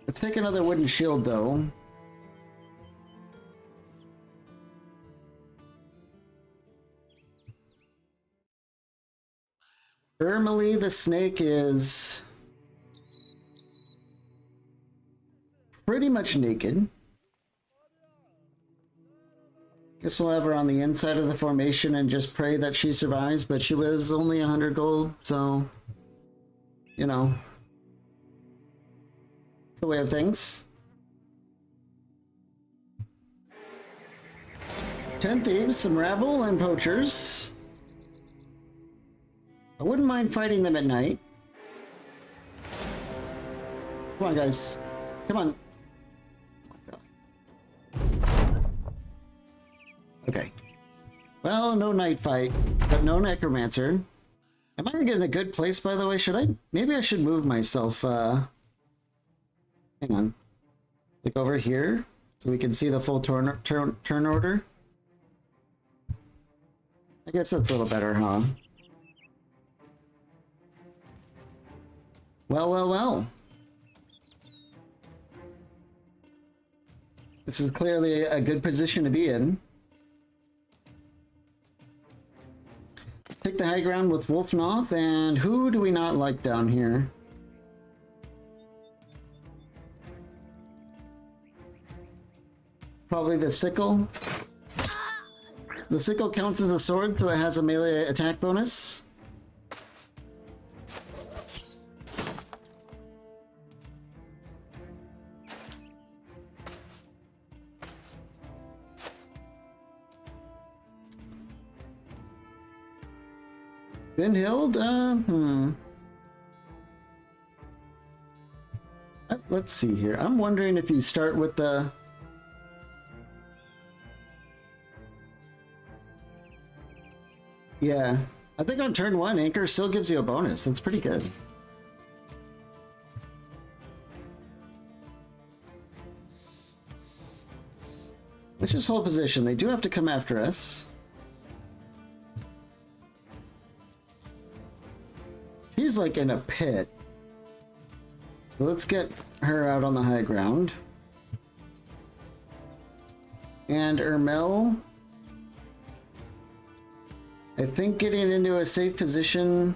Speaker 1: Let's take another wooden shield, though. Ermely the snake is pretty much naked. Guess we'll have her on the inside of the formation and just pray that she survives, but she was only 100 gold, so, you know, it's the way of things. 10 thieves, some rabble, and poachers. I wouldn't mind fighting them at night. Come on, guys. Come on. Okay. Well, no night fight, but no necromancer. Am I in a good place, by the way? Should I? Maybe I should move myself. Hang on. Click over here so we can see the full turn order. I guess that's a little better, huh? Well, well, well. This is clearly a good position to be in. Take the high ground with Wolfnoth, and who do we not like down here? Probably the sickle. The sickle counts as a sword, so it has a melee attack bonus. Benhild, let's see here. I'm wondering if you start with the... Yeah, I think on turn 1, Anchor still gives you a bonus. That's pretty good. Let's just hold position. They do have to come after us. She's like in a pit. So let's get her out on the high ground. And Ermel, I think getting into a safe position,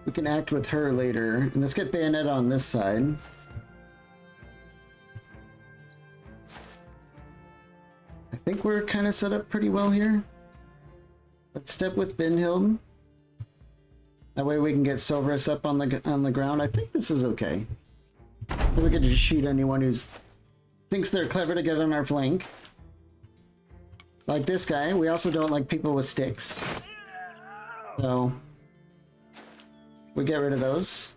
Speaker 1: we can act with her later. And let's get Bayonet on this side. I think we're kind of set up pretty well here. Let's step with Benhild. That way we can get Silverus up on the ground. I think this is okay. We could just shoot anyone who thinks they're clever to get on our flank. Like this guy. We also don't like people with sticks. So we get rid of those.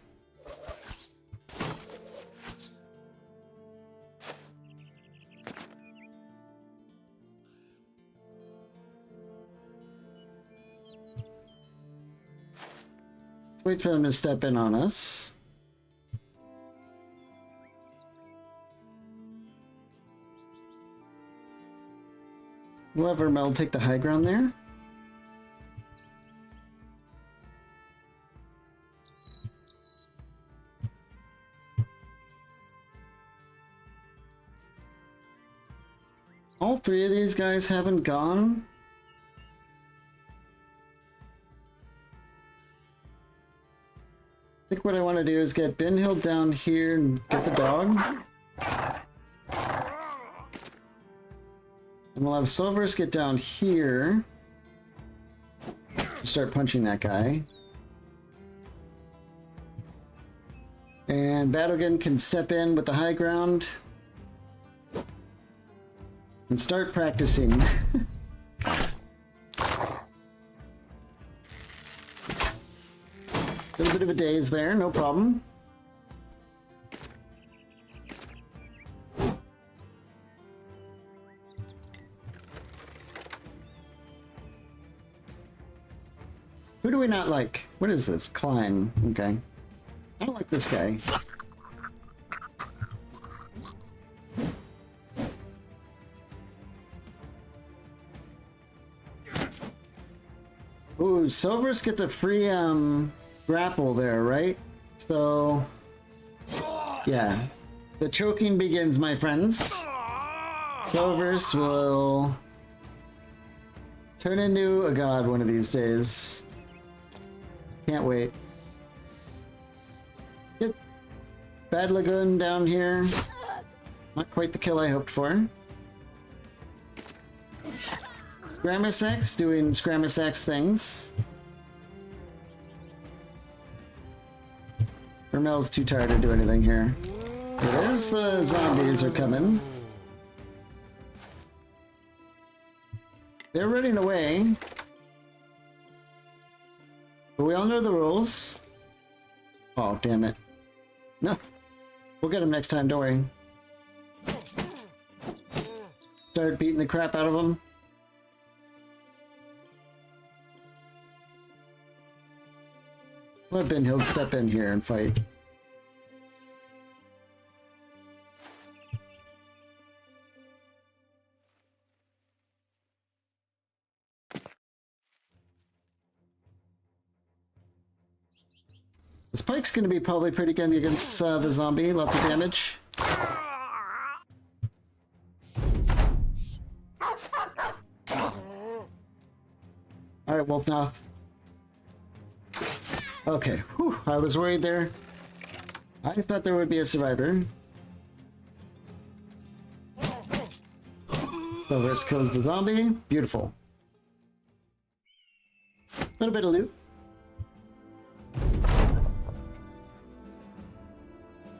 Speaker 1: Wait for them to step in on us. We'll have Ermel take the high ground there. All three of these guys haven't gone. I think what I want to do is get Benhild down here and get the dog. And we'll have Silverus get down here. Start punching that guy. And Battlegun can step in with the high ground. And start practicing. A little bit of a daze there, no problem. Who do we not like? What is this? Climb. Okay. I don't like this guy. Silverus gets a free grapple there, right? So yeah, the choking begins, my friends. Silverus will turn into a god one of these days. Can't wait. Get Bad Lagoon down here. Not quite the kill I hoped for. Scramisax doing Scramisax things. Vermel's too tired to do anything here. There's the zombies are coming. They're running away. But we all know the rules. Oh, damn it. No. We'll get them next time, don't worry. Start beating the crap out of them. Let He'll step in here and fight. The spike's going to be probably pretty good against the zombie. Lots of damage. Alright, Wolfnoth. Okay, whew, I was worried there. I thought there would be a survivor. So this kills the zombie. Beautiful. A little bit of loot.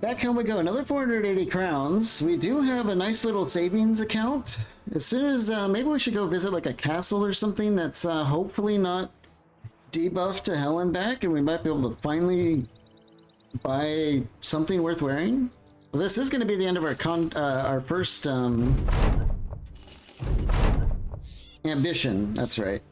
Speaker 1: Back home we go, another 480 crowns. We do have a nice little savings account. As soon as, maybe we should go visit like a castle or something that's hopefully not debuffed to hell and back, and we might be able to finally buy something worth wearing. Well, this is going to be the end of our first ambition, that's right.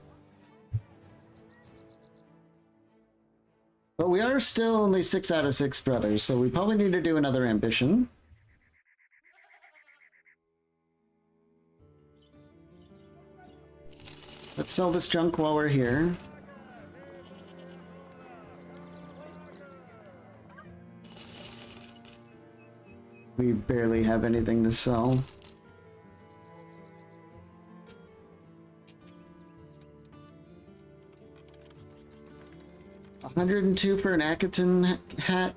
Speaker 1: But we are still only 6 out of 6 brothers, so we probably need to do another ambition. Let's sell this junk while we're here. We barely have anything to sell. $102 for an Akaton hat.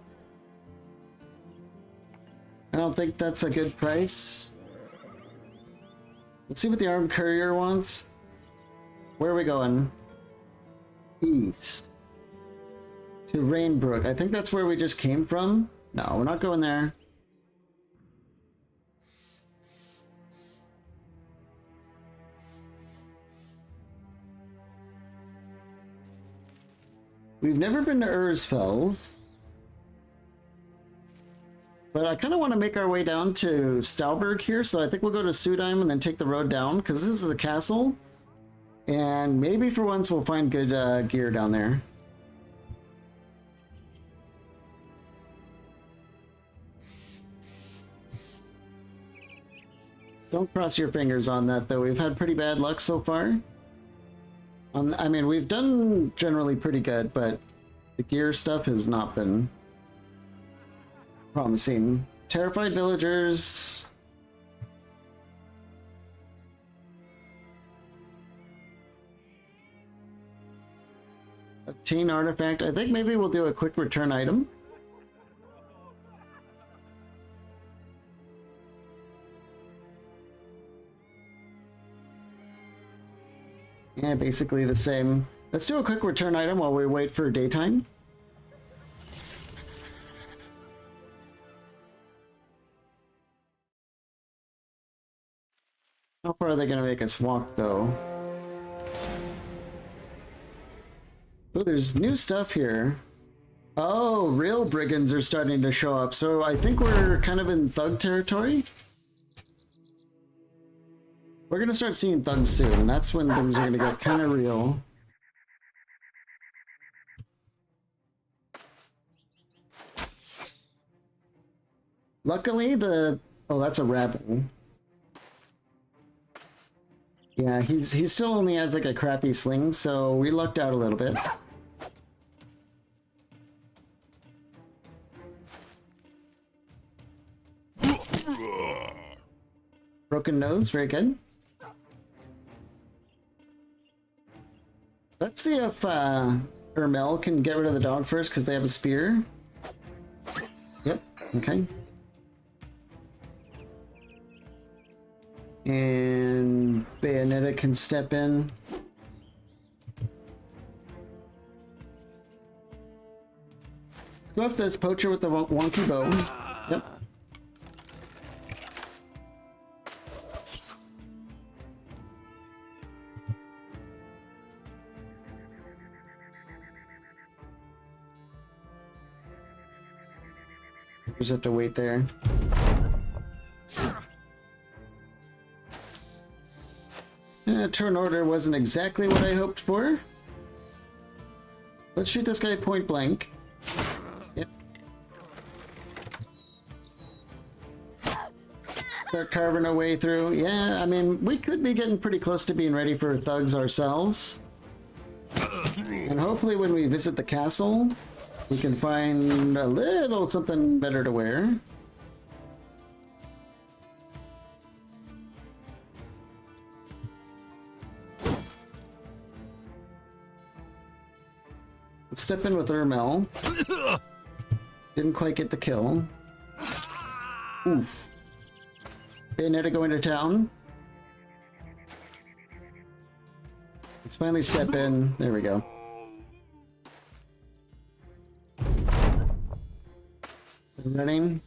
Speaker 1: I don't think that's a good price. Let's see what the armed courier wants. Where are we going? East. To Rainbrook. I think that's where we just came from. No, we're not going there. We've never been to Ursfeld, but I kind of want to make our way down to Stauberg here, so I think we'll go to Sudheim and then take the road down, because this is a castle, and maybe for once we'll find good gear down there. Don't cross your fingers on that, though. We've had pretty bad luck so far. I mean, we've done generally pretty good, but the gear stuff has not been promising. Terrified villagers. Obtain artifact. I think maybe we'll do a quick return item. Yeah, basically the same. Let's do a quick return item while we wait for daytime. How far are they going to make us walk, though? Oh, there's new stuff here. Oh, real brigands are starting to show up, so I think we're kind of in thug territory. We're gonna start seeing thugs soon, and that's when things are gonna get kind of real. Luckily, oh, that's a rabble. Yeah, he's still only has like a crappy sling, so we lucked out a little bit. Broken nose, very good. Let's see if Ermel can get rid of the dog first, because they have a spear. Yep, okay. And Bayonetta can step in. Let's go after this poacher with the wonky bow. Yep. Just have to wait there. Turn order wasn't exactly what I hoped for. Let's shoot this guy point blank. Yep. Start carving our way through. Yeah, I mean, we could be getting pretty close to being ready for thugs ourselves. And hopefully when we visit the castle, we can find a little something better to wear. Let's step in with Ermel. Didn't quite get the kill. Oof. Bayonetta going to town. Let's finally step in. There we go. Running.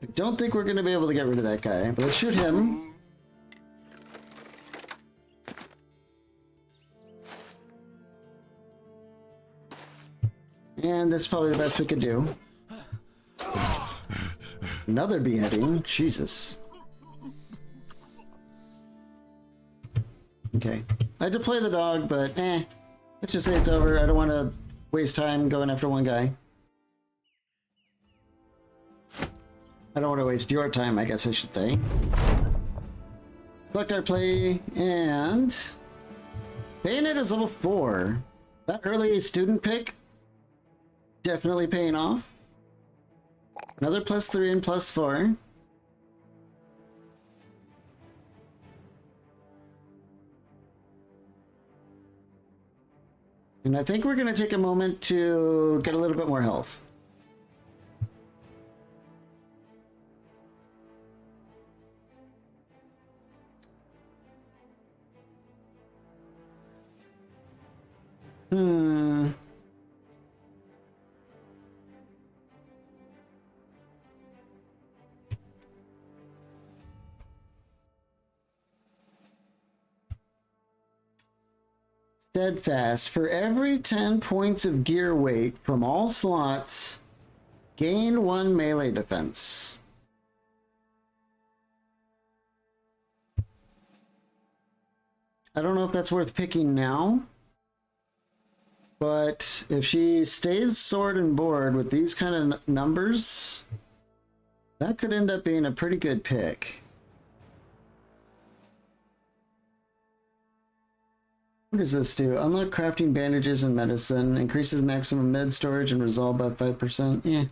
Speaker 1: I don't think we're going to be able to get rid of that guy, but let's shoot him. And that's probably the best we could do. Another beheading. Jesus. Okay. I had to play the dog, but let's just say it's over. I don't want to waste time going after one guy. I don't want to waste your time, I guess I should say. Select our play, and Bayonet is level 4. That early student pick, definitely paying off. Another +3 and +4. And I think we're going to take a moment to get a little bit more health. Steadfast. For every 10 points of gear weight from all slots, gain 1 melee defense. I don't know if that's worth picking now, but if she stays sword and board with these kind of numbers, that could end up being a pretty good pick. What does this do? Unlock crafting bandages and medicine. Increases maximum med storage and resolve by 5%. Yeah.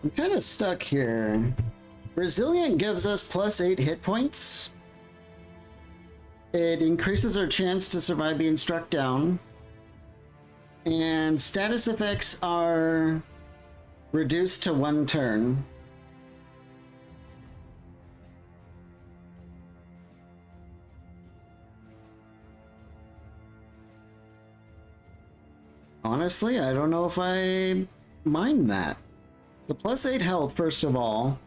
Speaker 1: I'm kind of stuck here. Resilient gives us +8 hit points. It increases our chance to survive being struck down. And status effects are reduced to 1 turn. Honestly, I don't know if I mind that. The +8 health, first of all,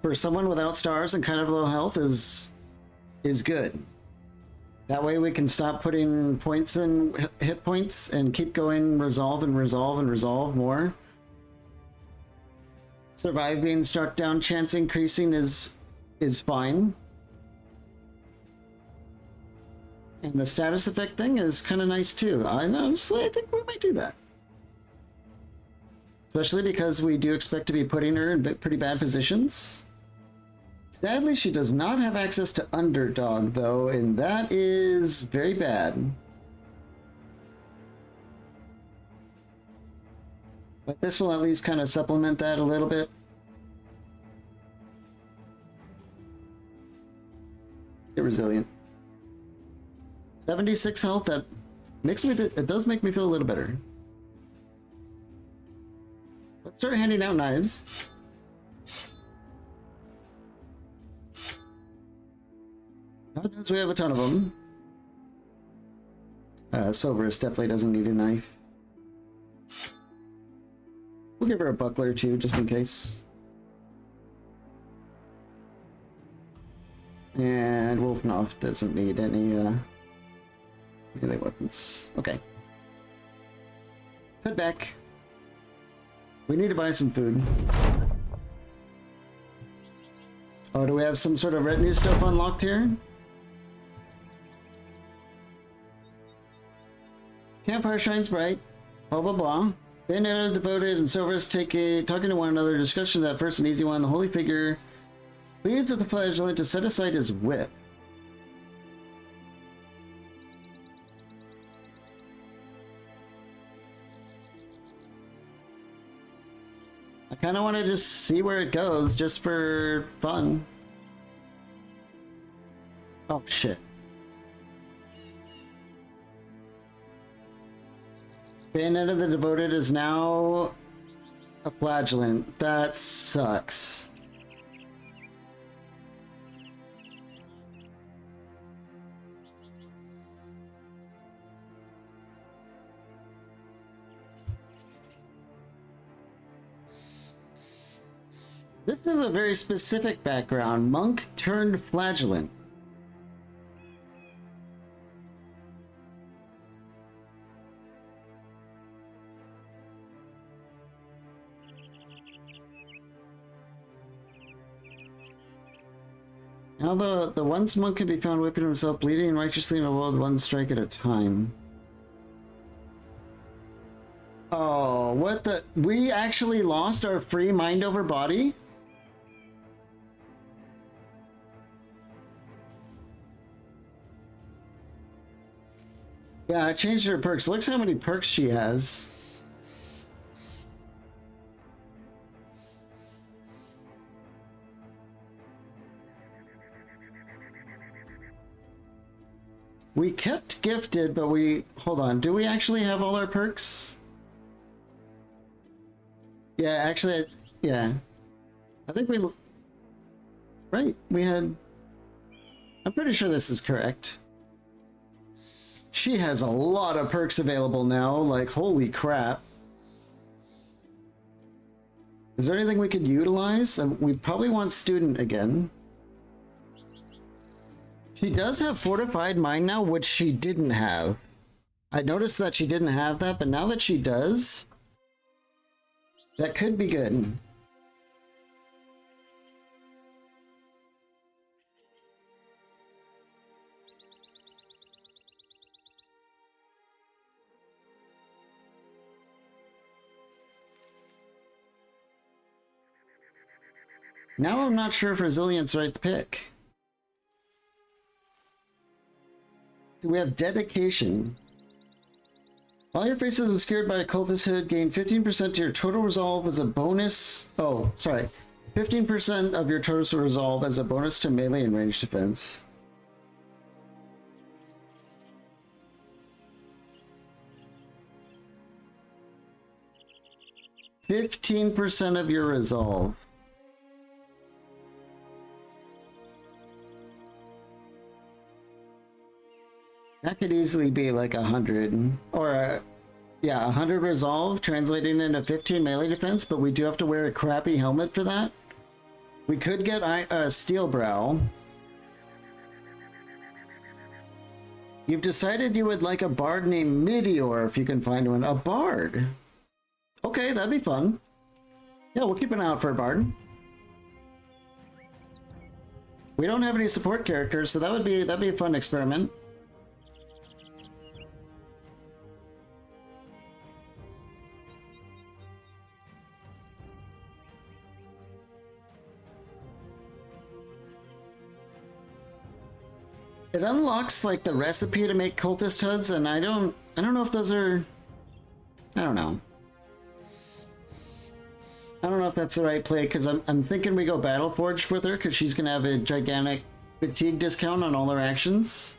Speaker 1: for someone without stars and kind of low health is good. That way we can stop putting points in hit points and keep going resolve and resolve and resolve more. Survive being struck down chance increasing is fine. And the status effect thing is kind of nice too. Honestly, I think we might do that. Especially because we do expect to be putting her in pretty bad positions. Sadly, she does not have access to Underdog, though, and that is very bad. But this will at least kind of supplement that a little bit. Get resilient. 76 health, that makes me, it does make me feel a little better. Let's start handing out knives. God knows we have a ton of them. Silverus definitely doesn't need a knife. We'll give her a buckler too, just in case. And Wolfnoth doesn't need any melee weapons. Okay. Head back. We need to buy some food. Oh, do we have some sort of retinue stuff unlocked here? Campfire shines bright. Blah blah blah. Bayonetta, Devoted, and Silverus talking to one another. Discussion that first and easy one. The holy figure leads with the flagellant to set aside his whip. I kind of want to just see where it goes, just for fun. Oh shit. Bayonetta the Devoted is now a flagellant. That sucks. This is a very specific background. Monk turned flagellant. Now the once monk can be found whipping himself, bleeding righteously in a world one strike at a time. Oh, what the? We actually lost our free mind over body? Yeah, I changed her perks. Look how many perks she has. We kept gifted, but hold on, do we actually have all our perks? Yeah, actually, yeah. I think right, we had, I'm pretty sure this is correct. She has a lot of perks available now, like holy crap. Is there anything we could utilize? We probably want student again. She does have fortified mind now, which she didn't have. I noticed that she didn't have that, but now that she does, that could be good. Now I'm not sure if Resilient's right to pick. We have Dedication. All your faces obscured by a cultist hood gain 15% to your total resolve as a bonus. Oh, sorry. 15% of your total resolve as a bonus to melee and range defense. %15 of your resolve. That could easily be like 100, or yeah, 100 resolve, translating into 15 melee defense, but we do have to wear a crappy helmet for that. We could get Steel Brow. You've decided you would like a bard named Meteor if you can find one. A bard? Okay, that'd be fun. Yeah, we'll keep an eye out for a bard. We don't have any support characters, so that'd be a fun experiment. It unlocks like the recipe to make cultist hoods, and I don't know if those are, I don't know. I don't know if that's the right play, because I'm thinking we go Battle Forged with her, because she's going to have a gigantic fatigue discount on all her actions.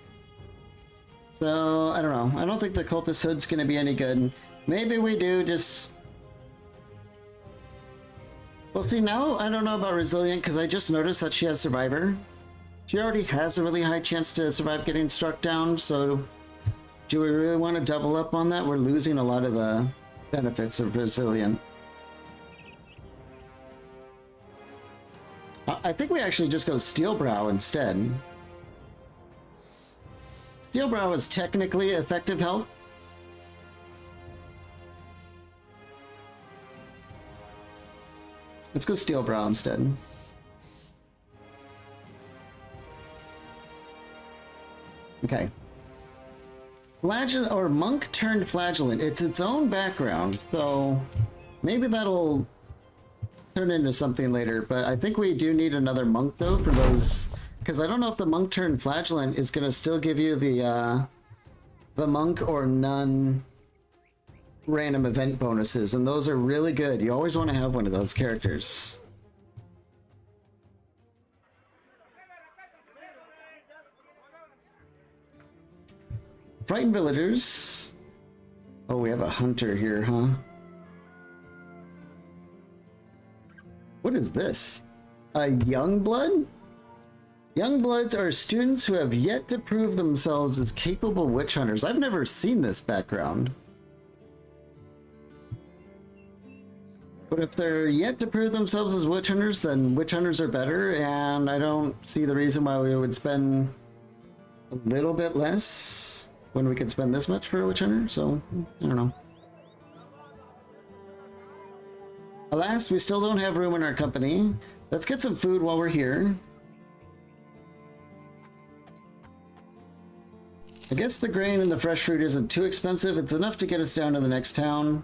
Speaker 1: So, I don't know. I don't think the cultist hood's going to be any good. Maybe we do, just... Well, see, now I don't know about Resilient, because I just noticed that she has Survivor. She already has a really high chance to survive getting struck down, so... Do we really want to double up on that? We're losing a lot of the benefits of Resilient. I think we actually just go Steelbrow instead. Steelbrow is technically effective health. Let's go Steelbrow instead. Okay. Flagellant, or Monk turned Flagellant. It's its own background, so maybe that'll turn into something later, but I think we do need another monk though for those, because I don't know if the monk turned Flagellant is going to still give you the monk or none random event bonuses, and those are really good. You always want to have one of those characters. Frightened villagers. Oh, we have a hunter here, huh? What is this? A young blood? Young bloods are students who have yet to prove themselves as capable witch hunters. I've never seen this background. But if they're yet to prove themselves as witch hunters, then witch hunters are better, and I don't see the reason why we would spend a little bit less when we could spend this much for a witch hunter, so I don't know. Alas, we still don't have room in our company. Let's get some food while we're here. I guess the grain and the fresh fruit isn't too expensive. It's enough to get us down to the next town.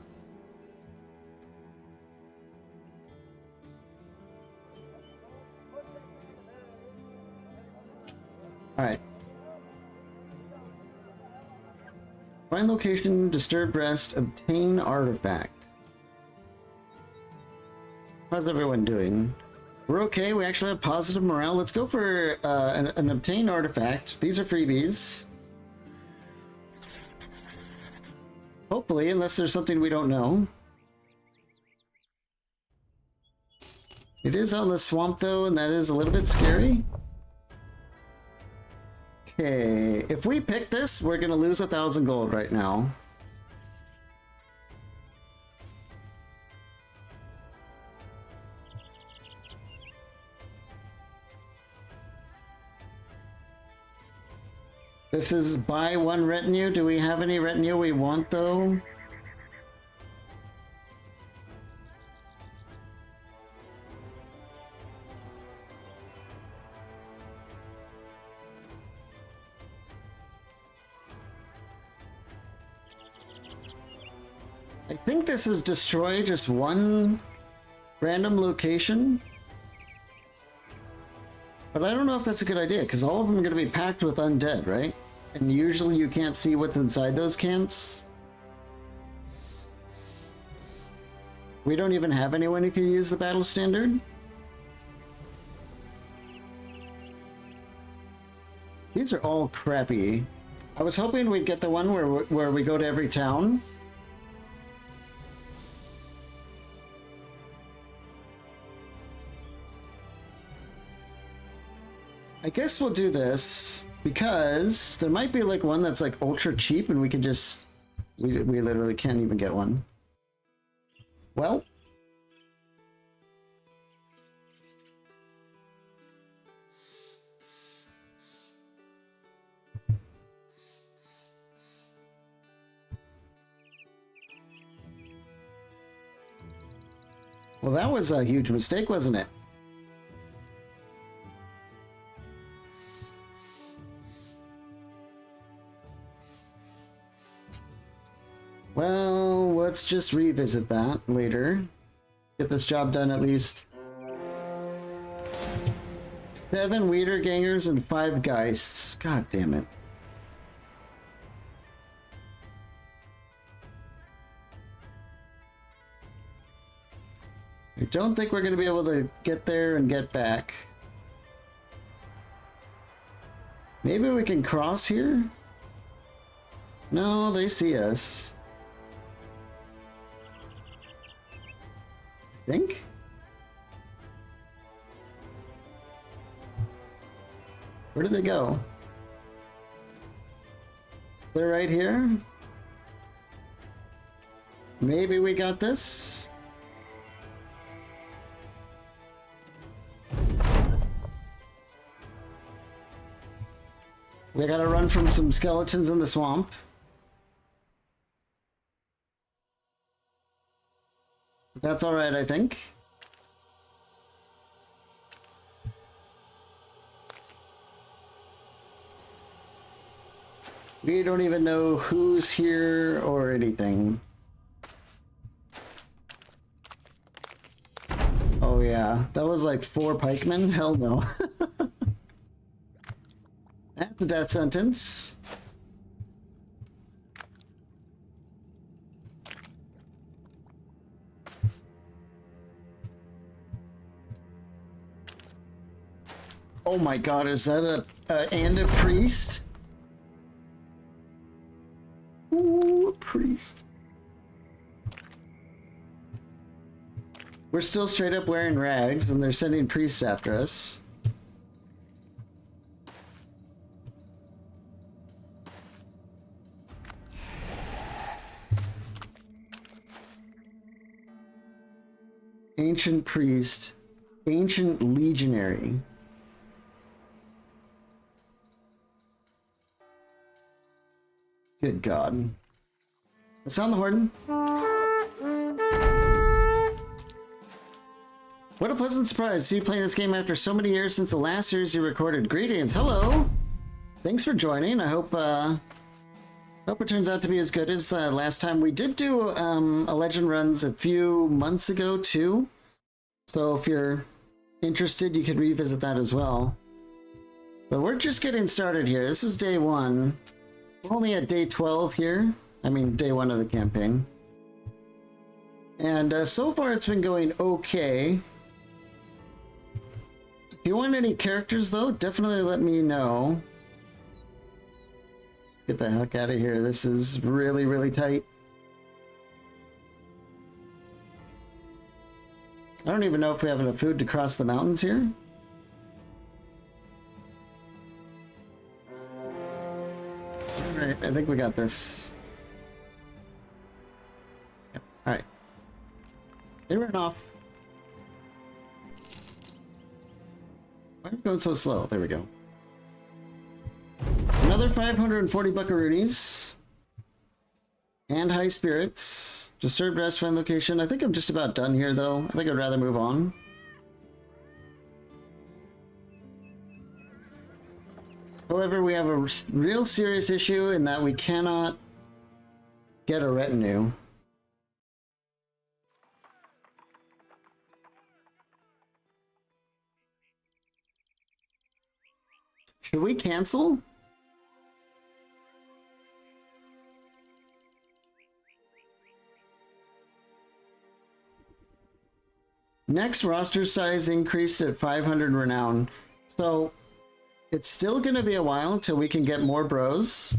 Speaker 1: Alright. Find location, disturb rest, obtain artifact. How's everyone doing? We're okay. We actually have positive morale. Let's go for an obtain artifact. These are freebies. Hopefully, unless there's something we don't know. It is out in the swamp though, and that is a little bit scary. Okay, if we pick this, we're gonna lose 1,000 gold right now. This is buy one retinue. Do we have any retinue we want though? I think this is destroy just one random location. But I don't know if that's a good idea, because all of them are going to be packed with undead, right? And usually you can't see what's inside those camps. We don't even have anyone who can use the battle standard. These are all crappy. I was hoping we'd get the one where we go to every town. I guess we'll do this because there might be like one that's like ultra cheap and we can just we literally can't even get one. Well, Well, that was a huge mistake, wasn't it? Well, let's just revisit that later. Get this job done at least. 7 Weeder Gangers and 5 Geists. God damn it. I don't think we're going to be able to get there and get back. Maybe we can cross here? No, they see us. I think? Where did they go? They're right here? Maybe we got this? We gotta run from some skeletons in the swamp. But that's alright, I think. We don't even know who's here or anything. Oh yeah, that was like 4 pikemen? Hell no. That's a death sentence. Oh my god, is that and a priest? Ooh, a priest. We're still straight up wearing rags and they're sending priests after us. Ancient priest. Ancient legionary. Good God. Let's sound the horn. What a pleasant surprise to see you playing this game after so many years since the last series you recorded. Greetings. Hello. Thanks for joining. I hope it turns out to be as good as last time. We did do a Legend runs a few months ago too. So if you're interested, you could revisit that as well. But we're just getting started here. This is day 1. We're only at day 12 here. I mean, day 1 of the campaign. And so far it's been going okay. If you want any characters though, definitely let me know. Get the heck out of here. This is really, really tight. I don't even know if we have enough food to cross the mountains here. Alright, I think we got this. Yep. Alright. They ran off. Why are we going so slow? There we go. Another 540 buckaroonies. And high spirits. Disturbed rest find location. I think I'm just about done here though. I think I'd rather move on. However, we have a real serious issue in that we cannot get a retinue. Should we cancel? Next roster size increased at 500 renown. So it's still going to be a while until we can get more bros.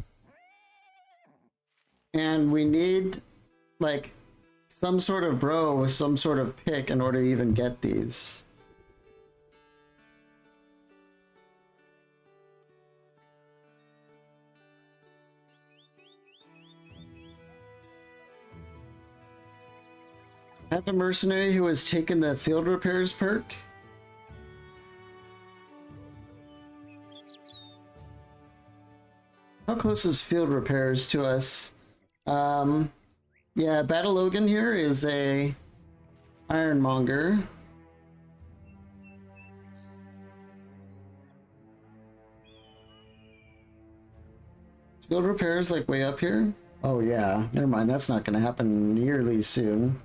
Speaker 1: And we need like some sort of bro with some sort of pick in order to even get these. I have a mercenary who has taken the field repairs perk. How close is field repairs to us? Yeah, Battle Logan here is a Ironmonger. Field repairs like way up here? Oh yeah, never mind, that's not gonna happen nearly soon.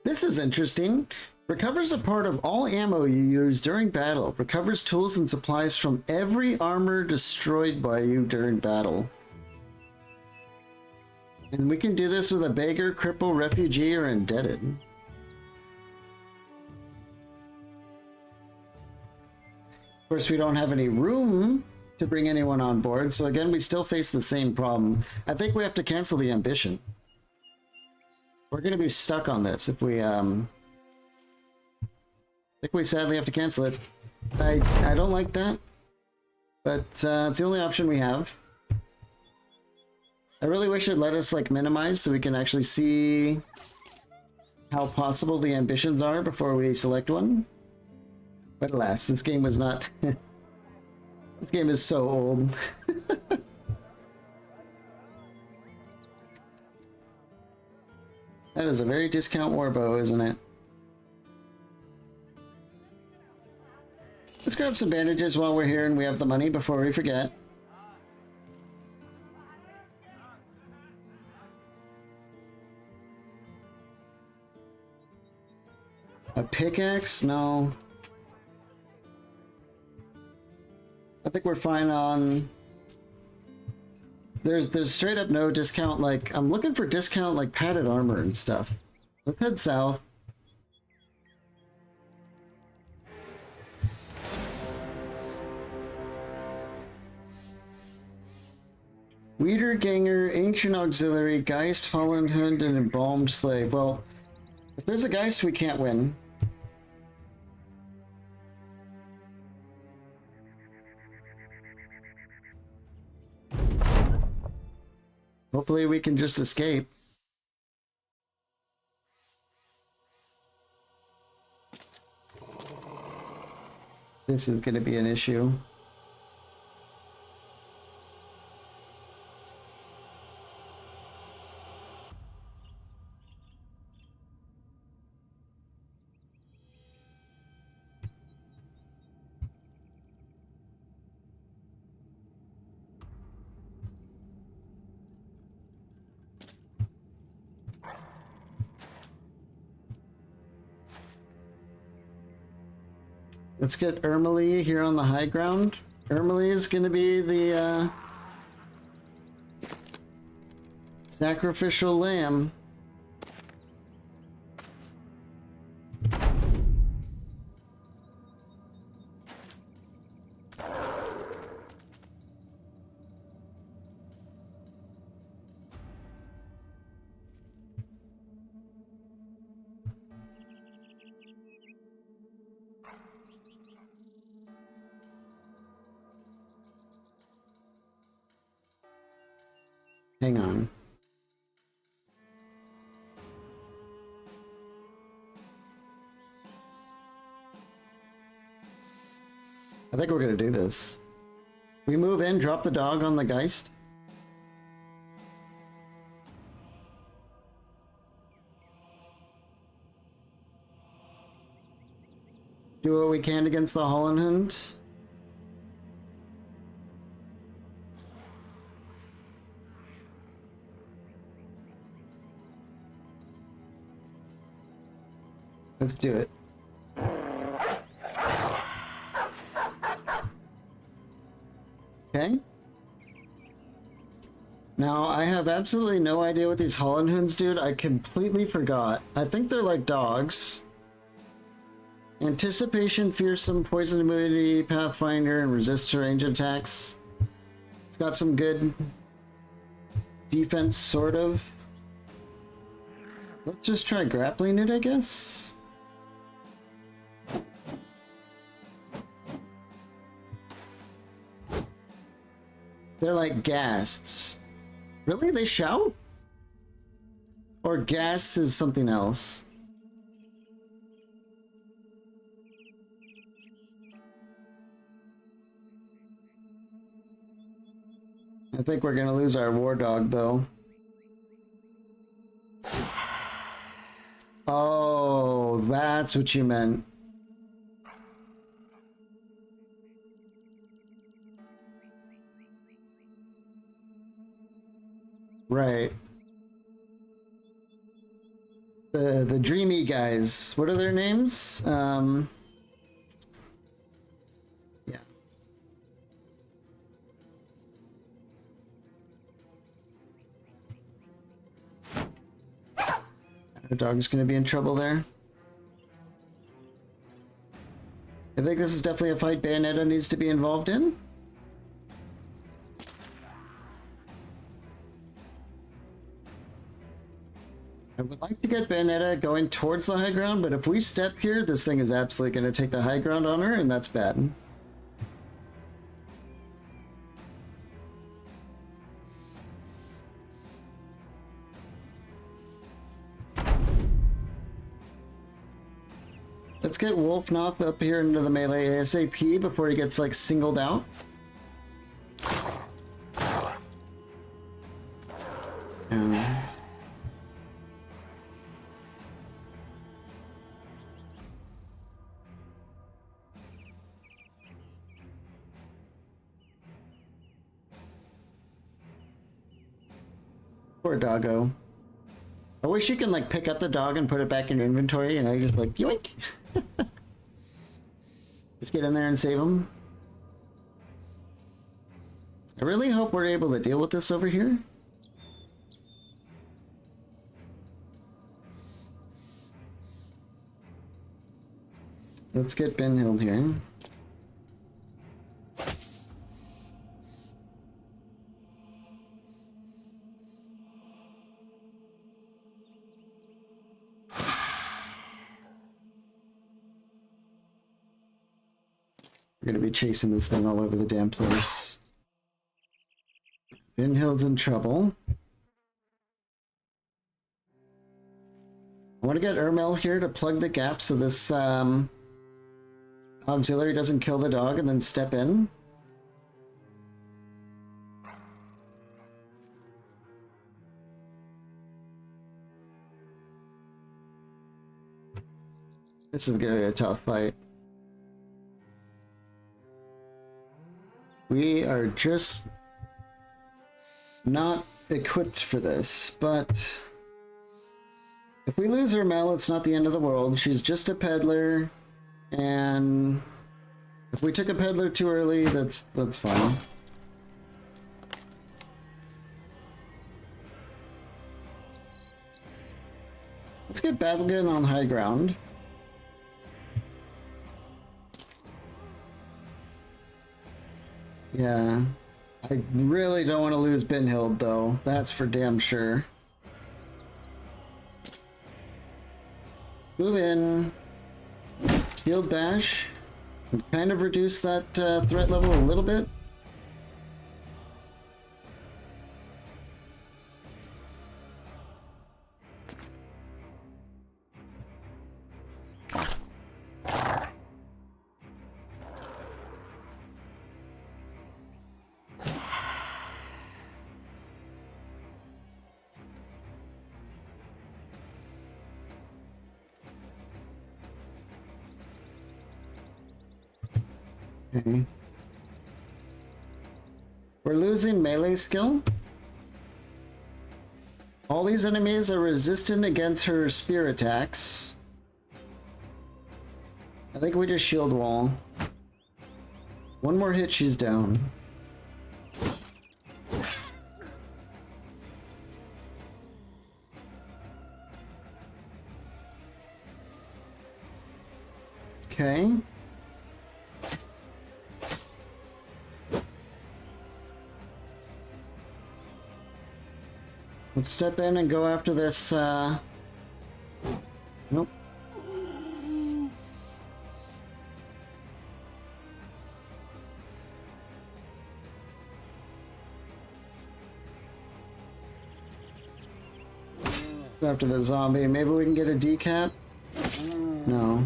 Speaker 1: This is interesting. Recovers a part of all ammo you use during battle. Recovers tools and supplies from every armor destroyed by you during battle. And we can do this with a beggar, cripple, refugee, or indebted. Of course, we don't have any room to bring anyone on board, so again, we still face the same problem. I think we have to cancel the ambition. We're going to be stuck on this if we, I think we sadly have to cancel it. I don't like that, but it's the only option we have. I really wish it let us like minimize so we can actually see how possible the ambitions are before we select one. But alas, this game was not... This game is so old. That is a very discount warbow, isn't it? Let's grab some bandages while we're here and we have the money before we forget. A pickaxe? No. I think we're fine on... There's straight up no discount, like... I'm looking for discount, like, padded armor and stuff. Let's head south. Wiederganger, Ancient Auxiliary, Geist, Holland Hund, and Embalmed Slave. Well, if there's a Geist, we can't win. Hopefully we can just escape. This is going to be an issue. Let's get Ermely here on the high ground. Ermely is going to be the sacrificial lamb. Hang on. I think we're gonna do this. We move in, drop the dog on the Geist. Do what we can against the Holland Hund. Let's do it. Okay. Now, I have absolutely no idea what these Holland Hunds do. I completely forgot. I think they're like dogs. Anticipation, fearsome, poison immunity, pathfinder, and resist to range attacks. It's got some good defense, sort of. Let's just try grappling it, I guess. They're like ghasts. Really? They shout? Or ghasts is something else? I think we're gonna lose our war dog though. Oh, that's what you meant. Right. The dreamy guys. What are their names? Yeah. Our dog's gonna be in trouble there. I think this is definitely a fight Bayonetta needs to be involved in. I would like to get Bayonetta going towards the high ground, but if we step here, this thing is absolutely going to take the high ground on her, and that's bad. Let's get Wolfnoth up here into the melee ASAP before he gets, like, singled out. Poor doggo. I wish you can like pick up the dog and put it back in your inventory and I just like yoink. Just get in there and save him. I really hope we're able to deal with this over here. Let's get Benhild here. We're gonna be chasing this thing all over the damn place. Benhild's in trouble. I want to get Ermel here to plug the gap so this auxiliary doesn't kill the dog and then step in. This is gonna be a tough fight. We are just not equipped for this, but if we lose Ermel, it's not the end of the world. She's just a peddler, and if we took a peddler too early, that's fine. Let's get Battlegun on high ground. Yeah, I really don't want to lose Benhild though, that's for damn sure. Move in, shield bash, and kind of reduce that threat level a little bit. Okay. We're losing melee skill. All these enemies are resistant against her spear attacks. I think we just shield wall. One more hit, she's down. Okay. Let's step in and go after this, nope. Go after the zombie. Maybe we can get a decap? No.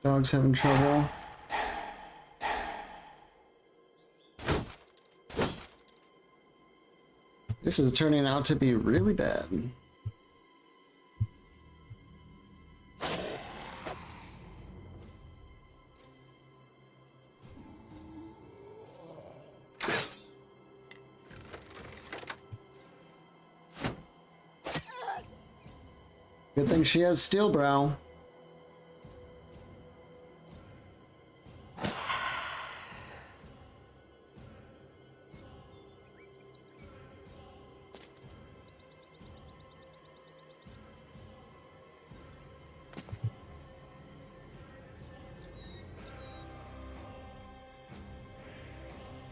Speaker 1: Dog's having trouble. This is turning out to be really bad. Good thing she has Steel Brow.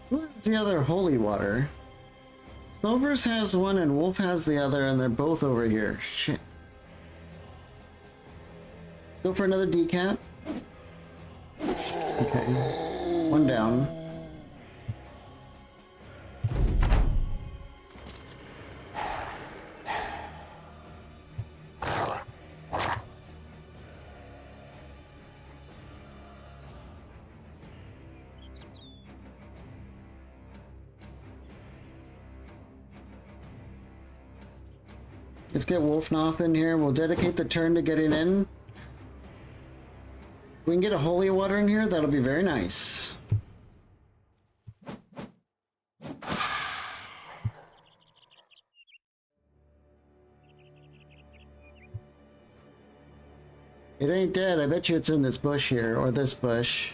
Speaker 1: What's the other holy water? Silvers has one and Wolf has the other, and they're both over here. Shit. Go for another decap. Okay. One down. Let's get Wolfnoth in here. We'll dedicate the turn to getting in. If we can get a holy water in here, that'll be very nice. It ain't dead. I bet you it's in this bush here, or this bush.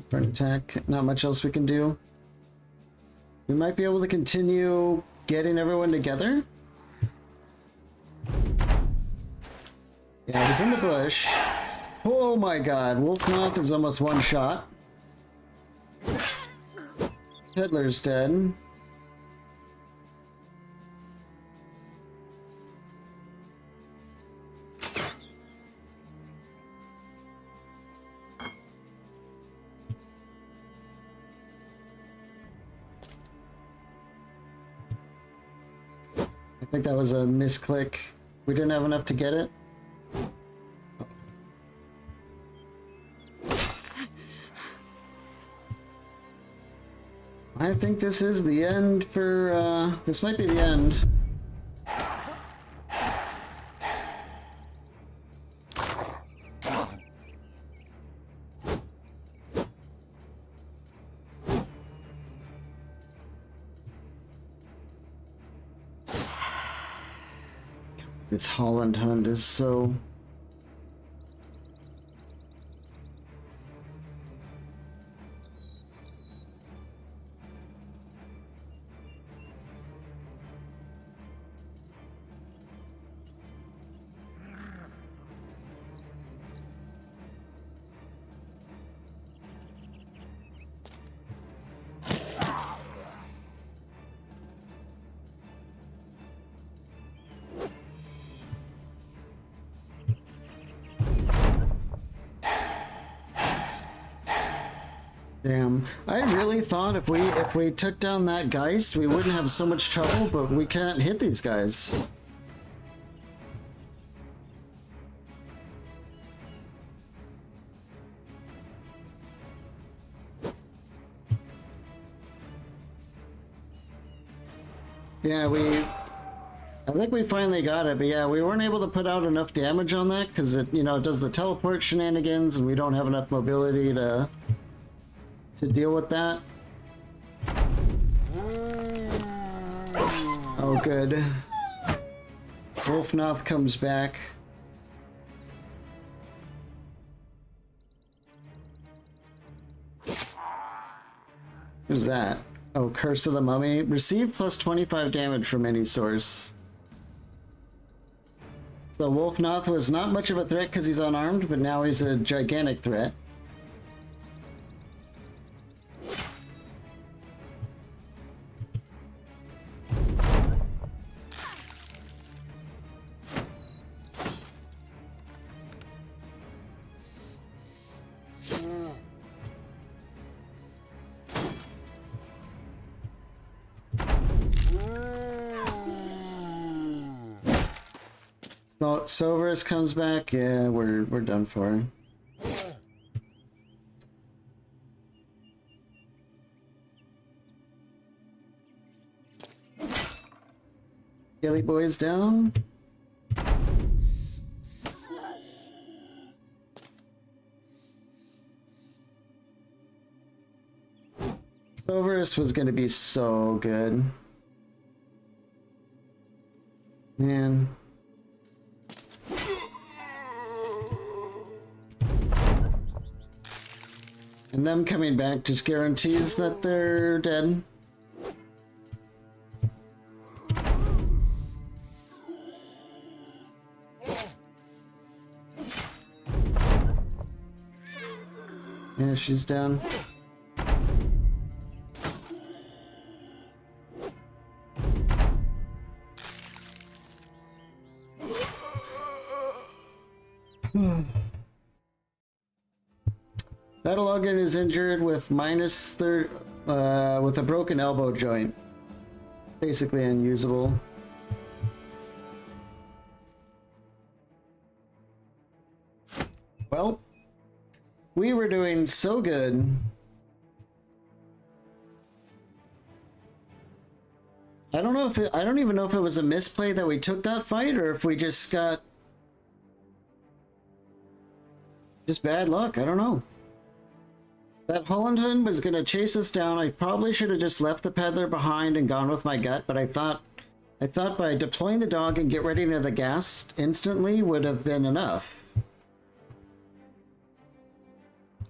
Speaker 1: For an attack, not much else we can do. We might be able to continue getting everyone together. Yeah, he's in the bush. Oh my god, Wolfnoth is almost one shot. Peddler's dead. I think that was a misclick. We didn't have enough to get it. I think this is the end for, this might be the end. This Holland Hunt is so... Damn. I really thought if we took down that Geist, we wouldn't have so much trouble, but we can't hit these guys. Yeah, I think we finally got it, but yeah, we weren't able to put out enough damage on that because it, you know, it does the teleport shenanigans and we don't have enough mobility to deal with that. Oh, good. Wolfnoth comes back. Who's that? Oh, Curse of the Mummy. Receive plus 25 damage from any source. So Wolfnoth was not much of a threat because he's unarmed, but now he's a gigantic threat. So Silverus comes back. Yeah, we're done for. Gilly boys down. Silverus was going to be so good. Man. And them coming back just guarantees that they're dead. Yeah, she's down. Battleogan is injured with with a broken elbow joint. Basically unusable. Well, we were doing so good. I don't know if I don't even know if it was a misplay that we took that fight or if we just got just bad luck. I don't know. That Holland Hun was gonna chase us down. I probably should have just left the peddler behind and gone with my gut, but I thought by deploying the dog and get ready to the gas instantly would have been enough.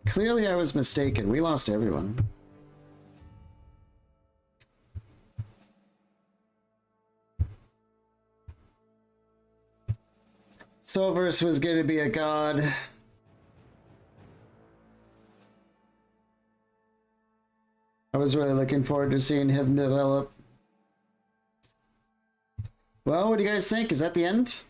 Speaker 1: Clearly I was mistaken. We lost everyone. Silverus was going to be a god. I was really looking forward to seeing him develop. Well, what do you guys think? Is that the end?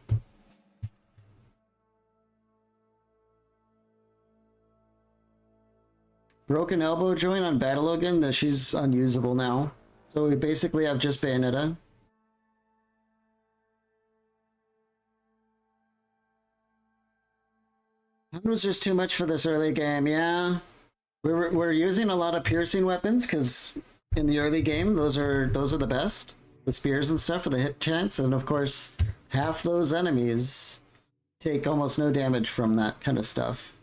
Speaker 1: Broken elbow joint on Battleogan. She's unusable now. So we basically have just Bayonetta. That was just too much for this early game, yeah. We're using a lot of piercing weapons because in the early game those are the best. The spears and stuff for the hit chance, and of course half those enemies take almost no damage from that kind of stuff.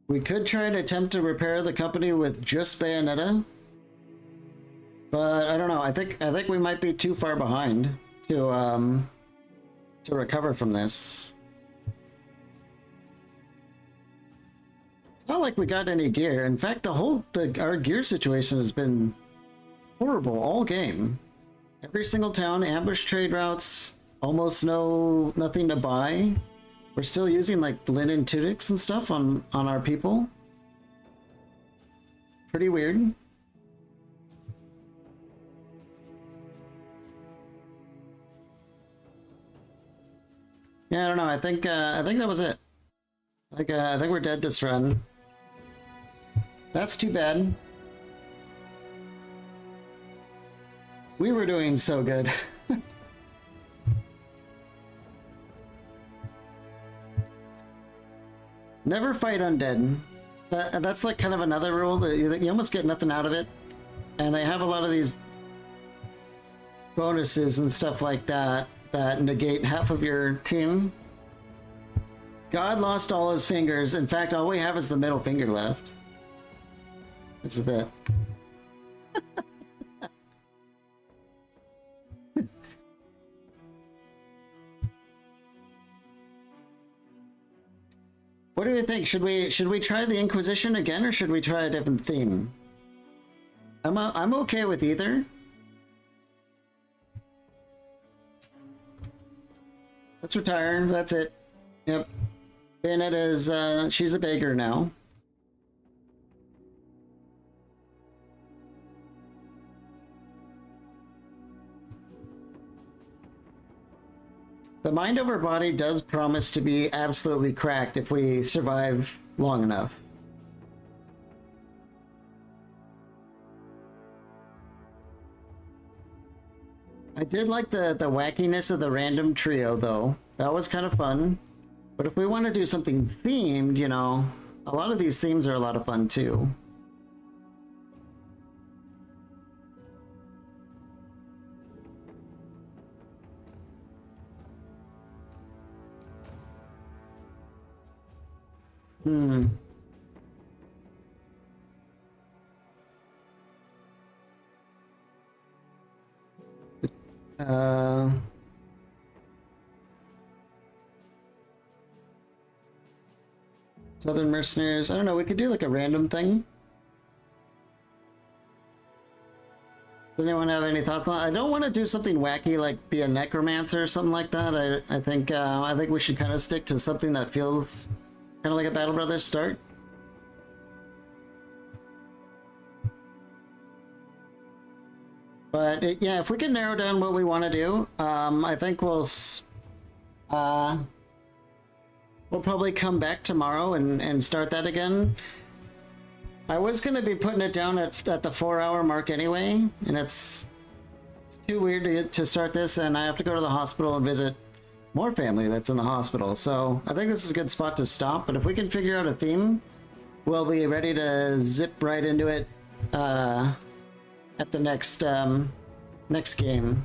Speaker 1: We could try to attempt to repair the company with just Bayonetta. But I don't know. I think we might be too far behind to recover from this. It's not like we got any gear. In fact, our gear situation has been horrible all game. Every single town, ambush trade routes, almost nothing to buy. We're still using like linen tunics and stuff on our people. Pretty weird. Yeah, I don't know. I think that was it. I think we're dead this run. That's too bad. We were doing so good. Never fight undead. That's like kind of another rule that you almost get nothing out of it. And they have a lot of these bonuses and stuff like that that negate half of your team. God lost all his fingers. In fact, all we have is the middle finger left. That's a bit. What do you think? Should we try the Inquisition again, or should we try a different theme? I'm okay with either. Let's retire. That's it. Yep. Bayonetta is she's a beggar now. The mind over body does promise to be absolutely cracked if we survive long enough. I did like the wackiness of the random trio, though. That was kind of fun. But if we want to do something themed, you know, a lot of these themes are a lot of fun, too. Hmm. Uh... Southern Mercenaries. I don't know, we could do like a random thing. Does anyone have any thoughts on that? I don't want to do something wacky like be a necromancer or something like that. I think we should kind of stick to something that feels kind of like a Battle Brothers start. But yeah, if we can narrow down what we want to do, I think we'll probably come back tomorrow and start that again. I was going to be putting it down at the 4-hour mark anyway, and it's too weird to start this, and I have to go to the hospital and visit more family that's in the hospital. So I think this is a good spot to stop, but if we can figure out a theme, we'll be ready to zip right into it at the next game.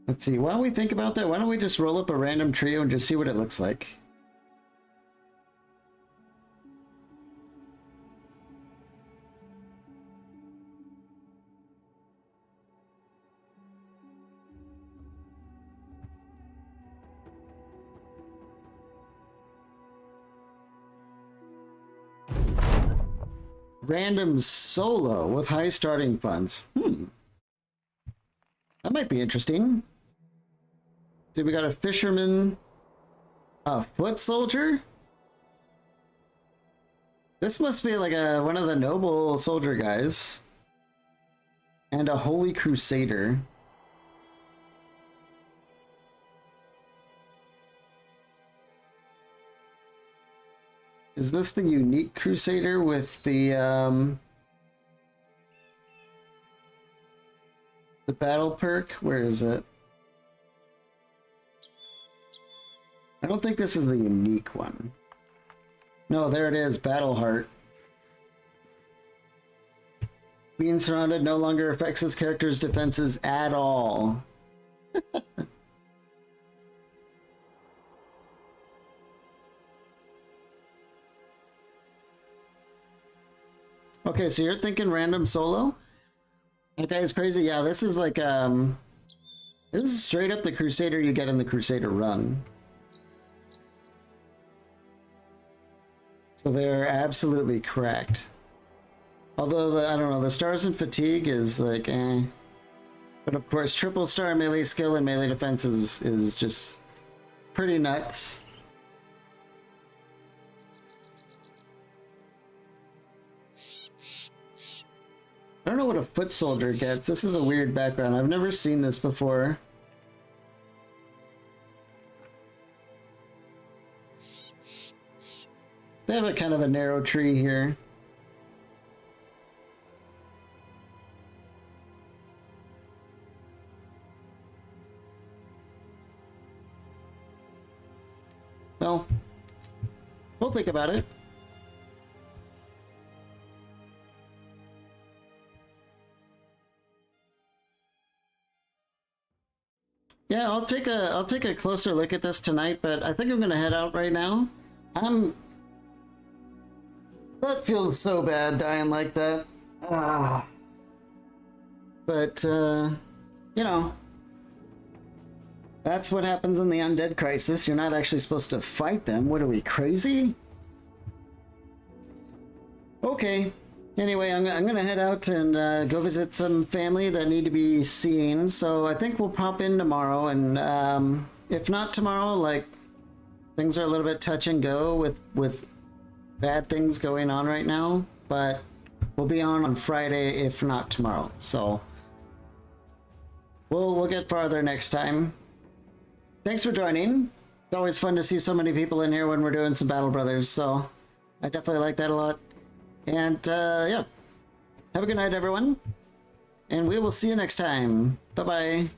Speaker 1: Let's see, while we think about that, why don't we just roll up a random trio and just see what it looks like? Random solo with high starting funds. That might be interesting. See, we got a fisherman, a foot soldier. This must be like one of the noble soldier guys. And a holy crusader. Is this the unique crusader with the battle perk? Where is it? I don't think this is the unique one. No, there it is, Battle Heart. Being surrounded no longer affects his character's defenses at all. Okay, so you're thinking random solo? Okay, it's crazy. Yeah, this is like this is straight up the Crusader you get in the Crusader run. So they're absolutely cracked. Although I don't know, the Stars and Fatigue is like eh. But of course, triple star melee skill and melee defense is just pretty nuts. I don't know what a foot soldier gets. This is a weird background. I've never seen this before. They have a kind of a narrow tree here. Well, we'll think about it. Yeah, I'll take a closer look at this tonight, but I think I'm gonna head out right now. That feels so bad dying like that. But you know, that's what happens in the Undead Crisis. You're not actually supposed to fight them. What are we, crazy? Okay. Anyway, I'm gonna head out and go visit some family that need to be seen. So I think we'll pop in tomorrow, and if not tomorrow, like things are a little bit touch and go with bad things going on right now. But we'll be on Friday, if not tomorrow. So we'll get farther next time. Thanks for joining. It's always fun to see so many people in here when we're doing some Battle Brothers. So I definitely like that a lot. And yeah, have a good night, everyone, and we will see you next time. Bye bye.